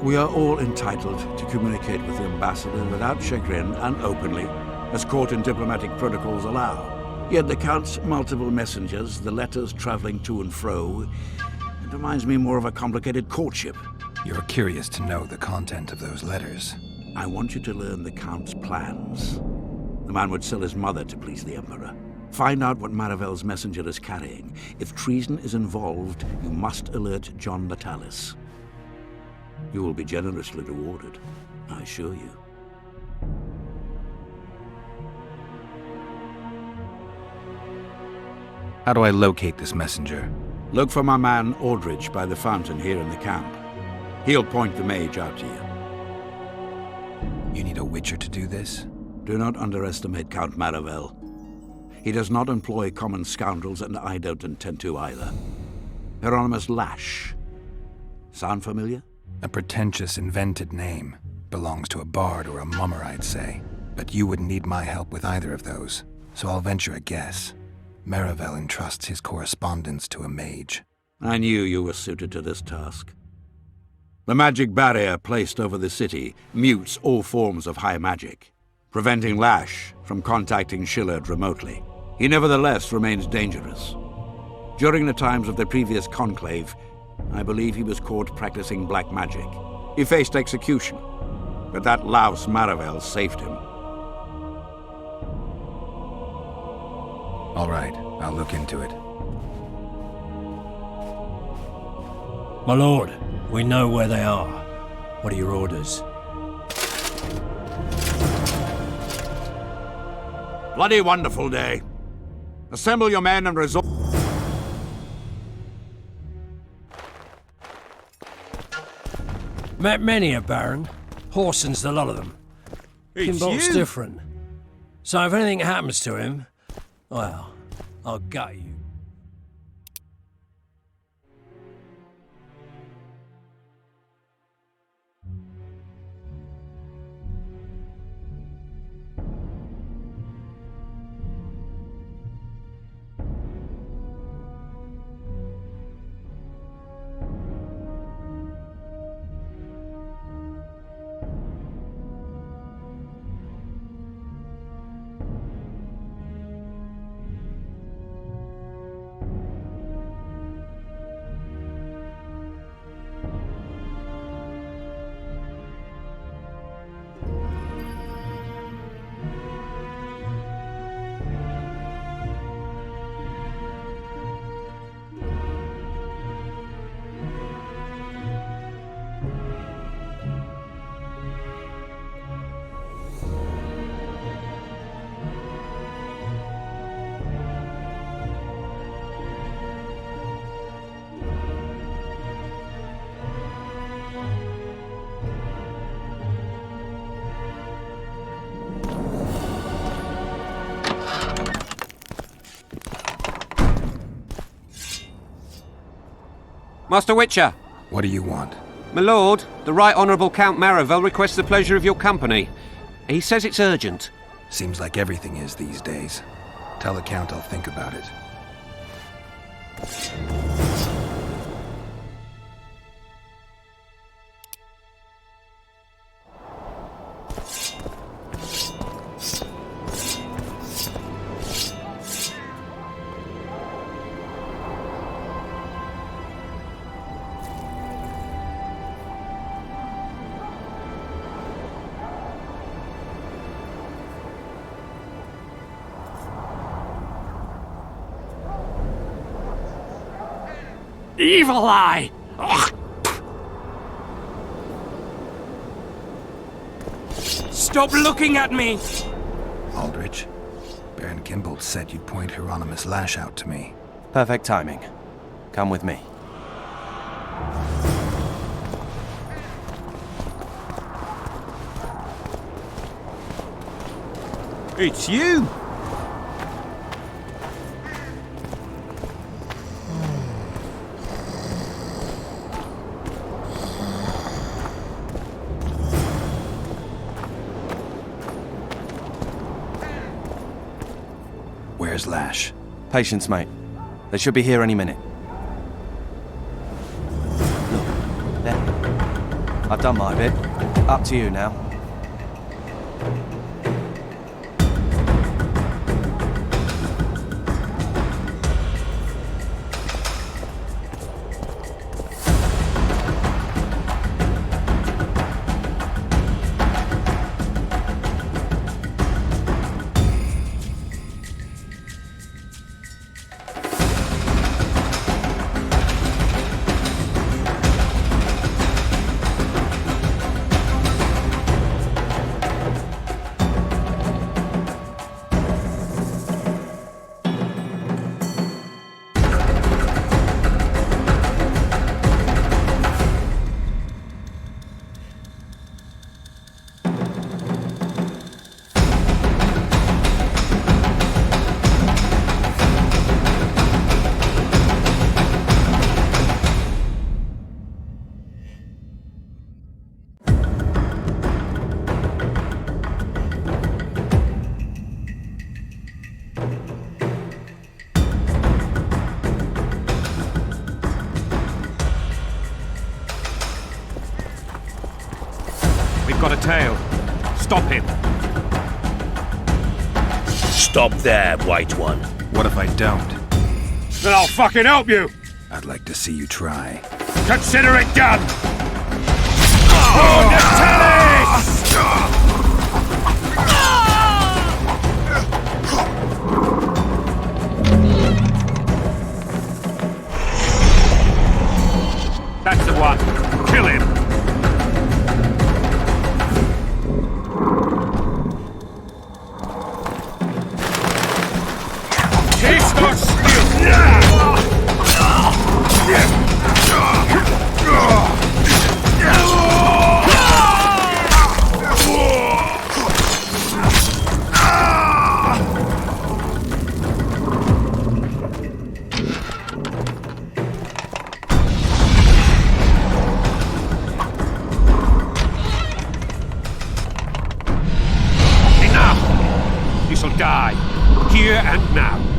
We are all entitled to communicate with the ambassador without chagrin and openly, as court and diplomatic protocols allow. Yet the Count's multiple messengers, the letters traveling to and fro, it reminds me more of a complicated courtship. You're curious to know the content of those letters. I want you to learn the Count's plans. The man would sell his mother to please the Emperor. Find out what Maravel's messenger is carrying. If treason is involved, you must alert John Natalis. You will be generously rewarded, I assure you. How do I locate this messenger? Look for my man Aldrich by the fountain here in the camp. He'll point the mage out to you. You need a Witcher to do this? Do not underestimate Count Maravel. He does not employ common scoundrels, and I don't intend to either. Hieronymus Lash. Sound familiar? A pretentious, invented name. Belongs to a bard or a mummer, I'd say. But you wouldn't need my help with either of those, so I'll venture a guess. Maravel entrusts his correspondence to a mage. I knew you were suited to this task. The magic barrier placed over the city mutes all forms of high magic, preventing Lash from contacting Shillard remotely. He nevertheless remains dangerous. During the times of the previous conclave, I believe he was caught practicing black magic. He faced execution, but that louse Maravel saved him. All right, I'll look into it. My lord, we know where they are. What are your orders? Bloody wonderful day. Assemble your men and resolve. Met many a baron. Horson's the lot of them. It's Kimbolt's you. different. So if anything happens to him, well, I'll gut you. Master Witcher! What do you want? My lord, the Right Honourable Count Maravel requests the pleasure of your company. He says it's urgent. Seems like everything is these days. Tell the Count I'll think about it. Evil Eye! Ugh. Stop looking at me! Aldrich, Baron Kimbolt said you'd point Hieronymus Lash out to me. Perfect timing. Come with me. It's you! Where's Lash? Patience, mate. They should be here any minute. Look, there. I've done my bit. Up to you now. We've got a tail. Stop him. Stop there, White One. What if I don't? Then I'll fucking help you! I'd like to see you try. Consider it done! Oh, Natalis! That's the one. Kill him! we shall die, here and now.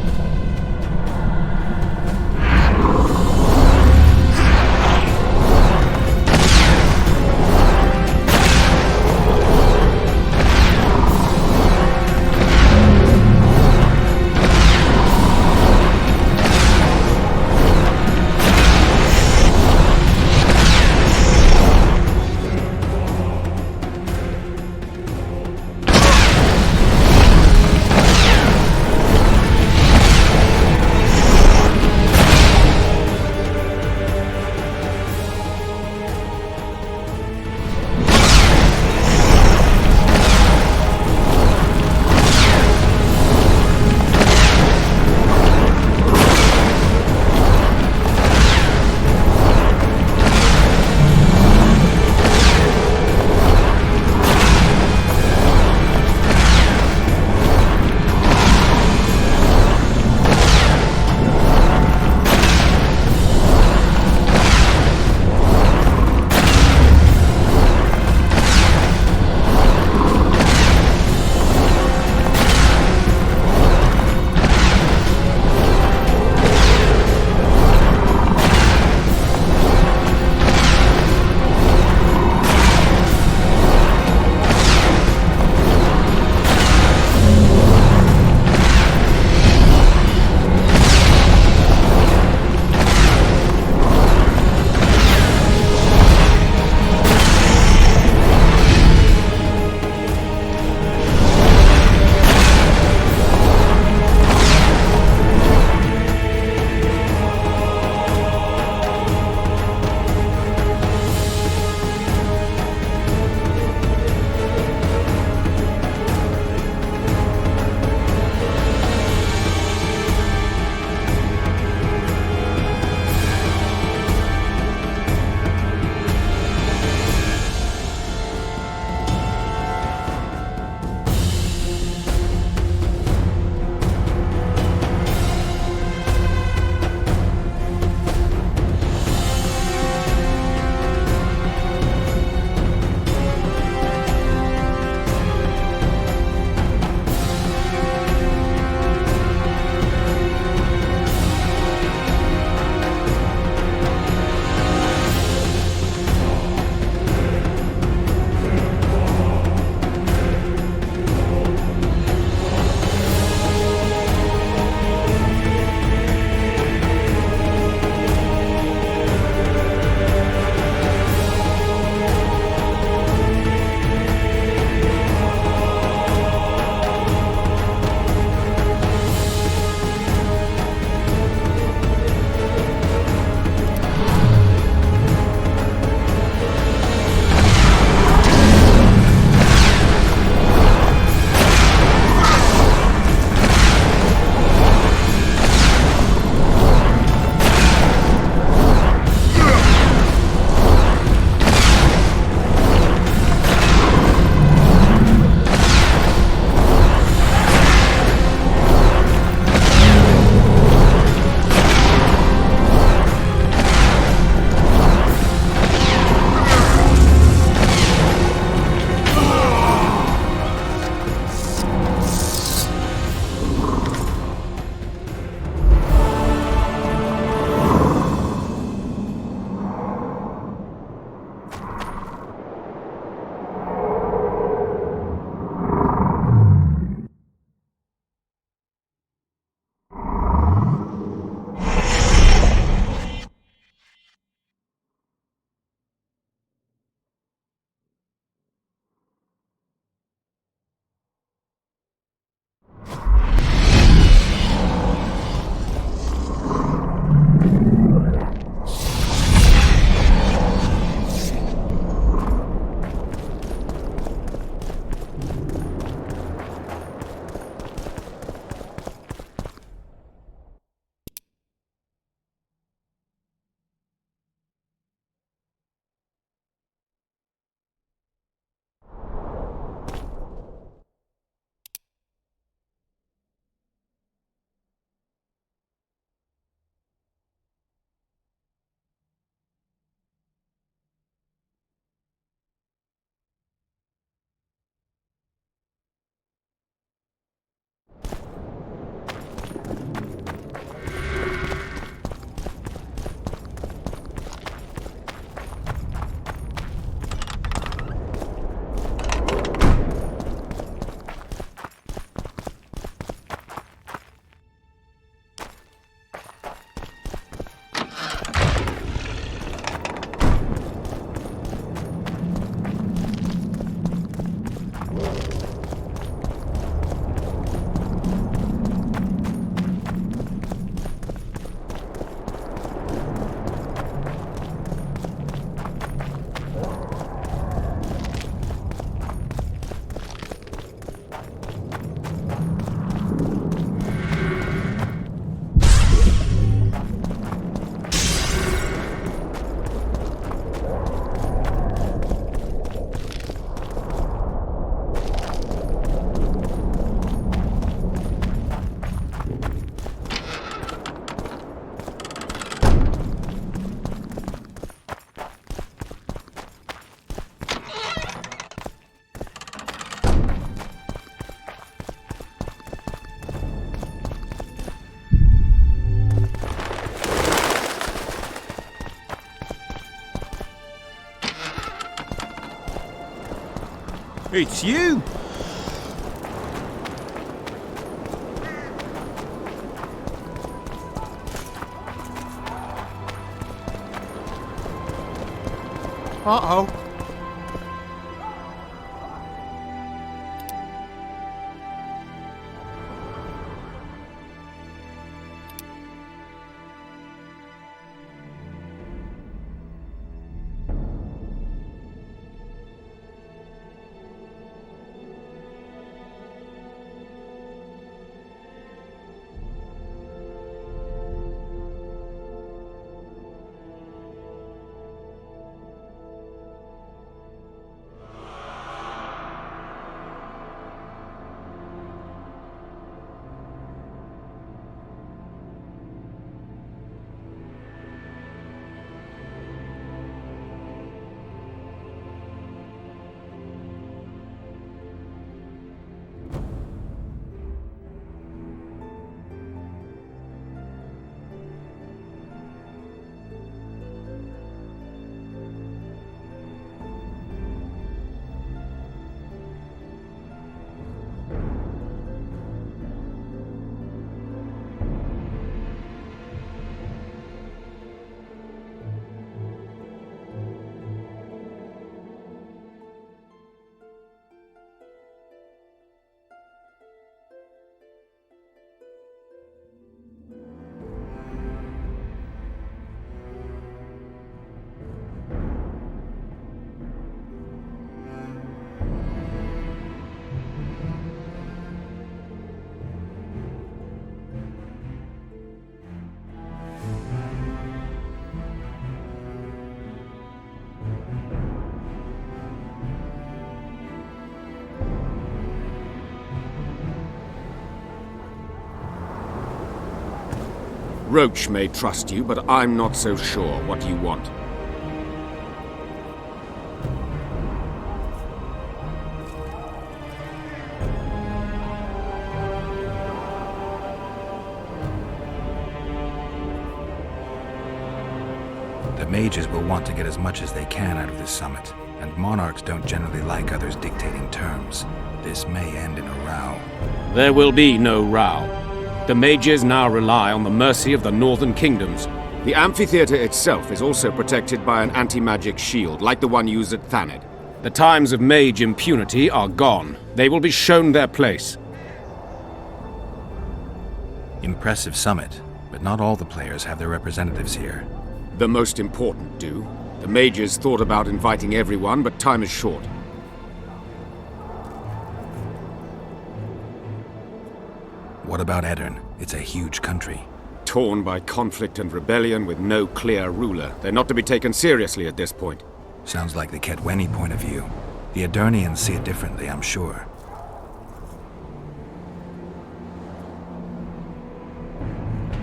It's you! Uh-oh. Roach may trust you, but I'm not so sure. What do you want? The mages will want to get as much as they can out of this summit, and monarchs don't generally like others dictating terms. This may end in a row. There will be no row. The mages now rely on the mercy of the northern kingdoms. The amphitheater itself is also protected by an anti-magic shield, like the one used at Thaned. The times of mage impunity are gone. They will be shown their place. Impressive summit, but not all the players have their representatives here. The most important do. The mages thought about inviting everyone, but time is short. What about Edirn? It's a huge country. Torn by conflict and rebellion with no clear ruler. They're not to be taken seriously at this point. Sounds like the Kedweni point of view. The Edirnians see it differently, I'm sure.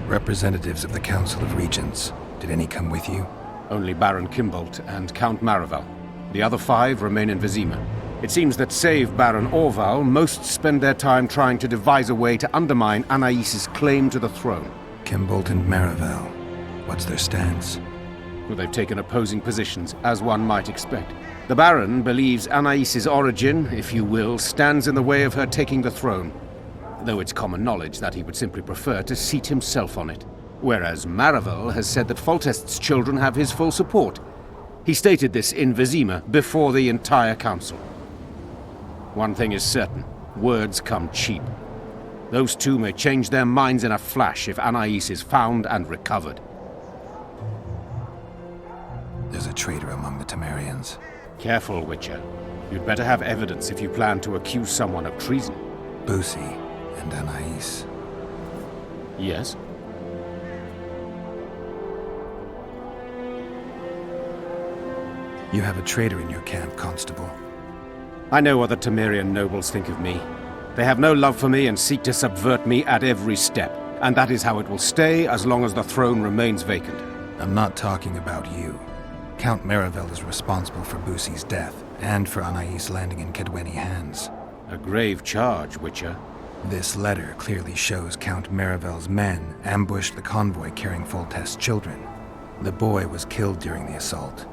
Representatives of the Council of Regents. Did any come with you? Only Baron Kimbolt and Count Maravel. The other 5 remain in Vizima. It seems that save Baron Orval, most spend their time trying to devise a way to undermine Anais's claim to the throne. Kimbolt and Maravel. What's their stance? Well, they've taken opposing positions, as one might expect. The Baron believes Anais's origin, if you will, stands in the way of her taking the throne, though it's common knowledge that he would simply prefer to seat himself on it. Whereas Maravel has said that Foltest's children have his full support. He stated this in Vizima before the entire council. One thing is certain, words come cheap. Those two may change their minds in a flash if Anais is found and recovered. There's a traitor among the Temerians. Careful, Witcher. You'd better have evidence if you plan to accuse someone of treason. Busi and Anais. Yes? You have a traitor in your camp, Constable. I know what the Temerian nobles think of me. They have no love for me and seek to subvert me at every step. And that is how it will stay as long as the throne remains vacant. I'm not talking about you. Count Maravel is responsible for Busi's death, and for Anais landing in Kedweni hands. A grave charge, Witcher. This letter clearly shows Count Maravel's men ambushed the convoy carrying Foltest's children. The boy was killed during the assault.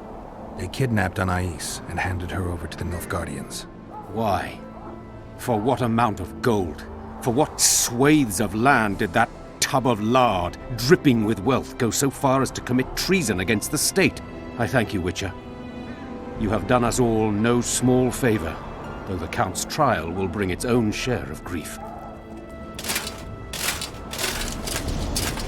They kidnapped Anais and handed her over to the Nilfgaardians. Why? For what amount of gold? For what swathes of land did that tub of lard, dripping with wealth, go so far as to commit treason against the state? I thank you, Witcher. You have done us all no small favor, though the Count's trial will bring its own share of grief.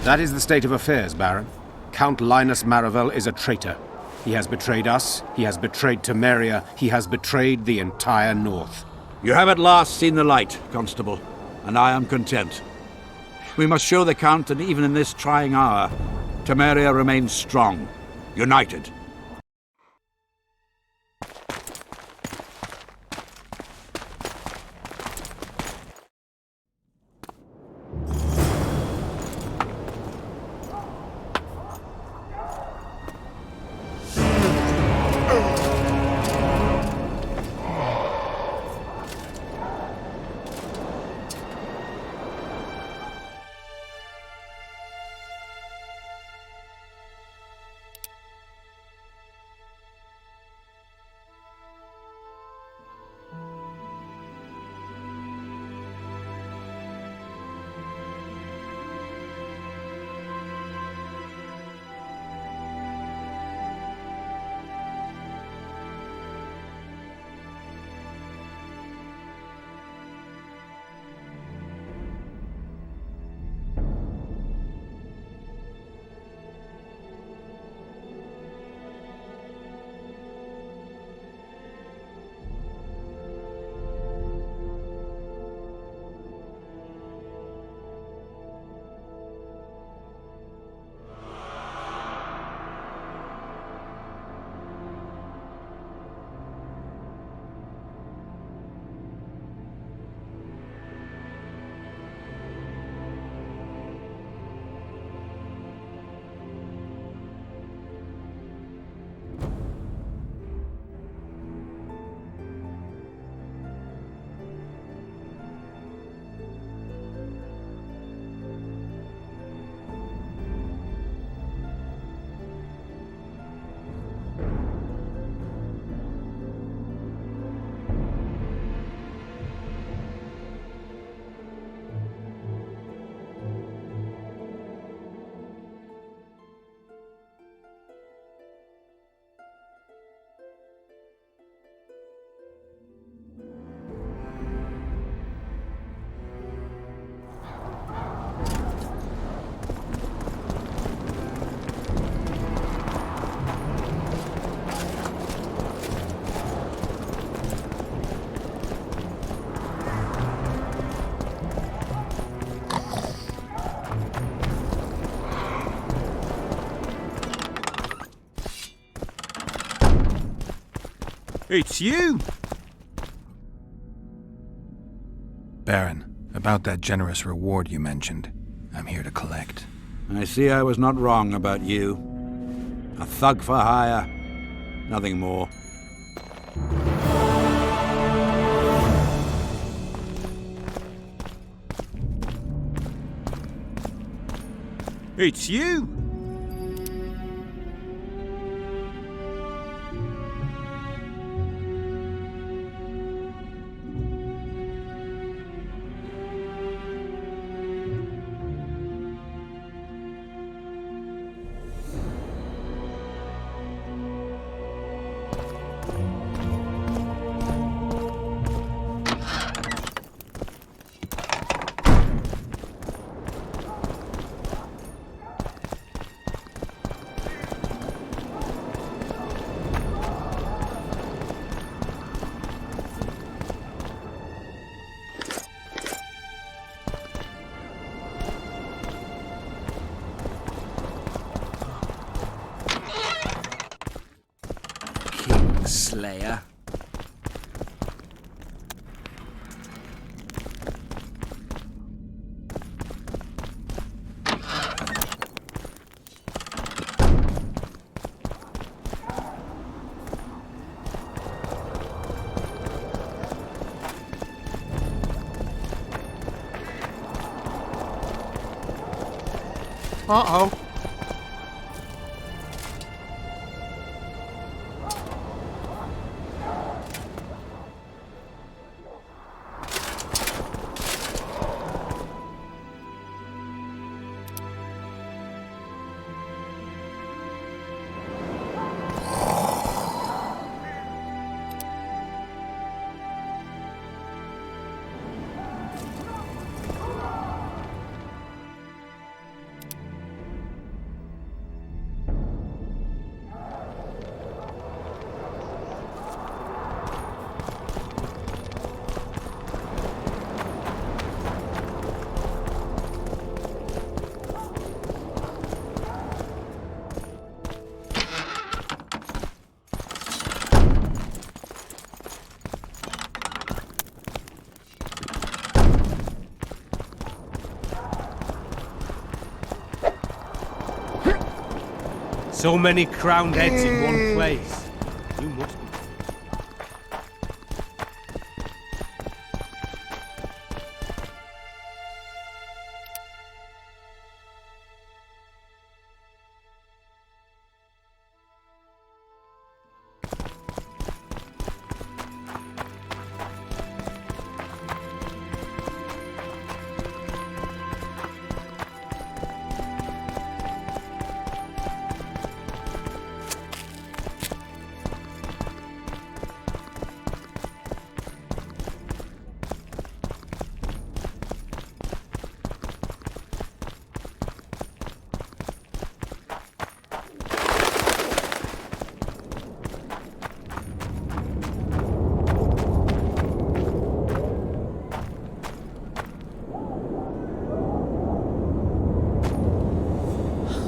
That is the state of affairs, Baron. Count Linus Maravel is a traitor. He has betrayed us, he has betrayed Temeria, he has betrayed the entire North. You have at last seen the light, Constable, and I am content. We must show the Count that even in this trying hour, Temeria remains strong, united. It's you! Baron, about that generous reward you mentioned, I'm here to collect. I see I was not wrong about you. A thug for hire, nothing more. It's you! Slayer. Uh-oh. So many crowned heads in one place. You must be.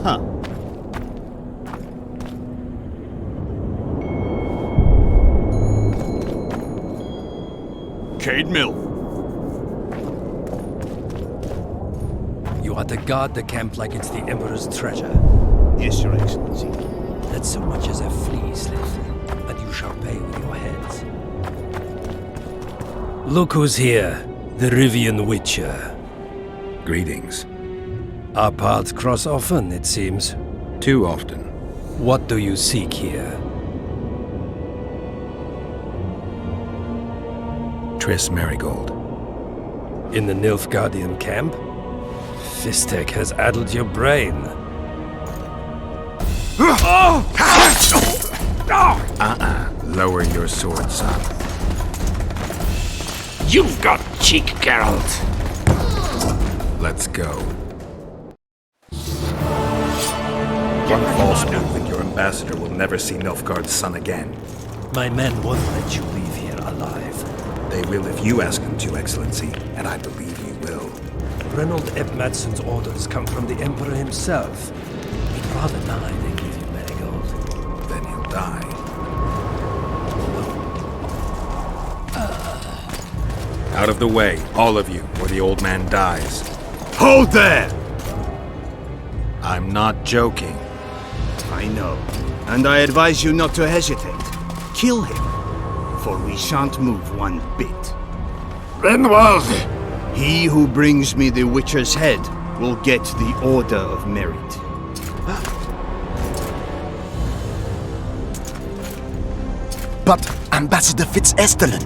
Huh. Cade Mill. You are to guard the camp like it's the Emperor's treasure. Yes, Your Excellency. Let so much as a flea slip, and you shall pay with your heads. Look who's here, the Rivian Witcher. Greetings. Our paths cross often, it seems. Too often. What do you seek here? Triss Marigold. In the Nilfgaardian camp? Fistek has addled your brain. Lower your sword, son. You've got cheek, Geralt. Let's go. One false move and your ambassador will never see Nilfgaard's son again. My men won't let you leave here alive. They will if you ask them to, Excellency, and I believe you will. Reynold Eb Madsen's orders come from the Emperor himself. He'd rather die than give you Marigold. Then he'll die. Out of the way, all of you, or the old man dies. Hold there! I'm not joking. I know, and I advise you not to hesitate. Kill him, for we shan't move one bit. Renwald! He who brings me the Witcher's head will get the Order of Merit. But Ambassador Fitzestelen...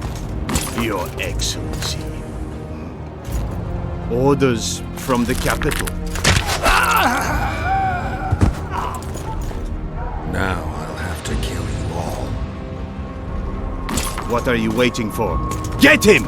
Your Excellency. Orders from the capital. Now I'll have to kill you all. What are you waiting for? Get him!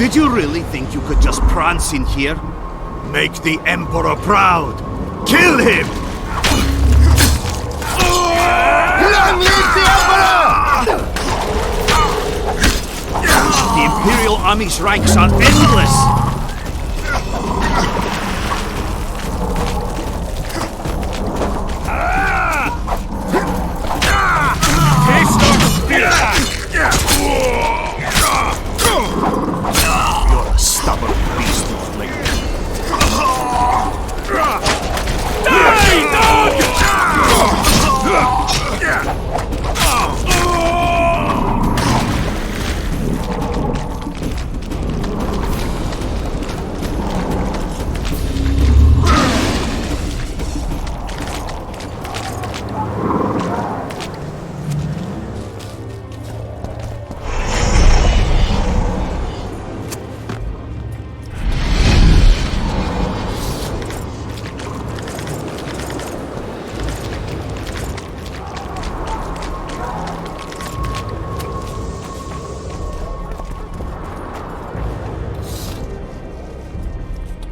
Did you really think you could just prance in here? Make the Emperor proud! Kill him! Long live the Emperor! The Imperial Army's ranks are endless! You're a stubborn beast of labor.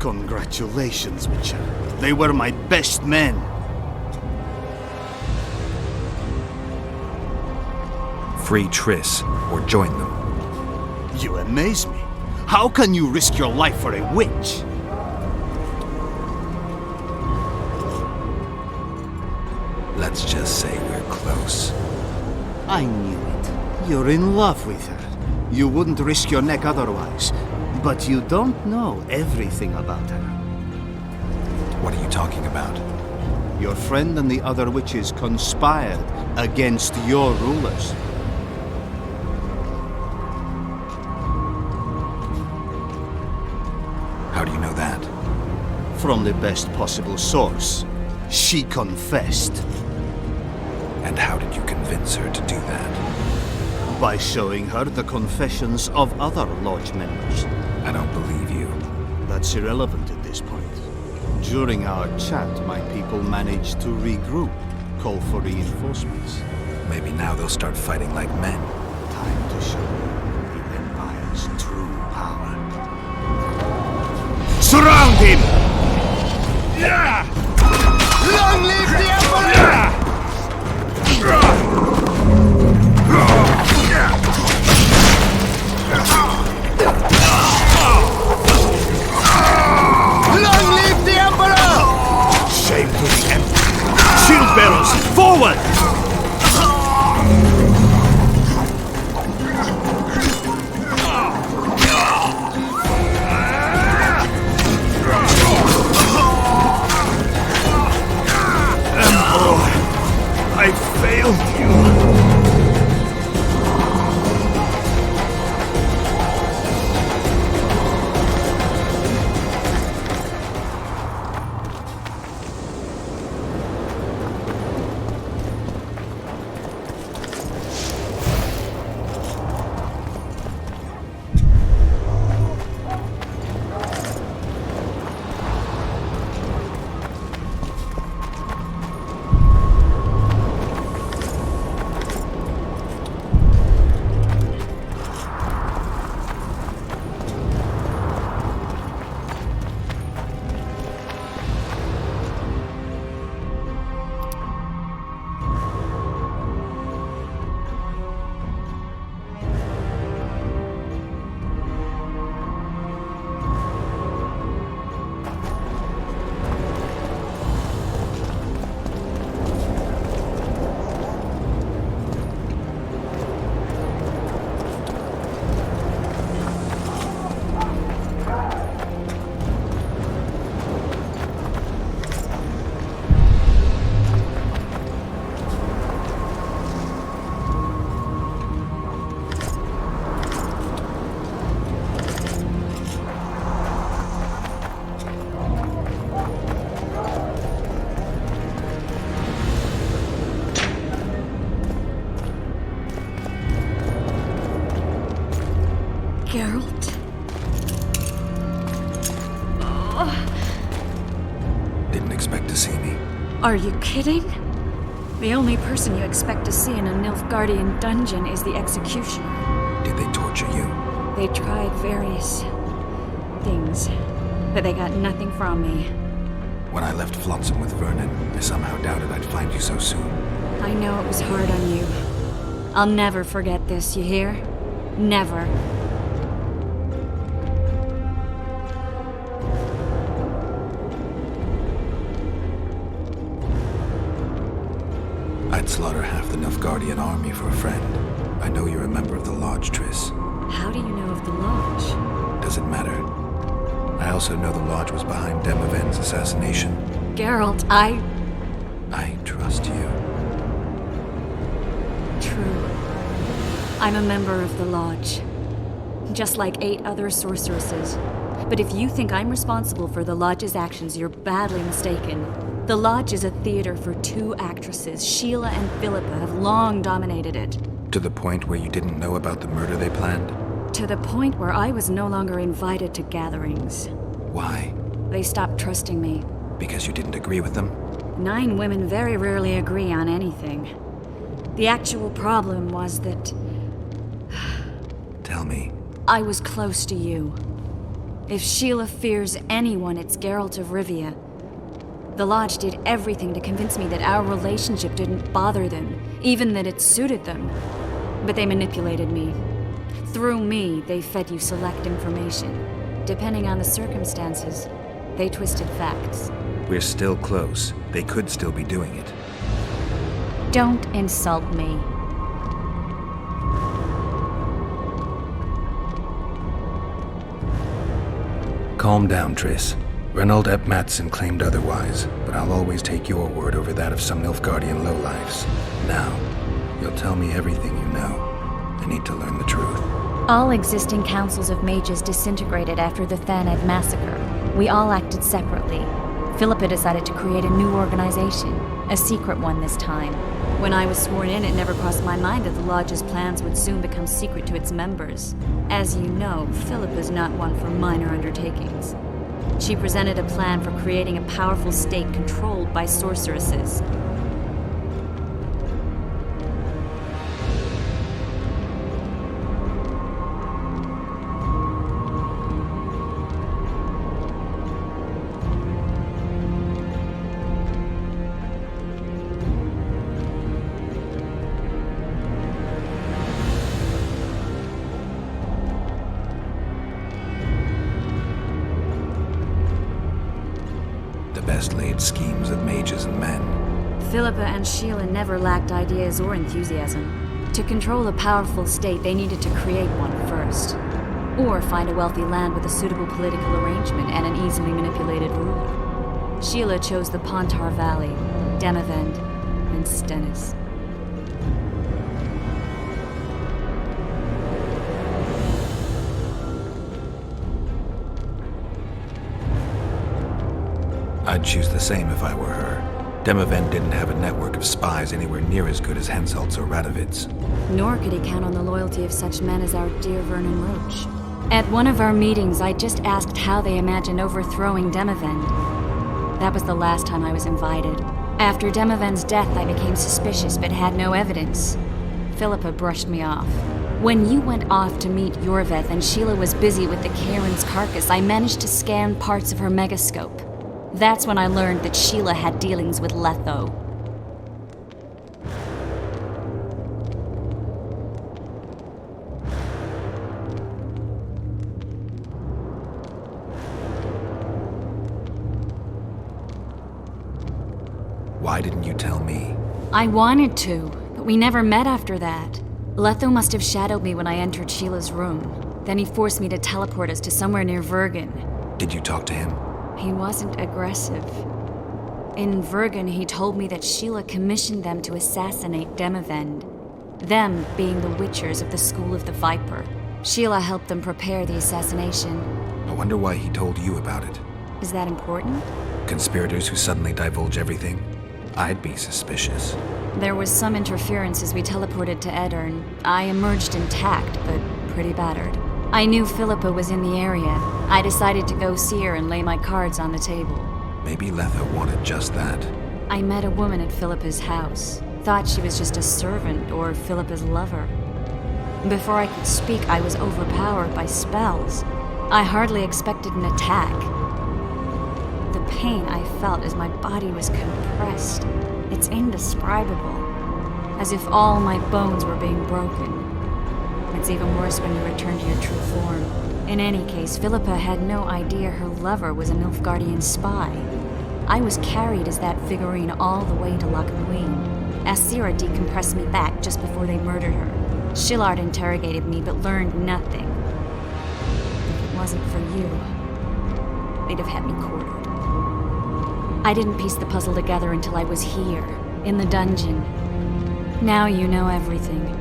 Congratulations, Witcher. They were my best men. Free Triss, or join them. You amaze me. How can you risk your life for a witch? Let's just say we're close. I knew it. You're in love with her. You wouldn't risk your neck otherwise. But you don't know everything about her. What are you talking about? Your friend and the other witches conspired against your rulers. How do you know that? From the best possible source. She confessed. And how did you convince her to do that? By showing her the confessions of other lodge members. I don't believe you. That's irrelevant at this point. During our chat, my people managed to regroup, call for reinforcements. Maybe now they'll start fighting like men. Time to show the Empire's true power. Surround him! Long live the Emperor! Long live the Emperor! Shame to the Emperor! Shield bearers, forward! Emperor, I failed you. Geralt? Didn't expect to see me. Are you kidding? The only person you expect to see in a Nilfgaardian dungeon is the executioner. Did they torture you? They tried various things, but they got nothing from me. When I left Flotsam with Vernon, I somehow doubted I'd find you so soon. I know it was hard on you. I'll never forget this, you hear? Never. I'd slaughter half the Nilfgaardian army for a friend. I know you're a member of the Lodge, Triss. How do you know of the Lodge? Does it matter? I also know the Lodge was behind Demavend's assassination. Geralt, I trust you. True. I'm a member of the Lodge. Just like 8 other sorceresses. But if you think I'm responsible for the Lodge's actions, you're badly mistaken. The Lodge is a theater for 2 actresses. Sheila and Philippa have long dominated it. To the point where you didn't know about the murder they planned? To the point where I was no longer invited to gatherings. Why? They stopped trusting me. Because you didn't agree with them? 9 women very rarely agree on anything. The actual problem was that... Tell me. I was close to you. If Sheila fears anyone, it's Geralt of Rivia. The Lodge did everything to convince me that our relationship didn't bother them, even that it suited them. But they manipulated me. Through me, they fed you select information. Depending on the circumstances, they twisted facts. We're still close. They could still be doing it. Don't insult me. Calm down, Triss. Reynold Ep Matson claimed otherwise, but I'll always take your word over that of some Nilfgaardian lowlifes. Now, you'll tell me everything you know. I need to learn the truth. All existing councils of mages disintegrated after the Thaned massacre. We all acted separately. Philippa decided to create a new organization, a secret one this time. When I was sworn in, it never crossed my mind that the Lodge's plans would soon become secret to its members. As you know, Philippa's not one for minor undertakings. She presented a plan for creating a powerful state controlled by sorceresses. Best laid schemes of mages and men. Philippa and Sheila never lacked ideas or enthusiasm. To control a powerful state, they needed to create one first. Or find a wealthy land with a suitable political arrangement and an easily manipulated ruler. Sheila chose the Pontar Valley, Demavend, and Stennis. I'd choose the same if I were her. Demavend didn't have a network of spies anywhere near as good as Henselt's or Radovid's. Nor could he count on the loyalty of such men as our dear Vernon Roach. At one of our meetings, I just asked how they imagined overthrowing Demavend. That was the last time I was invited. After Demavend's death, I became suspicious but had no evidence. Philippa brushed me off. When you went off to meet Yorveth and Sheila was busy with the Karen's carcass, I managed to scan parts of her megascope. That's when I learned that Sheila had dealings with Letho. Why didn't you tell me? I wanted to, but we never met after that. Letho must have shadowed me when I entered Sheila's room. Then he forced me to teleport us to somewhere near Vergen. Did you talk to him? He wasn't aggressive. In Vergen, he told me that Sheila commissioned them to assassinate Demavend. Them being the Witchers of the School of the Viper. Sheila helped them prepare the assassination. I wonder why he told you about it. Is that important? Conspirators who suddenly divulge everything? I'd be suspicious. There was some interference as we teleported to Edirn. I emerged intact, but pretty battered. I knew Philippa was in the area. I decided to go see her and lay my cards on the table. Maybe Letho wanted just that. I met a woman at Philippa's house. Thought she was just a servant or Philippa's lover. Before I could speak, I was overpowered by spells. I hardly expected an attack. The pain I felt as my body was compressed, it's indescribable. As if all my bones were being broken. It's even worse when you return to your true form. In any case, Philippa had no idea her lover was a Nilfgaardian spy. I was carried as that figurine all the way to Loch Muine. Asira decompressed me back just before they murdered her. Shillard interrogated me but learned nothing. If it wasn't for you, they'd have had me quartered. I didn't piece the puzzle together until I was here, in the dungeon. Now you know everything.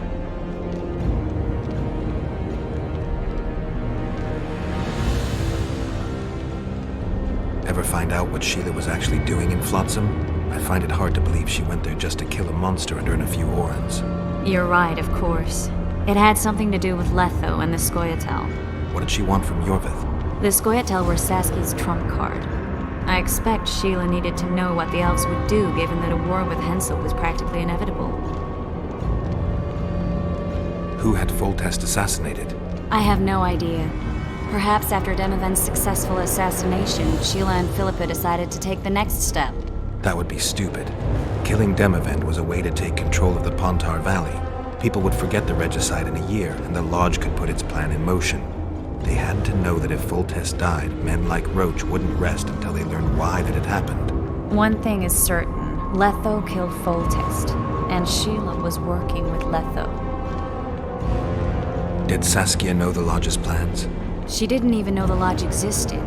Ever find out what Sheila was actually doing in Flotsam? I find it hard to believe she went there just to kill a monster and earn a few orans. You're right, of course. It had something to do with Letho and the Scoia'tael. What did she want from Yorvith? The Scoia'tael were Saskia's trump card. I expect Sheila needed to know what the elves would do, given that a war with Hensel was practically inevitable. Who had Foltest assassinated? I have no idea. Perhaps after Demavend's successful assassination, Sheila and Philippa decided to take the next step. That would be stupid. Killing Demavend was a way to take control of the Pontar Valley. People would forget the regicide in a year, and the Lodge could put its plan in motion. They had to know that if Foltest died, men like Roach wouldn't rest until they learned why that had happened. One thing is certain. Letho killed Foltest, and Sheila was working with Letho. Did Saskia know the Lodge's plans? She didn't even know the Lodge existed.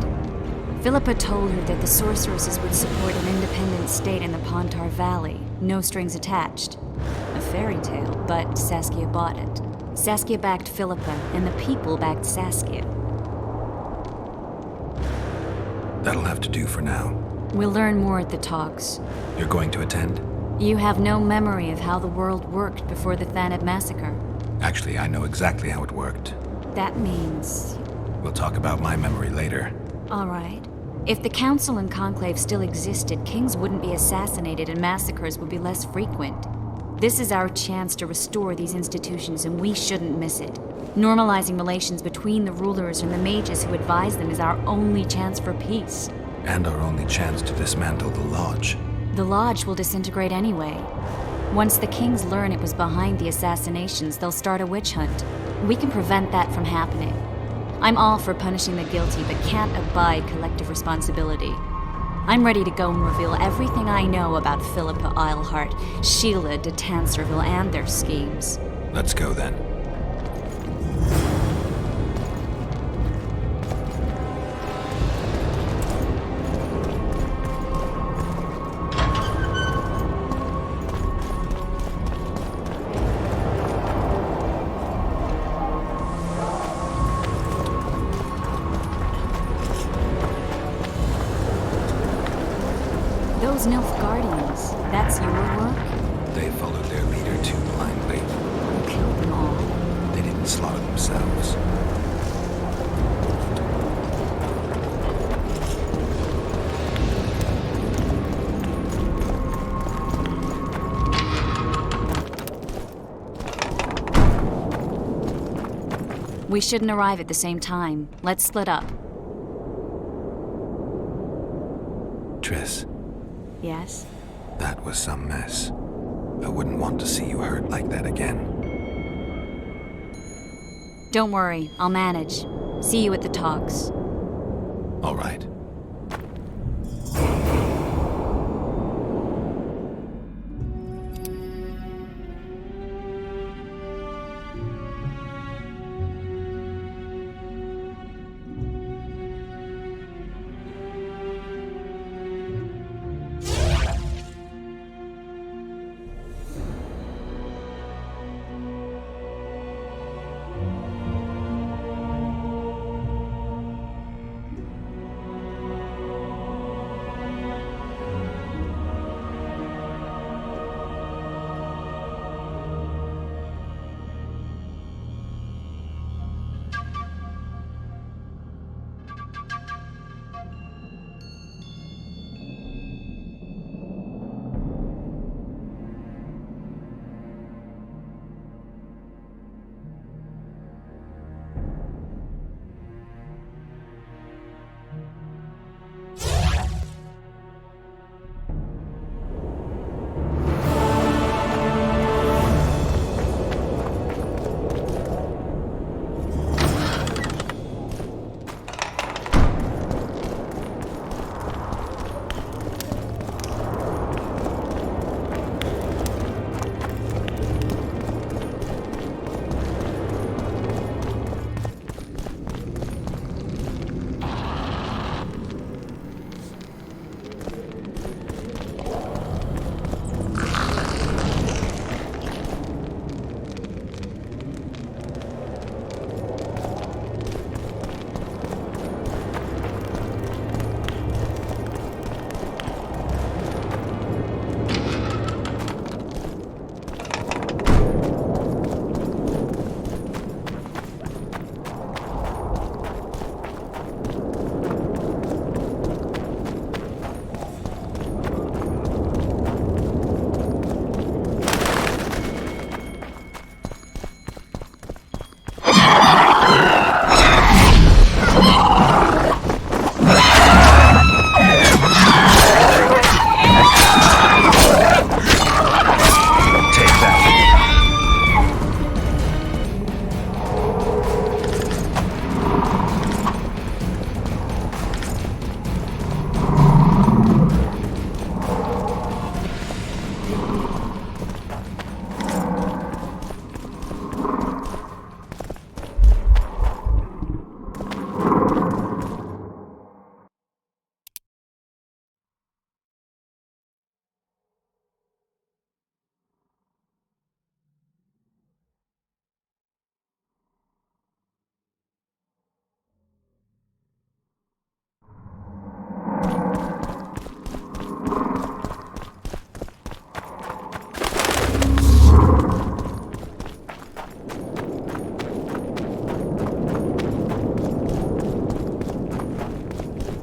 Philippa told her that the sorceresses would support an independent state in the Pontar Valley, no strings attached. A fairy tale, but Saskia bought it. Saskia backed Philippa, and the people backed Saskia. That'll have to do for now. We'll learn more at the talks. You're going to attend? You have no memory of how the world worked before the Thanedd massacre. Actually, I know exactly how it worked. That means... We'll talk about my memory later. All right. If the Council and Conclave still existed, kings wouldn't be assassinated and massacres would be less frequent. This is our chance to restore these institutions, and we shouldn't miss it. Normalizing relations between the rulers and the mages who advise them is our only chance for peace. And our only chance to dismantle the Lodge. The Lodge will disintegrate anyway. Once the kings learn it was behind the assassinations, they'll start a witch hunt. We can prevent that from happening. I'm all for punishing the guilty, but can't abide collective responsibility. I'm ready to go and reveal everything I know about Philippa Eilhart, Sheila de Tanserville, and their schemes. Let's go then. Those Nilfgaardians, that's your work? They followed their leader too blindly. Who killed them all? They didn't slaughter themselves. We shouldn't arrive at the same time. Let's split up. Triss. Yes? That was some mess. I wouldn't want to see you hurt like that again. Don't worry, I'll manage. See you at the talks. All right.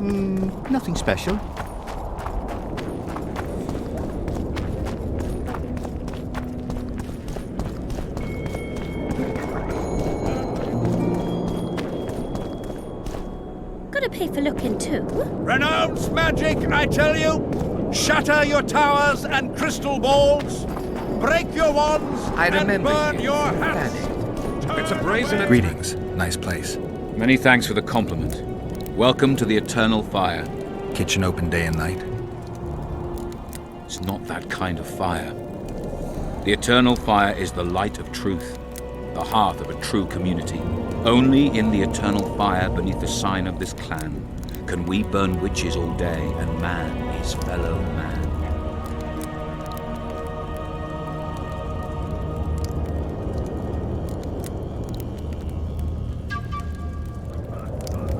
Nothing special. Gotta pay for looking too. Renounce magic, I tell you! Shatter your towers and crystal balls! Break your wands and burn your hats! It's a brazen... Greetings. Nice place. Many thanks for the compliment. Welcome to the Eternal Fire. Kitchen open day and night? It's not that kind of fire. The Eternal Fire is the light of truth, the hearth of a true community. Only in the Eternal Fire, beneath the sign of this clan, can we burn witches all day and man his fellow man.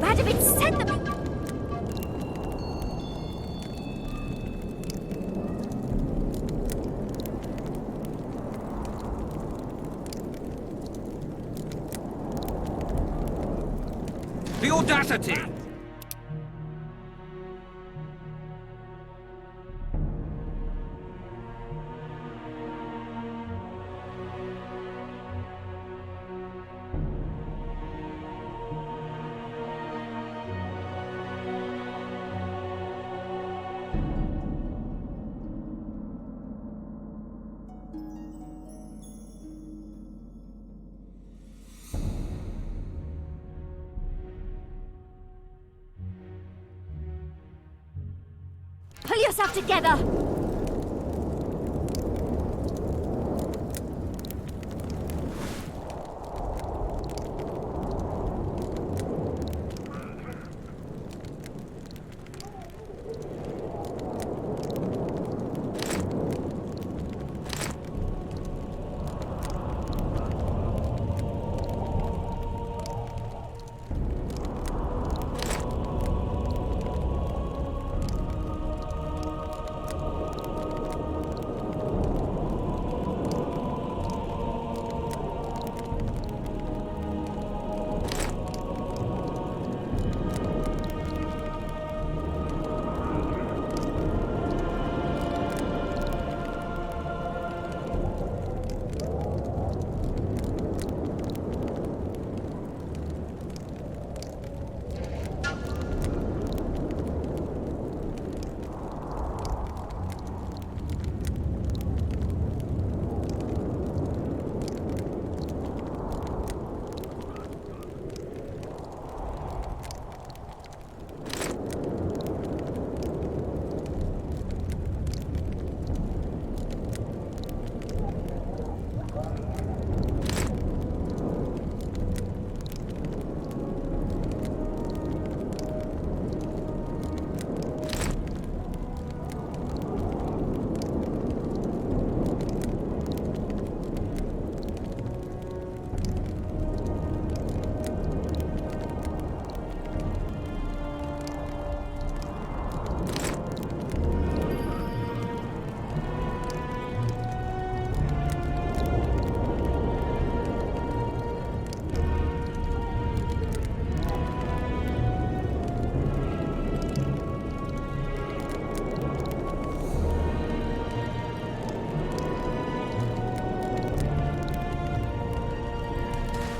Radovid, send them! The audacity! Pull yourself together!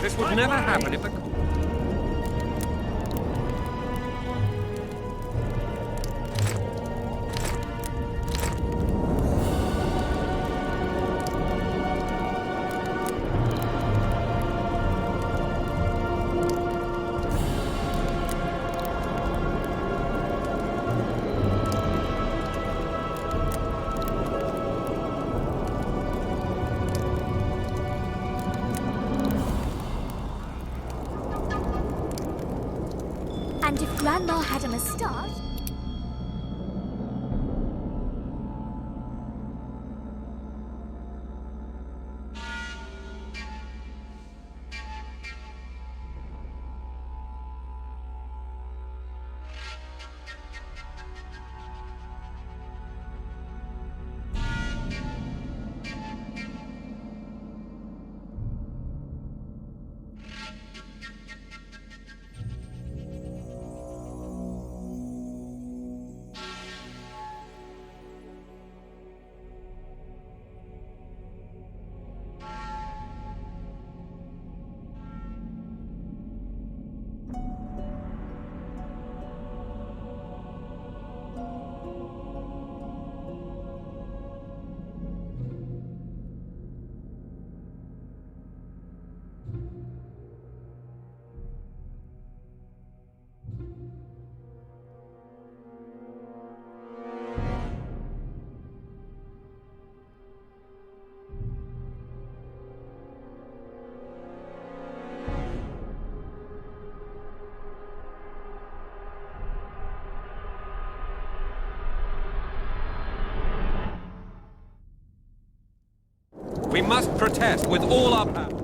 This would never happen if the... And if Grandma had him a start... We must protest with all our power.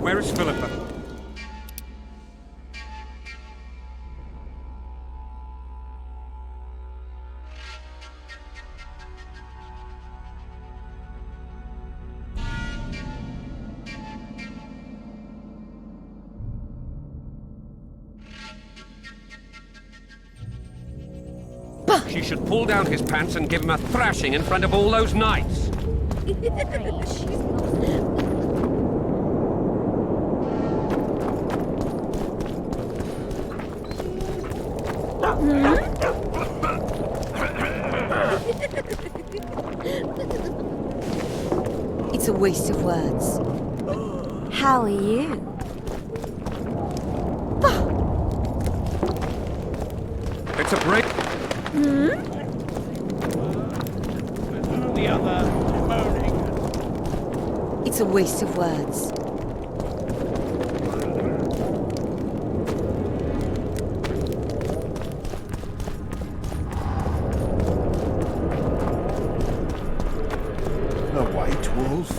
Where is Philippa? She should pull down his pants and give him a thrashing in front of all those knights. It's a waste of words. How are you? It's a break. The other moaning. It's a waste of words. A white wolf?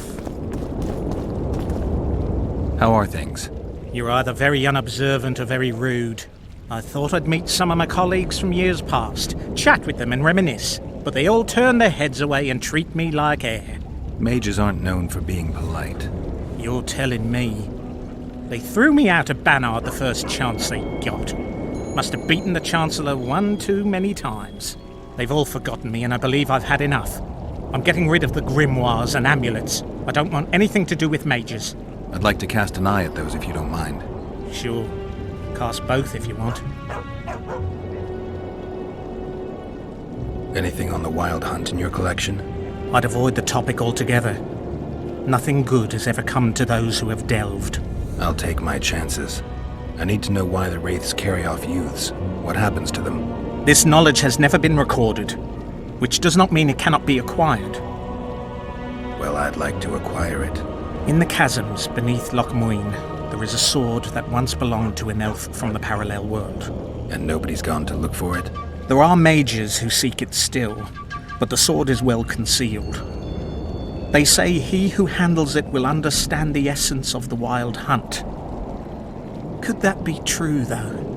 How are things? You're either very unobservant or very rude. I thought I'd meet some of my colleagues from years past, chat with them and reminisce, but they all turn their heads away and treat me like air. Mages aren't known for being polite. You're telling me. They threw me out of Banard the first chance they got. Must have beaten the Chancellor one too many times. They've all forgotten me and I believe I've had enough. I'm getting rid of the grimoires and amulets. I don't want anything to do with mages. I'd like to cast an eye at those if you don't mind. Sure. Cast both if you want. Anything on the Wild Hunt in your collection? I'd avoid the topic altogether. Nothing good has ever come to those who have delved. I'll take my chances. I need to know why the Wraiths carry off youths. What happens to them? This knowledge has never been recorded, which does not mean it cannot be acquired. Well, I'd like to acquire it. In the chasms beneath Loch Muin, there is a sword that once belonged to an elf from the parallel world. And nobody's gone to look for it? There are mages who seek it still, but the sword is well concealed. They say he who handles it will understand the essence of the Wild Hunt. Could that be true, though?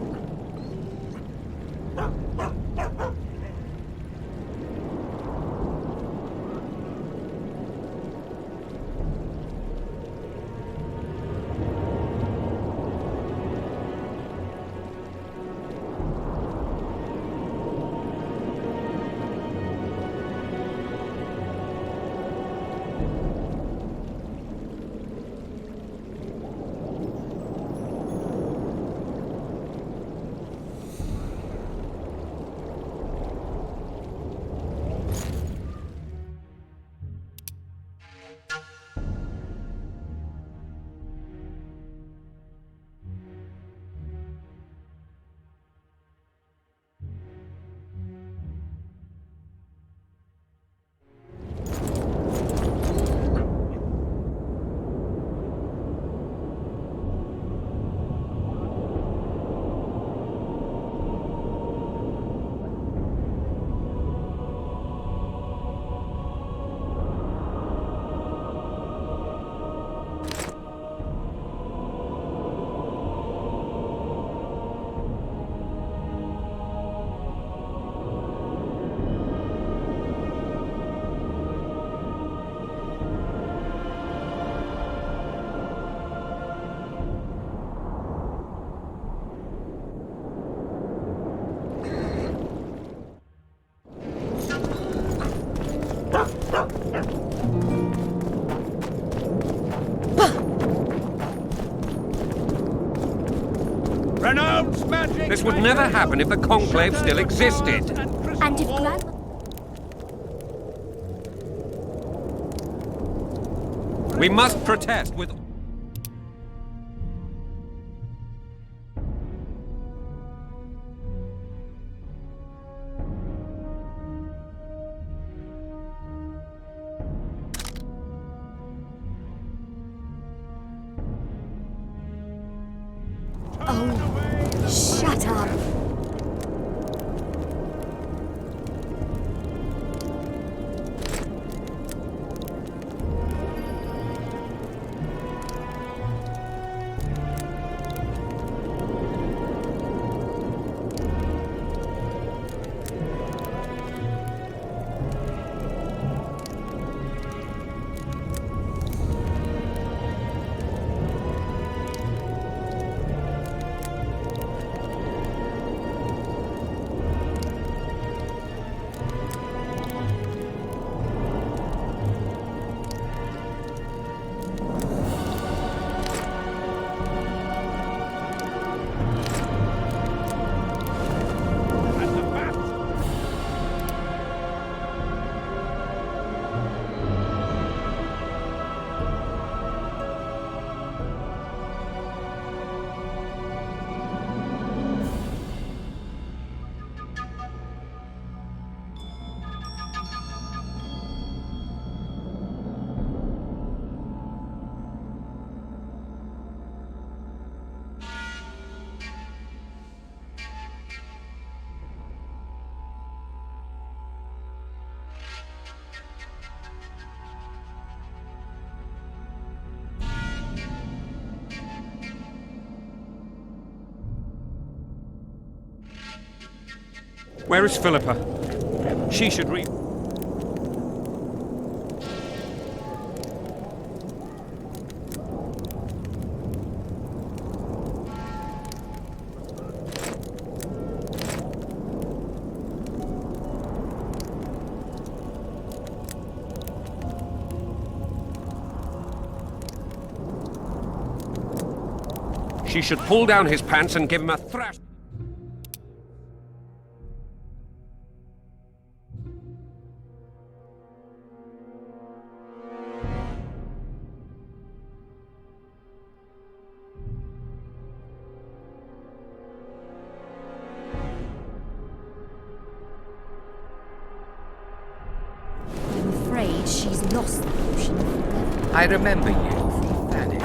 Renounce magic! This would never happen if the Conclave still existed. And if Grandma... We must protest with... Oh, shut up. Where is Philippa? She should read. She should pull down his pants and give him a thrash. I'm afraid she's lost the potion forever. I remember you from Planet.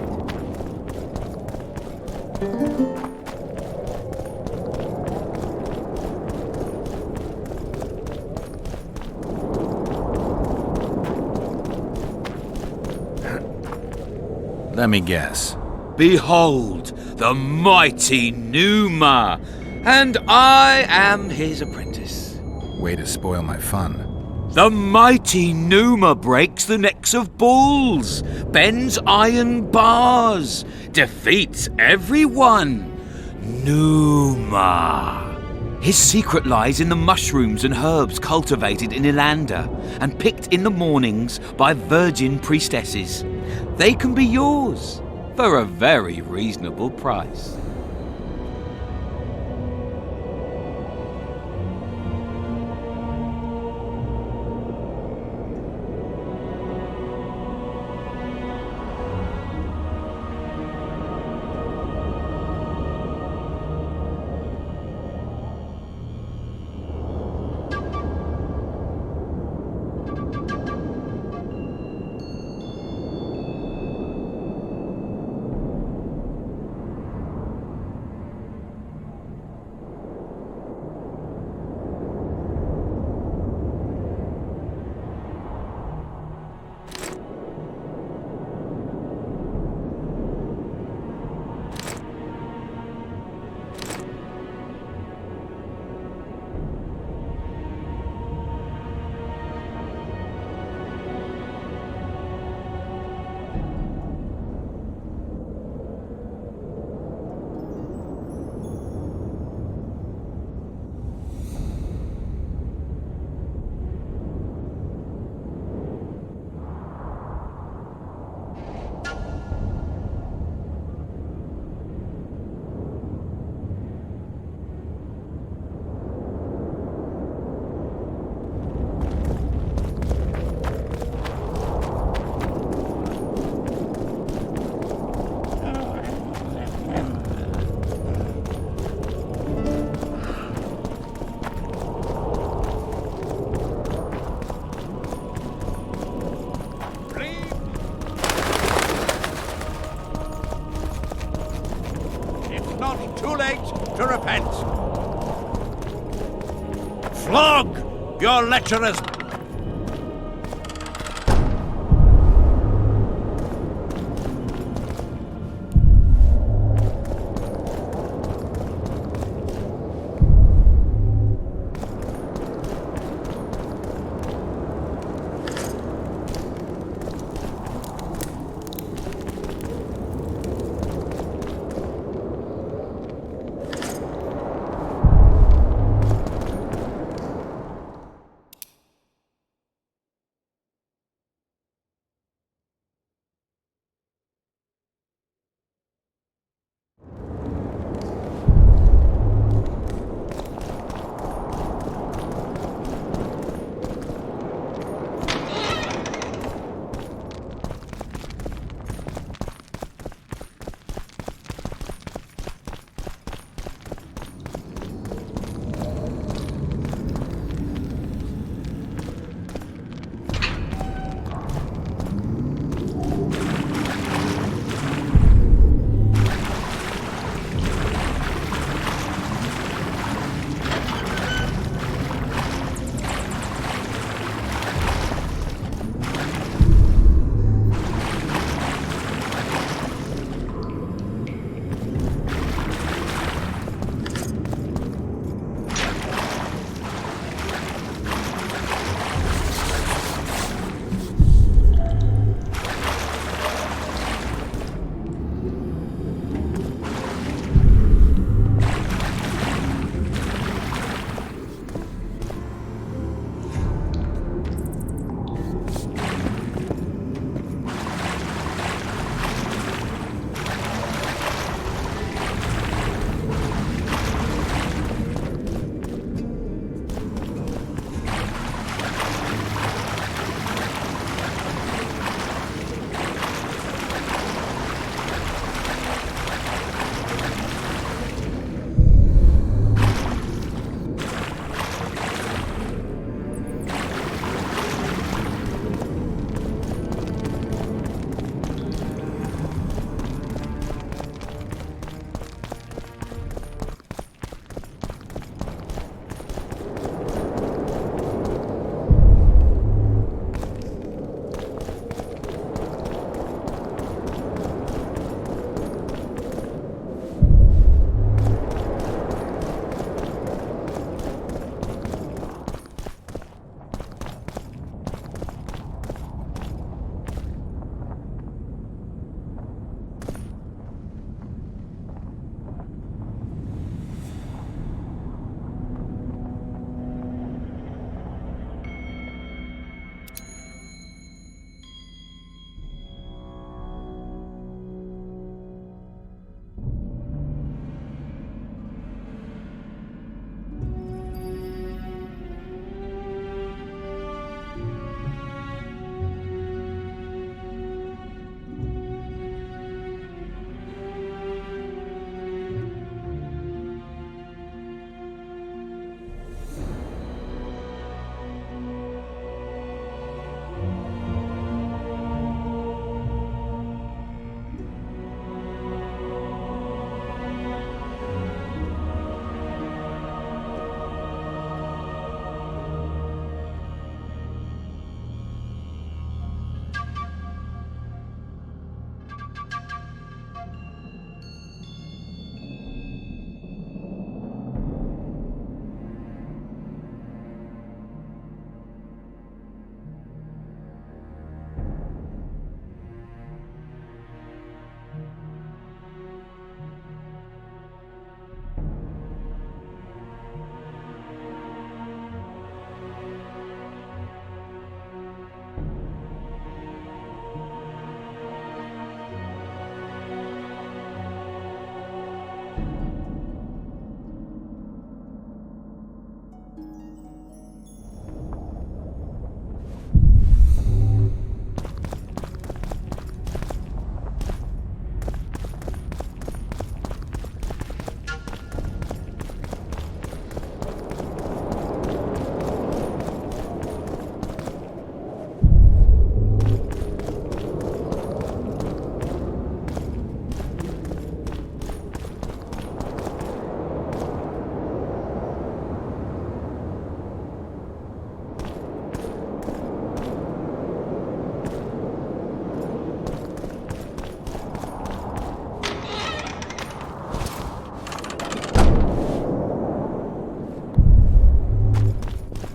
Let me guess. Behold, the mighty Numa, and I am his apprentice. Way to spoil my fun. The mighty Numa breaks the necks of bulls, bends iron bars, defeats everyone. Numa. His secret lies in the mushrooms and herbs cultivated in Ilanda and picked in the mornings by virgin priestesses. They can be yours for a very reasonable price. Not too late to repent. Flog your lecherous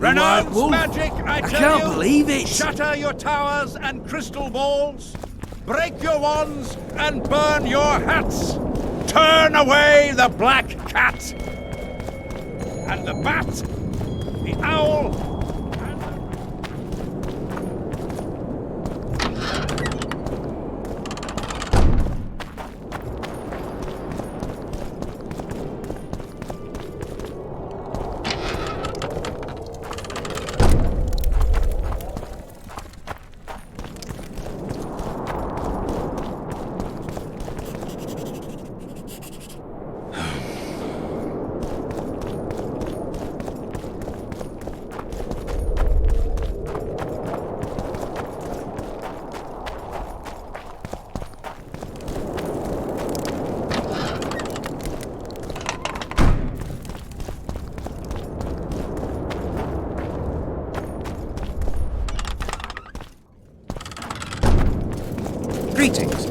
Renounce Wolf. magic, I tell can't you! believe it. Shatter your towers and crystal balls! Break your wands and burn your hats! Turn away the black cat! And the bat, the owl, Greetings.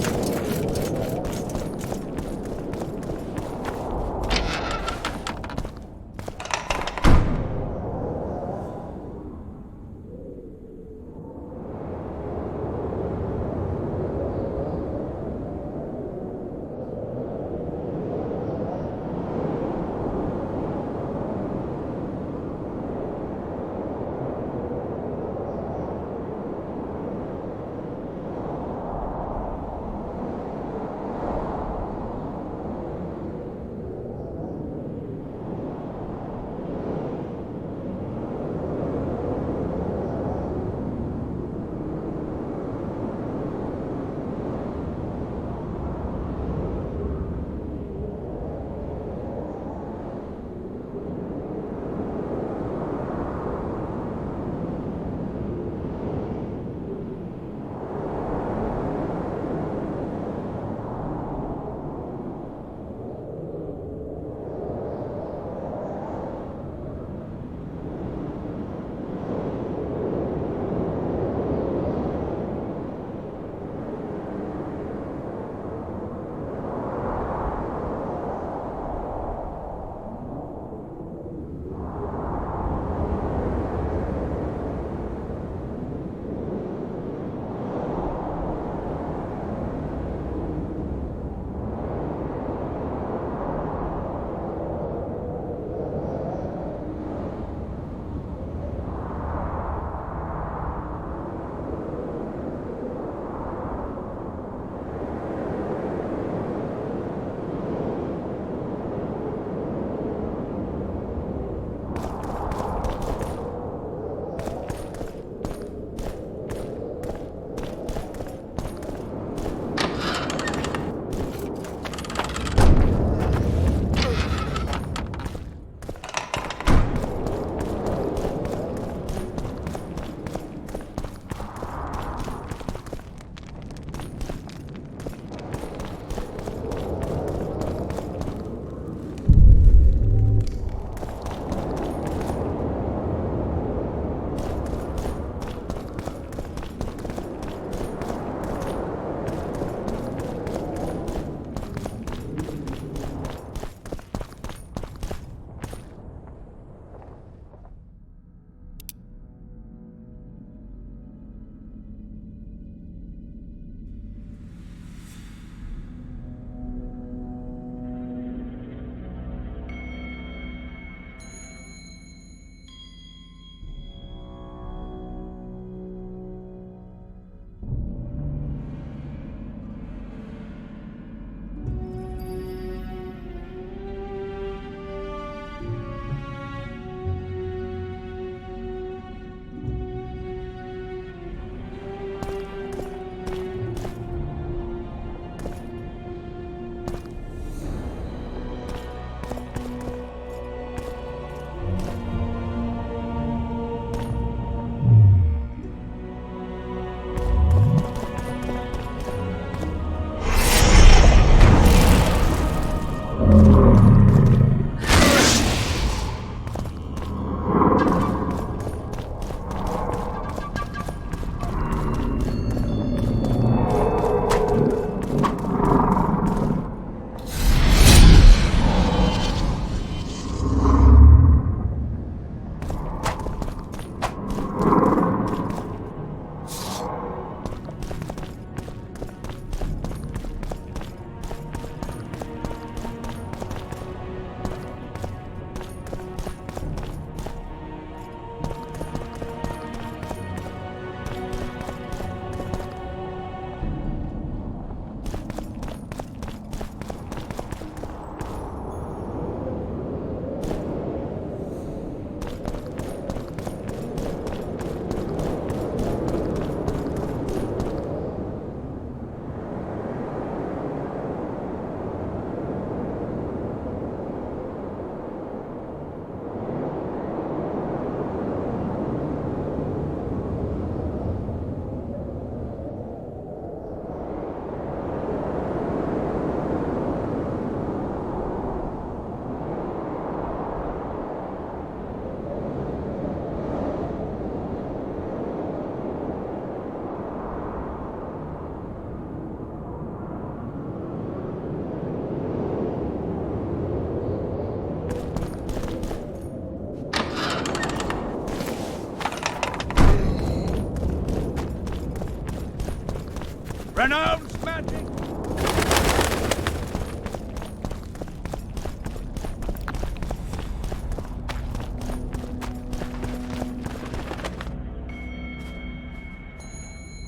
Renounce magic!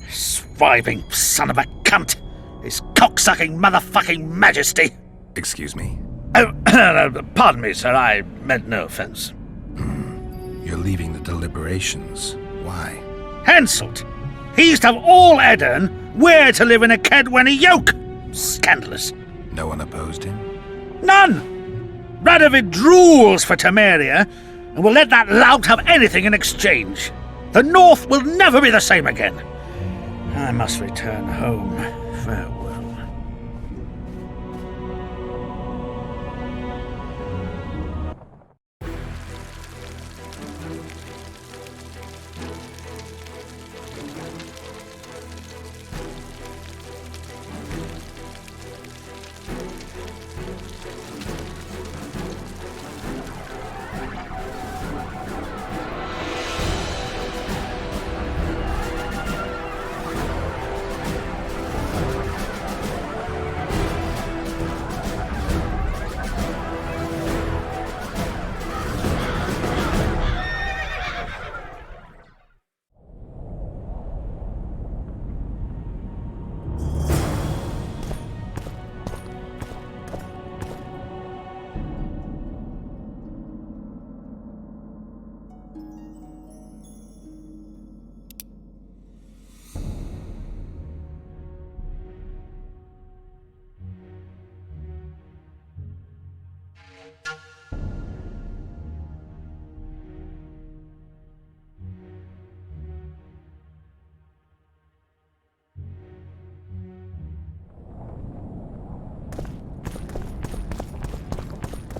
Surviving son of a cunt! His cocksucking motherfucking majesty! Excuse me? Oh, pardon me, sir, I meant no offense. You're leaving the deliberations. Why? Henselt! He's to have all Eddern where to live in a Kedwenny yoke! Scandalous. No one opposed him? None! Radovid drools for Temeria, and will let that lout have anything in exchange. The North will never be the same again. I must return home. Farewell.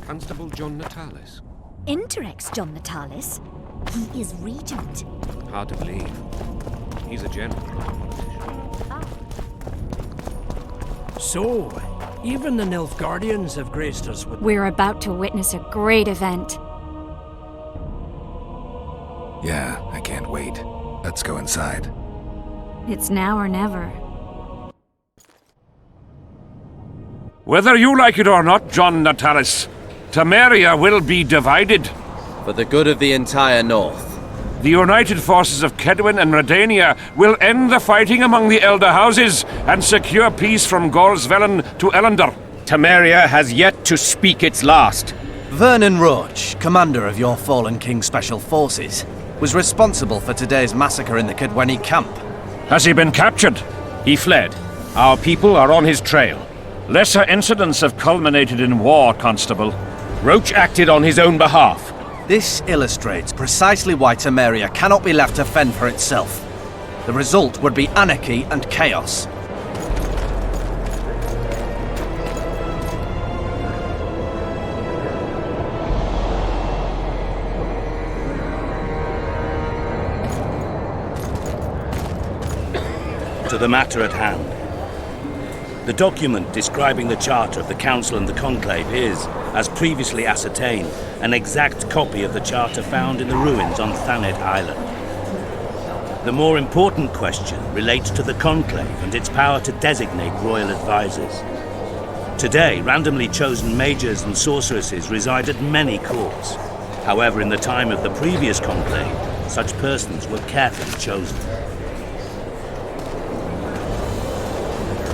Constable John Natalis. Interex John Natalis. He is regent. Hard to believe. He's a general, not a politician. So, even the Nilfgaardians have graced us with... We're about to witness a great event. Yeah, I can't wait. Let's go inside. It's now or never. Whether you like it or not, John Natalis, Temeria will be divided. For the good of the entire North. The united forces of Kedwen and Redania will end the fighting among the Elder Houses and secure peace from Gorsvelen to Ellender. Temeria has yet to speak its last. Vernon Roach, commander of your fallen King Special Forces, was responsible for today's massacre in the Kedwenny camp. Has he been captured? He fled. Our people are on his trail. Lesser incidents have culminated in war, Constable. Roach acted on his own behalf. This illustrates precisely why Temeria cannot be left to fend for itself. The result would be anarchy and chaos. To the matter at hand. The document describing the charter of the Council and the Conclave is, as previously ascertained, an exact copy of the charter found in the ruins on Thanet Island. The more important question relates to the Conclave and its power to designate royal advisors. Today, randomly chosen mages and sorceresses reside at many courts. However, in the time of the previous Conclave, such persons were carefully chosen.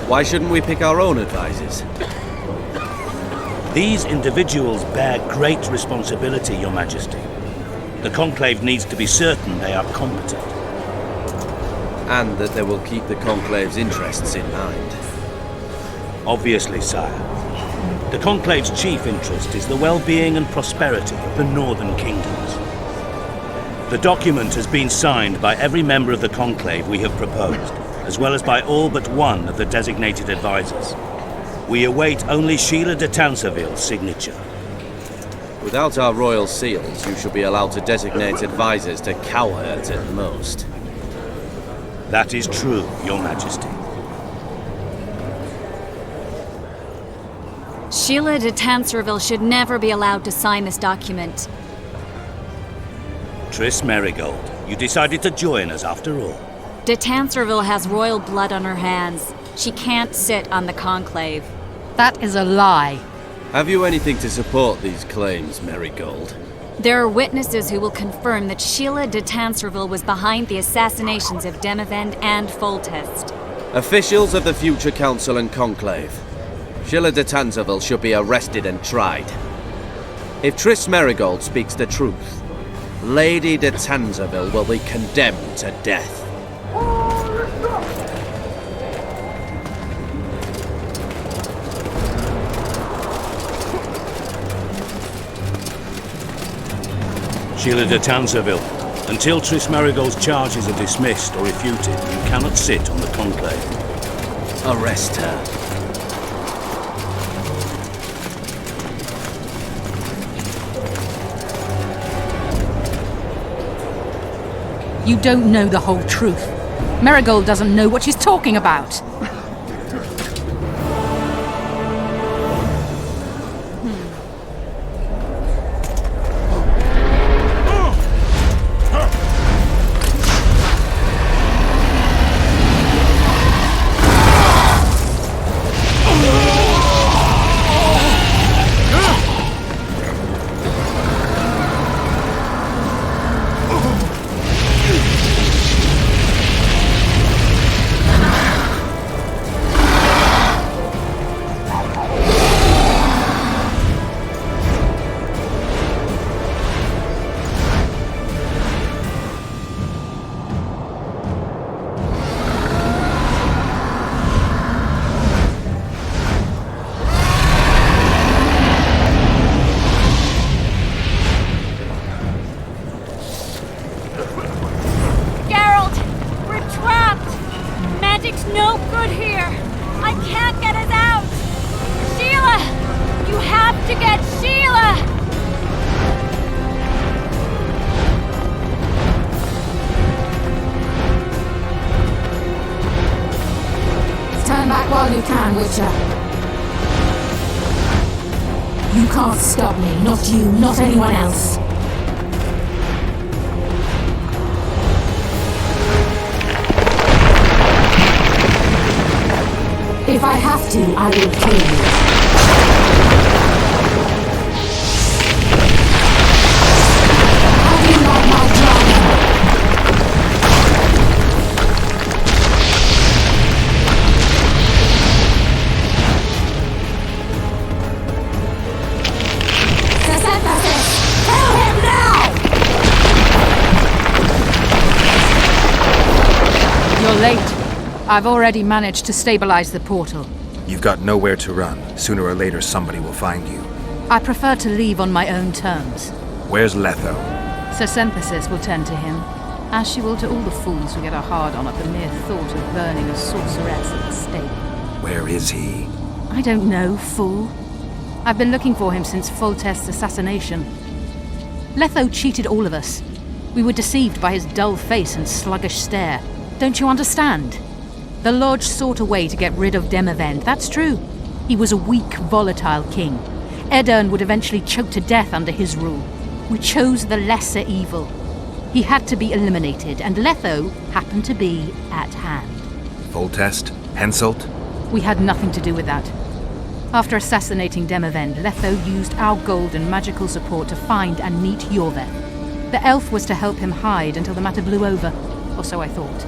Why shouldn't we pick our own advisors? These individuals bear great responsibility, Your Majesty. The Conclave needs to be certain they are competent. And that they will keep the Conclave's interests in mind. Obviously, sire. The Conclave's chief interest is the well-being and prosperity of the Northern Kingdoms. The document has been signed by every member of the Conclave we have proposed, as well as by all but one of the designated advisors. We await only Sheila de Tanseville's signature. Without our royal seals, you should be allowed to designate advisors to cowherds at most. That is true, Your Majesty. Sheila de Tanserville should never be allowed to sign this document. Triss Merigold, you decided to join us after all. De Tanserville has royal blood on her hands. She can't sit on the Conclave. That is a lie. Have you anything to support these claims, Marigold? There are witnesses who will confirm that Sheila de Tanserville was behind the assassinations of Demavend and Foltest. Officials of the future Council and Conclave. Sheila de Tanserville should be arrested and tried. If Triss Marigold speaks the truth, Lady de Tanserville will be condemned to death. Sheila de Tanserville, until Triss Marigold's charges are dismissed or refuted, you cannot sit on the Conclave. Arrest her. You don't know the whole truth. Marigold doesn't know what she's talking about. While you can, Witcher. You can't stop me. Not you, not anyone else. If I have to, I will kill you. Have you not my drama? You're late. I've already managed to stabilize the portal. You've got nowhere to run. Sooner or later, somebody will find you. I prefer to leave on my own terms. Where's Letho? Sir Synthesis will tend to him, as she will to all the fools who get a hard-on at the mere thought of burning a sorceress at the stake. Where is he? I don't know, fool. I've been looking for him since Foltest's assassination. Letho cheated all of us. We were deceived by his dull face and sluggish stare. Don't you understand? The Lodge sought a way to get rid of Demavend, that's true. He was a weak, volatile king. Edirn would eventually choke to death under his rule. We chose the lesser evil. He had to be eliminated, and Letho happened to be at hand. Foltest? Henselt? We had nothing to do with that. After assassinating Demavend, Letho used our gold and magical support to find and meet Yorveth. The elf was to help him hide until the matter blew over, or so I thought.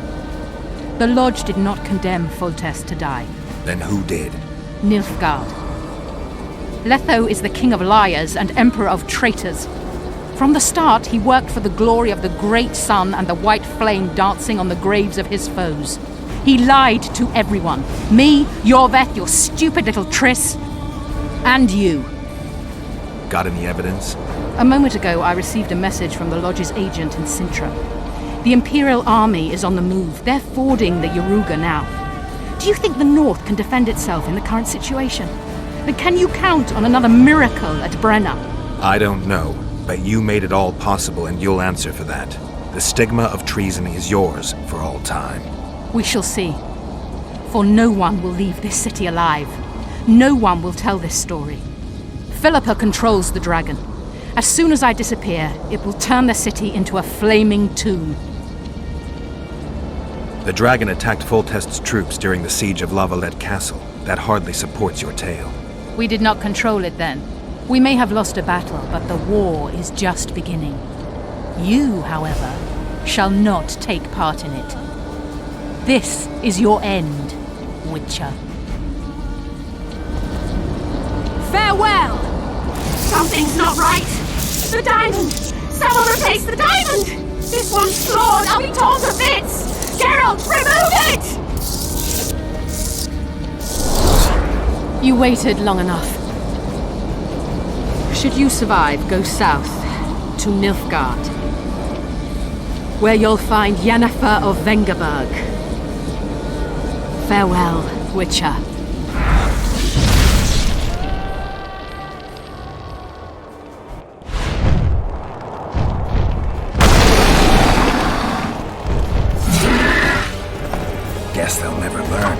The Lodge did not condemn Foltest to die. Then who did? Nilfgaard. Letho is the king of liars and emperor of traitors. From the start, he worked for the glory of the great sun and the white flame dancing on the graves of his foes. He lied to everyone. Me, Yorveth, your stupid little Triss, and you. Got any evidence? A moment ago, I received a message from the Lodge's agent in Sintra. The Imperial Army is on the move. They're fording the Yaruga now. Do you think the North can defend itself in the current situation? But can you count on another miracle at Brenna? I don't know, but you made it all possible and you'll answer for that. The stigma of treason is yours for all time. We shall see. For no one will leave this city alive. No one will tell this story. Philippa controls the dragon. As soon as I disappear, it will turn the city into a flaming tomb. The dragon attacked Foltest's troops during the siege of Lavalette Castle. That hardly supports your tale. We did not control it then. We may have lost a battle, but the war is just beginning. You, however, shall not take part in it. This is your end, Witcher. Farewell! Something's not right! The diamond! Someone replace the diamond! This one's flawed! I'll be torn to bits! Geralt, remove it! You waited long enough. Should you survive, go south to Nilfgaard, where you'll find Yennefer of Vengerberg. Farewell, Witcher. Guess they'll never learn.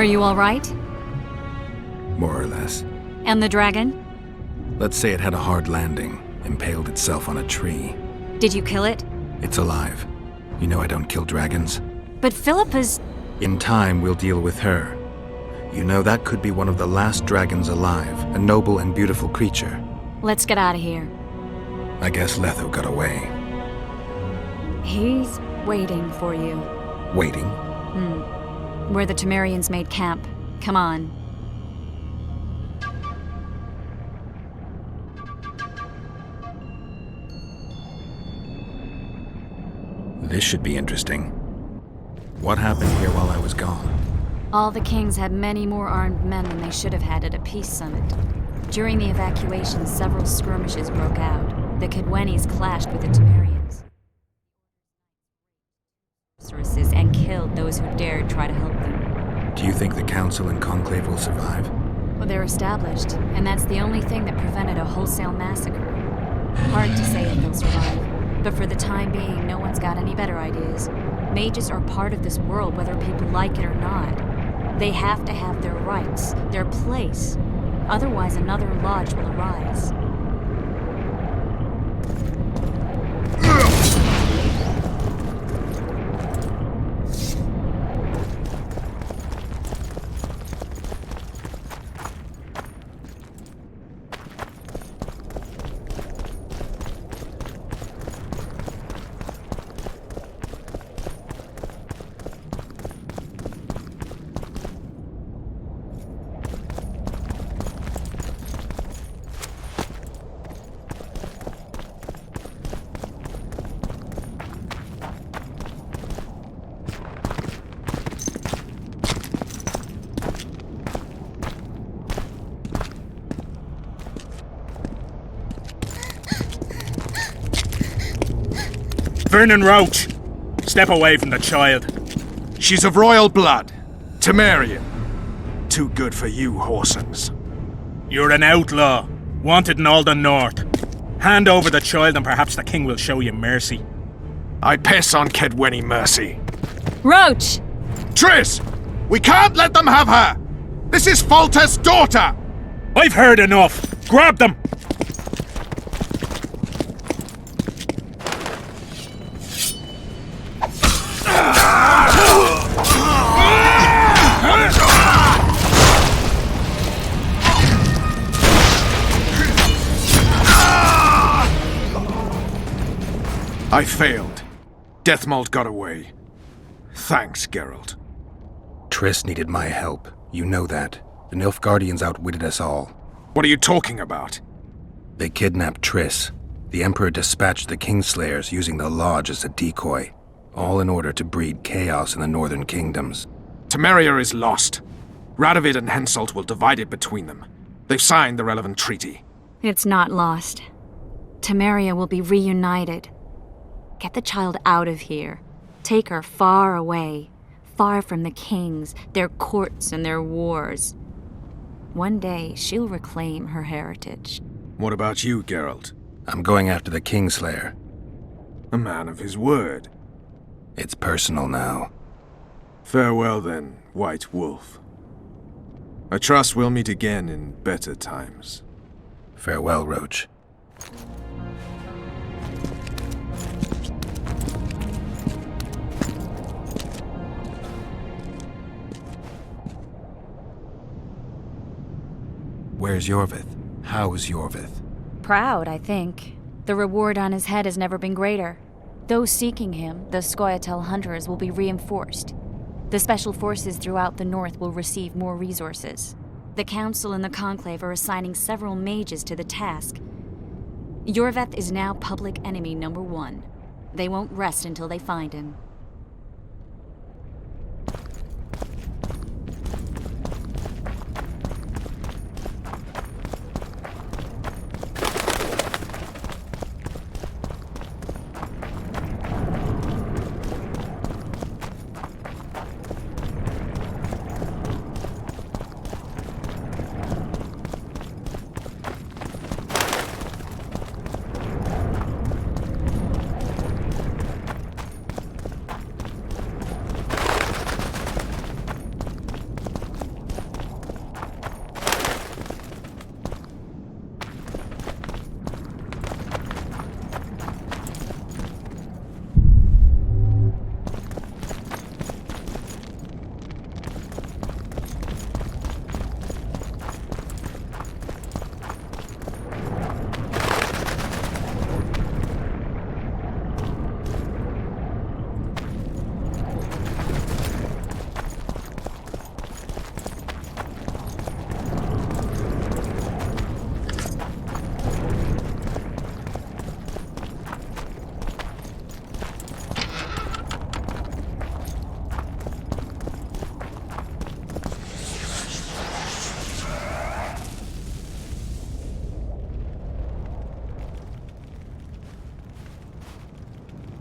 Are you all right? More or less. And the dragon? Let's say it had a hard landing, impaled itself on a tree. Did you kill it? It's alive. You know I don't kill dragons. But Philippa's... In time, we'll deal with her. You know that could be one of the last dragons alive, a noble and beautiful creature. Let's get out of here. I guess Letho got away. He's waiting for you. Waiting? Where the Temerians made camp. Come on. This should be interesting. What happened here while I was gone? All the kings had many more armed men than they should have had at a peace summit. During the evacuation, several skirmishes broke out. The Kedwenis clashed with the Temerians. And killed those who dared try to help them. Do you think the Council and Conclave will survive? Well, they're established, and that's the only thing that prevented a wholesale massacre. Hard to say if they'll survive, but for the time being, no one's got any better ideas. Mages are part of this world, whether people like it or not. They have to have their rights, their place. Otherwise, another lodge will arise. Vernon Roach! Step away from the child. She's of royal blood. Temerian. Too good for you, Horsens. You're an outlaw, wanted in all the north. Hand over the child and perhaps the king will show you mercy. I piss on Kedweni mercy. Roach! Triss! We can't let them have her! This is Foltest's daughter! I've heard enough! Grab them! I failed. Deathmold got away. Thanks, Geralt. Triss needed my help. You know that. The Nilfgaardians outwitted us all. What are you talking about? They kidnapped Triss. The Emperor dispatched the Kingslayers using the Lodge as a decoy. All in order to breed chaos in the northern kingdoms. Temeria is lost. Radovid and Henselt will divide it between them. They've signed the relevant treaty. It's not lost. Temeria will be reunited. Get the child out of here. Take her far away. Far from the kings, their courts, and their wars. One day, she'll reclaim her heritage. What about you, Geralt? I'm going after the Kingslayer. A man of his word. It's personal now. Farewell then, White Wolf. I trust we'll meet again in better times. Farewell, Roach. Where's Yorvith? How's Yorvith? Proud, I think. The reward on his head has never been greater. Those seeking him, the Scoia'tael hunters, will be reinforced. The special forces throughout the north will receive more resources. The Council and the Conclave are assigning several mages to the task. Yorvith is now public enemy number 1. They won't rest until they find him.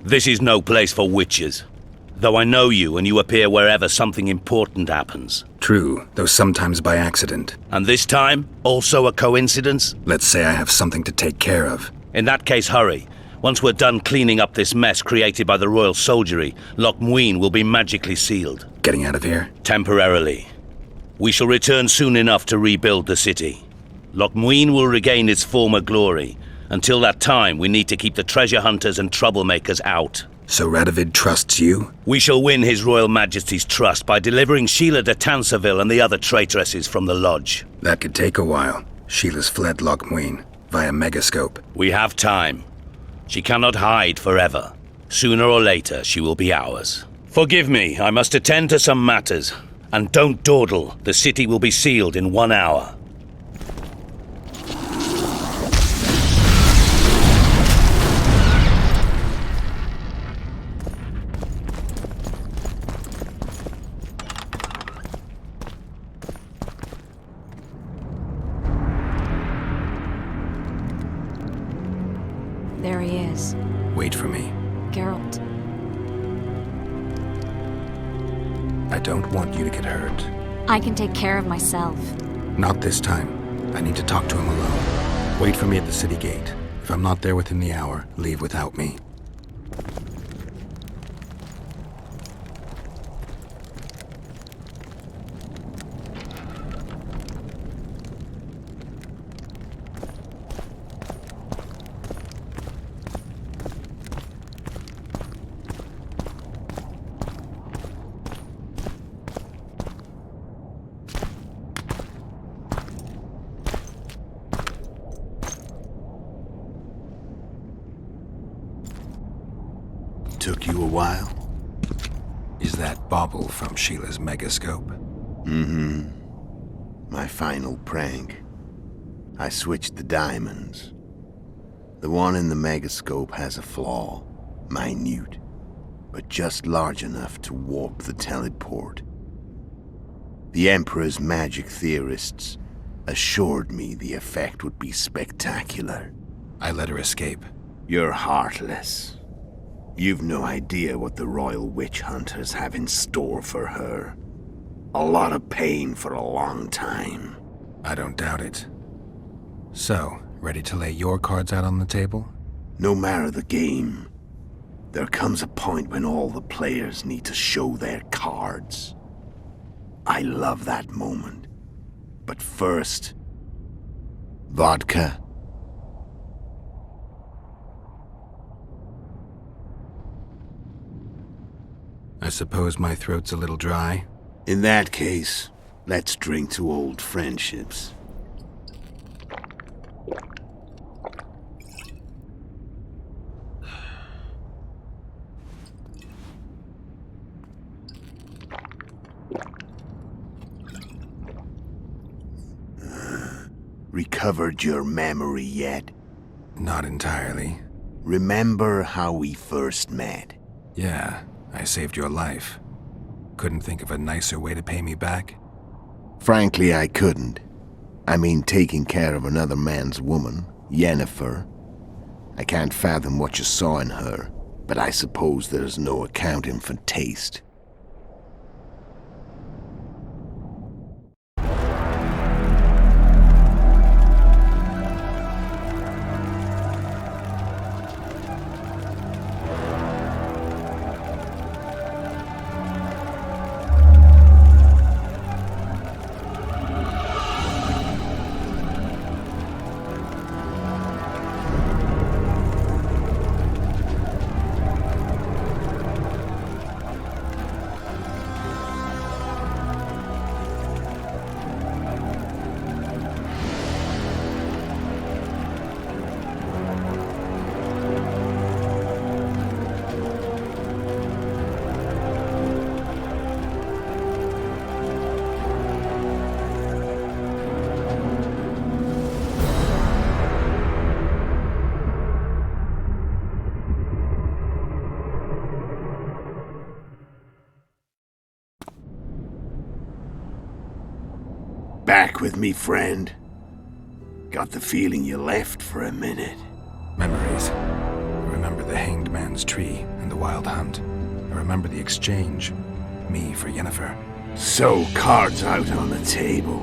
This is no place for witches. Though I know you and you appear wherever something important happens. True, though sometimes by accident. And this time, also a coincidence? Let's say I have something to take care of. In that case, hurry. Once we're done cleaning up this mess created by the royal soldiery, Loch Muin will be magically sealed. Getting out of here? Temporarily. We shall return soon enough to rebuild the city. Loch Muin will regain its former glory. Until that time, we need to keep the treasure hunters and troublemakers out. So Radovid trusts you? We shall win His Royal Majesty's trust by delivering Sheila de Tanserville and the other traitresses from the lodge. That could take a while. Sheila's fled Loch Muin via megascope. We have time. She cannot hide forever. Sooner or later, she will be ours. Forgive me, I must attend to some matters. And don't dawdle. The city will be sealed in 1 hour. There he is. Wait for me. Geralt. I don't want you to get hurt. I can take care of myself. Not this time. I need to talk to him alone. Wait for me at the city gate. If I'm not there within the hour, leave without me. Took you a while? Is that bauble from Sheila's megascope? Mm-hmm. My final prank. I switched the diamonds. The one in the megascope has a flaw. Minute. But just large enough to warp the teleport. The Emperor's magic theorists assured me the effect would be spectacular. I let her escape. You're heartless. You've no idea what the royal witch hunters have in store for her. A lot of pain for a long time. I don't doubt it. So, ready to lay your cards out on the table? No matter the game, there comes a point when all the players need to show their cards. I love that moment. But first, vodka. I suppose my throat's a little dry. In that case, let's drink to old friendships. Recovered your memory yet? Not entirely. Remember how we first met? Yeah, I saved your life. Couldn't think of a nicer way to pay me back? Frankly, I couldn't. I mean, taking care of another man's woman, Yennefer. I can't fathom what you saw in her, but I suppose there's no accounting for taste. Back with me, friend. Got the feeling you left for a minute. Memories. Remember the Hanged Man Hangman's Tree and the Wild Hunt. I remember the exchange. Me for Yennefer. So, cards out on the table.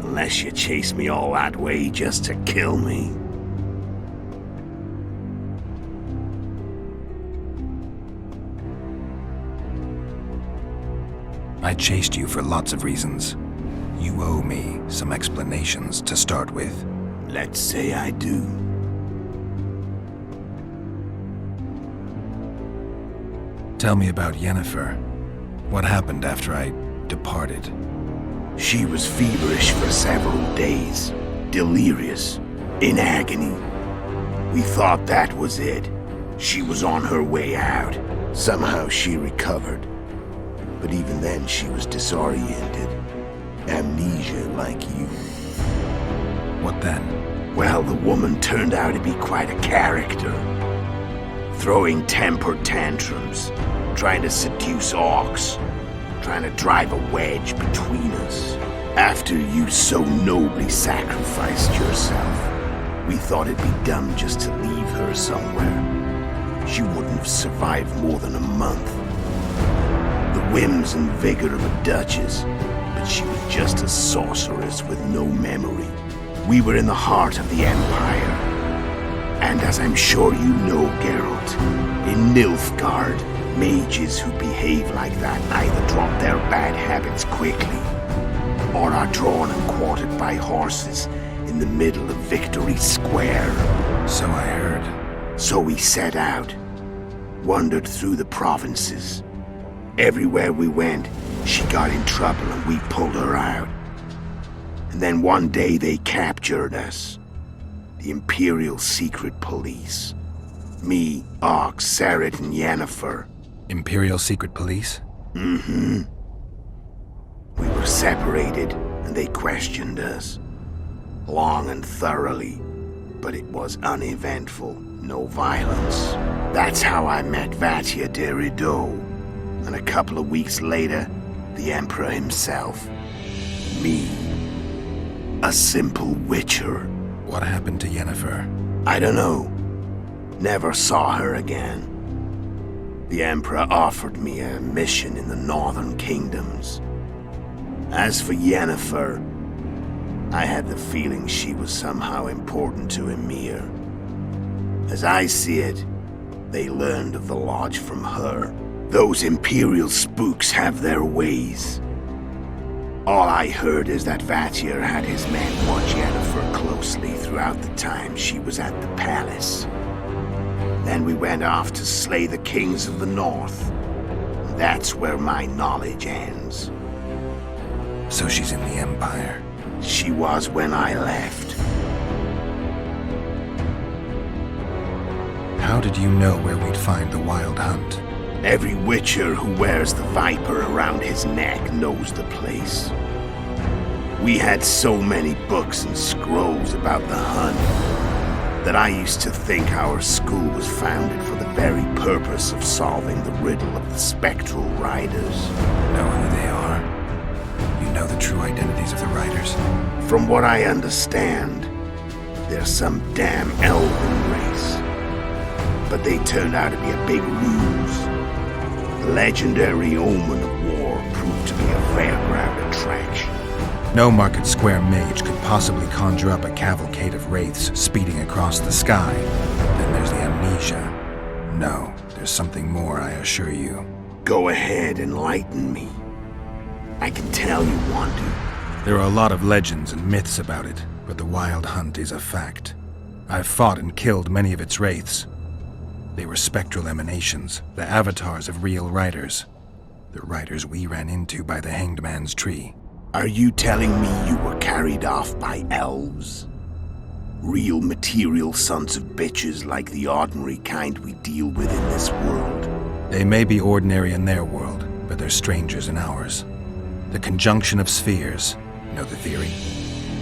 Unless you chase me all that way just to kill me. I chased you for lots of reasons. You owe me some explanations to start with. Let's say I do. Tell me about Yennefer. What happened after I departed? She was feverish for several days. Delirious. In agony. We thought that was it. She was on her way out. Somehow she recovered. But even then she was disoriented. Amnesia like you. What then? Well, the woman turned out to be quite a character. Throwing temper tantrums. Trying to seduce orcs. Trying to drive a wedge between us. After you so nobly sacrificed yourself, we thought it'd be dumb just to leave her somewhere. She wouldn't have survived more than a month. The whims and vigor of a duchess, but she was just a sorceress with no memory. We were in the heart of the Empire. And as I'm sure you know, Geralt, in Nilfgaard, mages who behave like that either drop their bad habits quickly, or are drawn and quartered by horses in the middle of Victory Square. So I heard. So we set out, wandered through the provinces. Everywhere we went, she got in trouble and we pulled her out. And then one day they captured us. The Imperial Secret Police. Me, Ox, Sarret, and Yennefer. Imperial Secret Police? Mm-hmm. We were separated, and they questioned us. Long and thoroughly, but it was uneventful, no violence. That's how I met Vatia de Rideau, and a couple of weeks later, the Emperor himself. Me. A simple witcher. What happened to Yennefer? I don't know. Never saw her again. The Emperor offered me a mission in the northern kingdoms. As for Yennefer, I had the feeling she was somehow important to Emir. As I see it, they learned of the lodge from her. Those Imperial spooks have their ways. All I heard is that Vatir had his men watch Yennefer closely throughout the time she was at the palace. Then we went off to slay the kings of the north. That's where my knowledge ends. So she's in the Empire? She was when I left. How did you know where we'd find the Wild Hunt? Every witcher who wears the viper around his neck knows the place. We had so many books and scrolls about the hunt that I used to think our school was founded for the very purpose of solving the riddle of the spectral riders. Know who they are? You know the true identities of the riders? From what I understand, they're some damn elven race. But they turned out to be a big ruse. The legendary omen of war proved to be a fairground attraction. No Market Square mage could possibly conjure up a cavalcade of wraiths speeding across the sky. Then there's the amnesia. No, there's something more, I assure you. Go ahead, enlighten me. I can tell you want to. There are a lot of legends and myths about it, but the Wild Hunt is a fact. I've fought and killed many of its wraiths. They were spectral emanations, the avatars of real riders. The riders we ran into by the Hanged Man's Tree. Are you telling me you were carried off by elves? Real material sons of bitches like the ordinary kind we deal with in this world? They may be ordinary in their world, but they're strangers in ours. The conjunction of spheres. Know the theory?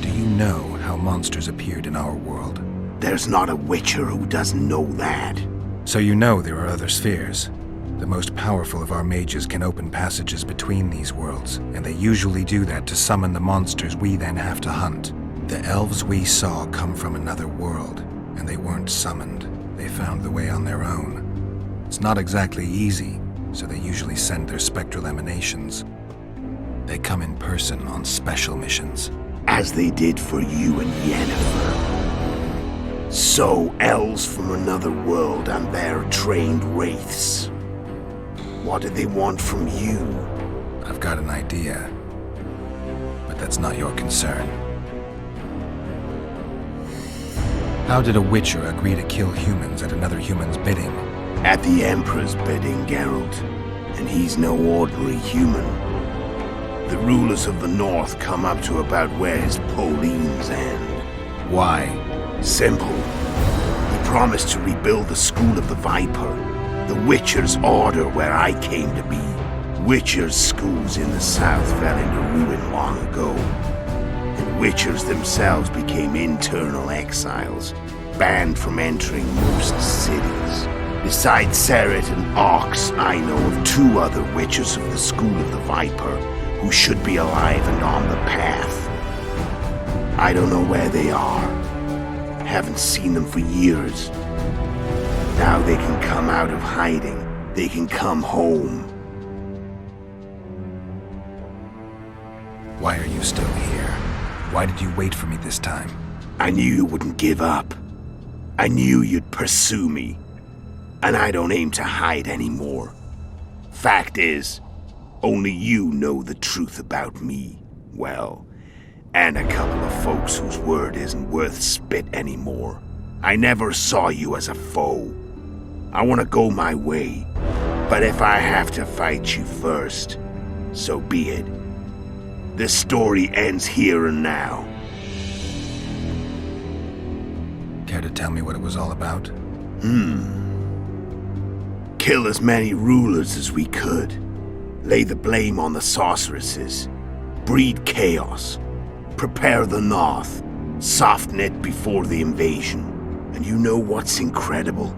Do you know how monsters appeared in our world? There's not a witcher who doesn't know that. So you know there are other spheres. The most powerful of our mages can open passages between these worlds, and they usually do that to summon the monsters we then have to hunt. The elves we saw come from another world, and they weren't summoned. They found the way on their own. It's not exactly easy, so they usually send their spectral emanations. They come in person on special missions. As they did for you and Yennefer. So, elves from another world and their trained wraiths. What do they want from you? I've got an idea, but that's not your concern. How did a Witcher agree to kill humans at another human's bidding? At the Emperor's bidding, Geralt. And he's no ordinary human. The rulers of the North come up to about where his Pauline's end. Why? Simple. He promised to rebuild the School of the Viper, the Witcher's order where I came to be. Witcher's schools in the south fell into ruin long ago. And Witchers themselves became internal exiles, banned from entering most cities. Besides Seret and Ox, I know of 2 other Witchers of the School of the Viper who should be alive and on the path. I don't know where they are. Haven't seen them for years. Now they can come out of hiding. They can come home. Why are you still here? Why did you wait for me this time? I knew you wouldn't give up. I knew you'd pursue me. And I don't aim to hide anymore. Fact is, only you know the truth about me, well, and a couple of folks whose word isn't worth spit anymore. I never saw you as a foe. I want to go my way, but if I have to fight you first, so be it. This story ends here and now. Care to tell me what it was all about? Kill as many rulers as we could. Lay the blame on the sorceresses. Breed chaos. Prepare the North. Soften it before the invasion. And you know what's incredible?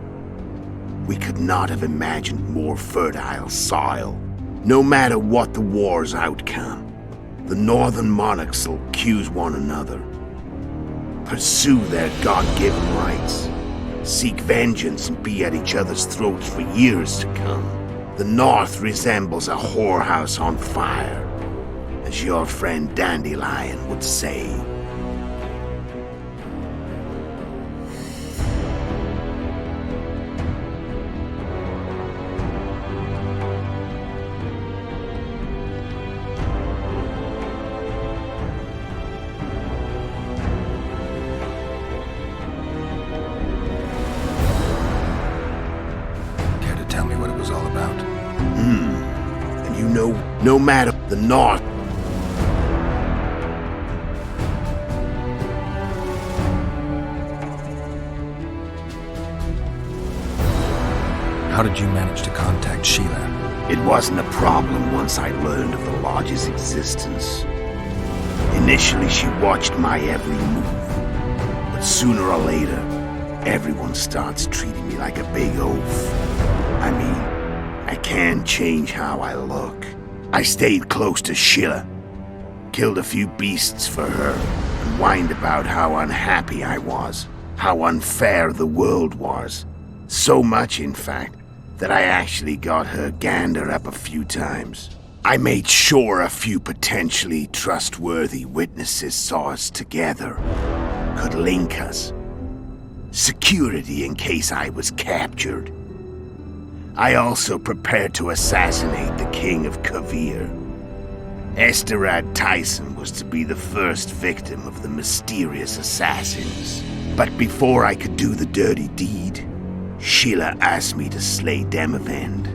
We could not have imagined more fertile soil. No matter what the war's outcome, the northern monarchs will accuse one another. Pursue their God-given rights. Seek vengeance and be at each other's throats for years to come. The North resembles a whorehouse on fire, as your friend Dandelion would say. No matter the North. How did you manage to contact Sheila? It wasn't a problem once I learned of the Lodge's existence. Initially, she watched my every move. But sooner or later, everyone starts treating me like a big oaf. I mean, I can't change how I look. I stayed close to Sheila, killed a few beasts for her, and whined about how unhappy I was, how unfair the world was. So much, in fact, that I actually got her gander up a few times. I made sure a few potentially trustworthy witnesses saw us together, could link us. Security in case I was captured. I also prepared to assassinate the King of Kavir. Esterad Tyson was to be the first victim of the mysterious assassins. But before I could do the dirty deed, Sheila asked me to slay Demavend.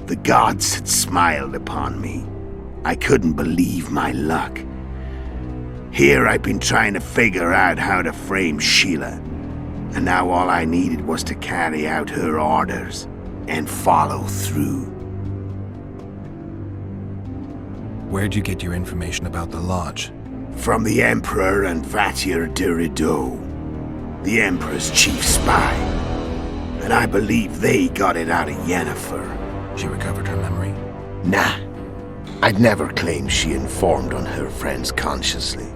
The gods had smiled upon me. I couldn't believe my luck. Here I've been trying to figure out how to frame Sheila, and now all I needed was to carry out her orders and follow through. Where'd you get your information about the Lodge? From the Emperor and Vatir de Rideau, the Emperor's chief spy. And I believe they got it out of Yennefer. She recovered her memory? Nah. I'd never claimed she informed on her friends consciously.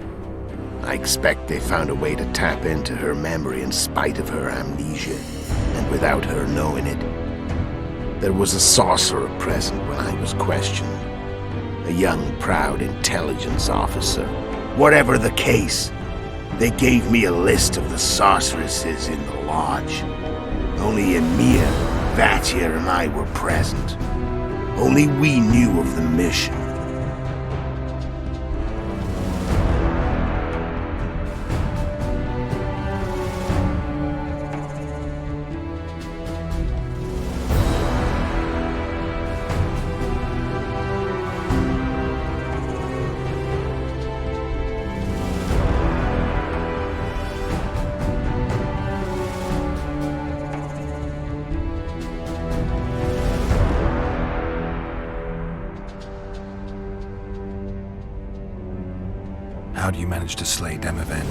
I expect they found a way to tap into her memory in spite of her amnesia, and without her knowing it. There was a sorcerer present when I was questioned. A young, proud intelligence officer. Whatever the case, they gave me a list of the sorceresses in the lodge. Only Emir, Vatia, and I were present. Only we knew of the mission. How do you manage to slay Demavend?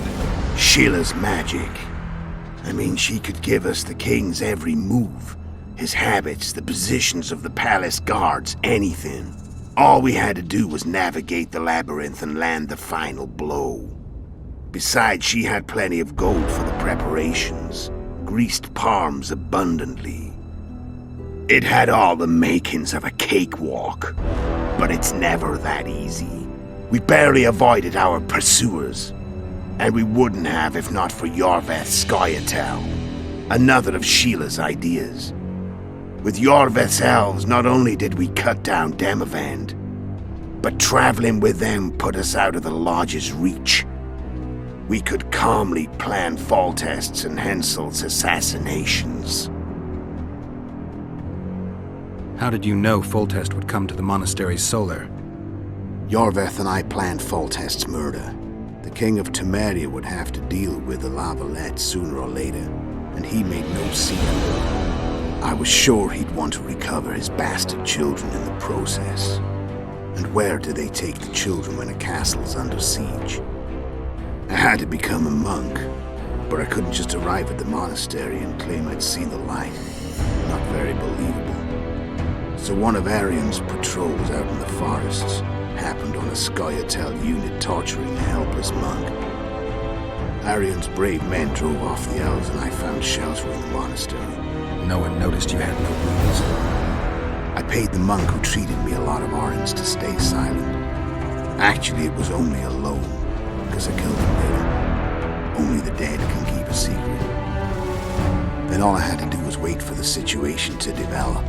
Sheila's magic. I mean, she could give us the king's every move. His habits, the positions of the palace guards, anything. All we had to do was navigate the labyrinth and land the final blow. Besides, she had plenty of gold for the preparations. Greased palms abundantly. It had all the makings of a cakewalk. But it's never that easy. We barely avoided our pursuers. And we wouldn't have if not for Yorveth Scoia'tael, another of Sheila's ideas. With Yorveth's elves, not only did we cut down Demavend, but traveling with them put us out of the Lodge's reach. We could calmly plan Foltest's and Hensel's assassinations. How did you know Foltest would come to the monastery's solar? Yorveth and I planned Foltest's murder. The King of Temeria would have to deal with the Lavalette sooner or later, and he made no secret. I was sure he'd want to recover his bastard children in the process. And where do they take the children when a castle's under siege? I had to become a monk, but I couldn't just arrive at the monastery and claim I'd seen the light. Not very believable. So one of Arian's patrols out in the forests happened on a Scoia'tael unit torturing a helpless monk. Arian's brave men drove off the elves and I found shelter in the monastery. No one noticed you had no wounds. I paid the monk who treated me a lot of orange to stay silent. Actually, it was only a loan, because I killed him later. Only the dead can keep a secret. Then all I had to do was wait for the situation to develop.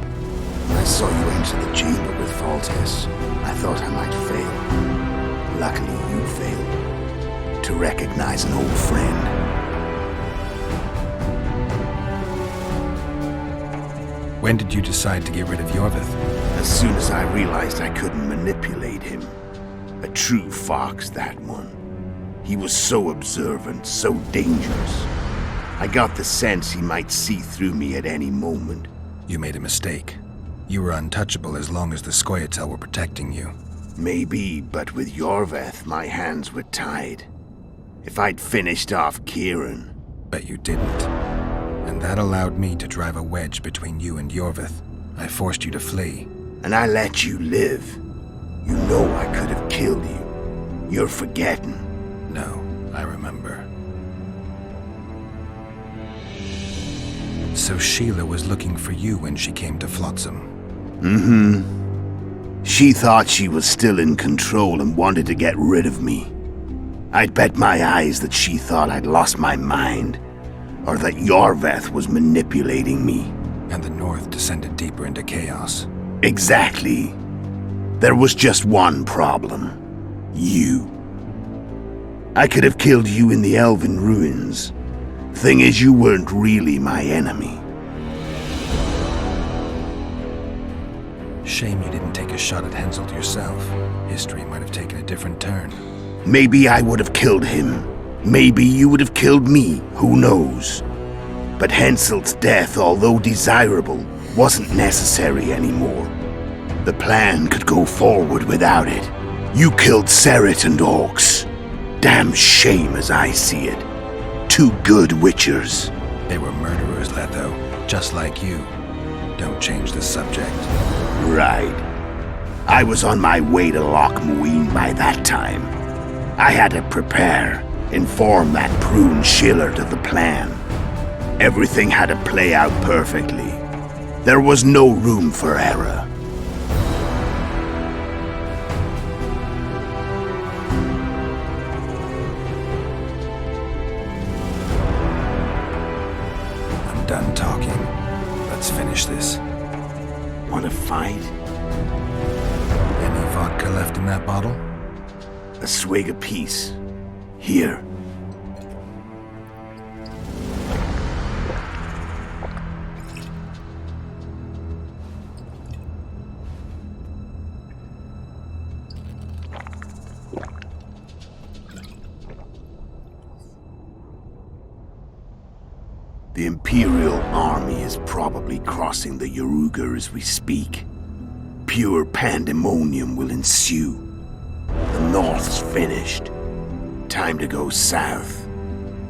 When I saw you enter the chamber with Foltest, I thought I might fail. Luckily, you failed. To recognize an old friend. When did you decide to get rid of Yorveth? As soon as I realized I couldn't manipulate him. A true fox, that one. He was so observant, so dangerous. I got the sense he might see through me at any moment. You made a mistake. You were untouchable as long as the Scoia'tael were protecting you. Maybe, but with Yorveth, my hands were tied. If I'd finished off Kieran... But you didn't. And that allowed me to drive a wedge between you and Yorveth. I forced you to flee. And I let you live. You know I could have killed you. You're forgetting. No, I remember. So Sheila was looking for you when she came to Flotsam. Mm-hmm. She thought she was still in control and wanted to get rid of me. I'd bet my eyes that she thought I'd lost my mind, or that Yorveth was manipulating me. And the North descended deeper into chaos. Exactly. There was just one problem. You. I could have killed you in the Elven ruins. Thing is, you weren't really my enemy. Shame you didn't take a shot at Henselt yourself. History might have taken a different turn. Maybe I would have killed him. Maybe you would have killed me. Who knows? But Henselt's death, although desirable, wasn't necessary anymore. The plan could go forward without it. You killed Seret and Orcs. Damn shame as I see it. Two good witchers. They were murderers, Letho, just like you. Don't change the subject. Right. I was on my way to Loch Muin by that time. I had to prepare, inform that prune Shillard of the plan. Everything had to play out perfectly. There was no room for error. I'm done talking. Let's finish this. Want to fight? Any vodka left in that bottle? A swig apiece. Here. The Imperial army is probably crossing the Yaruga as we speak. Pure pandemonium will ensue. The North's finished. Time to go south,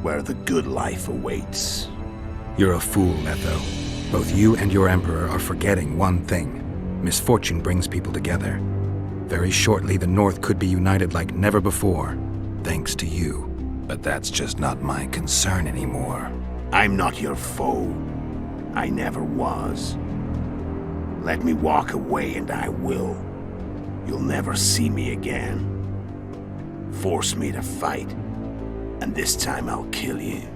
where the good life awaits. You're a fool, Letho. Both you and your Emperor are forgetting one thing. Misfortune brings people together. Very shortly, the North could be united like never before, thanks to you. But that's just not my concern anymore. I'm not your foe. I never was. Let me walk away and I will. You'll never see me again. Force me to fight, and this time I'll kill you.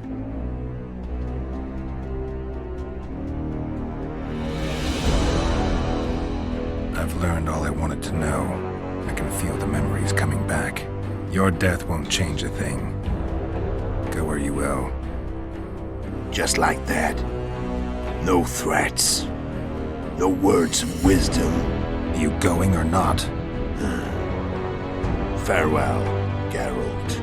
I've learned all I wanted to know. I can feel the memories coming back. Your death won't change a thing. Go where you will. Just like that. No threats. No words of wisdom. Are you going or not? Farewell, Geralt.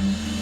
you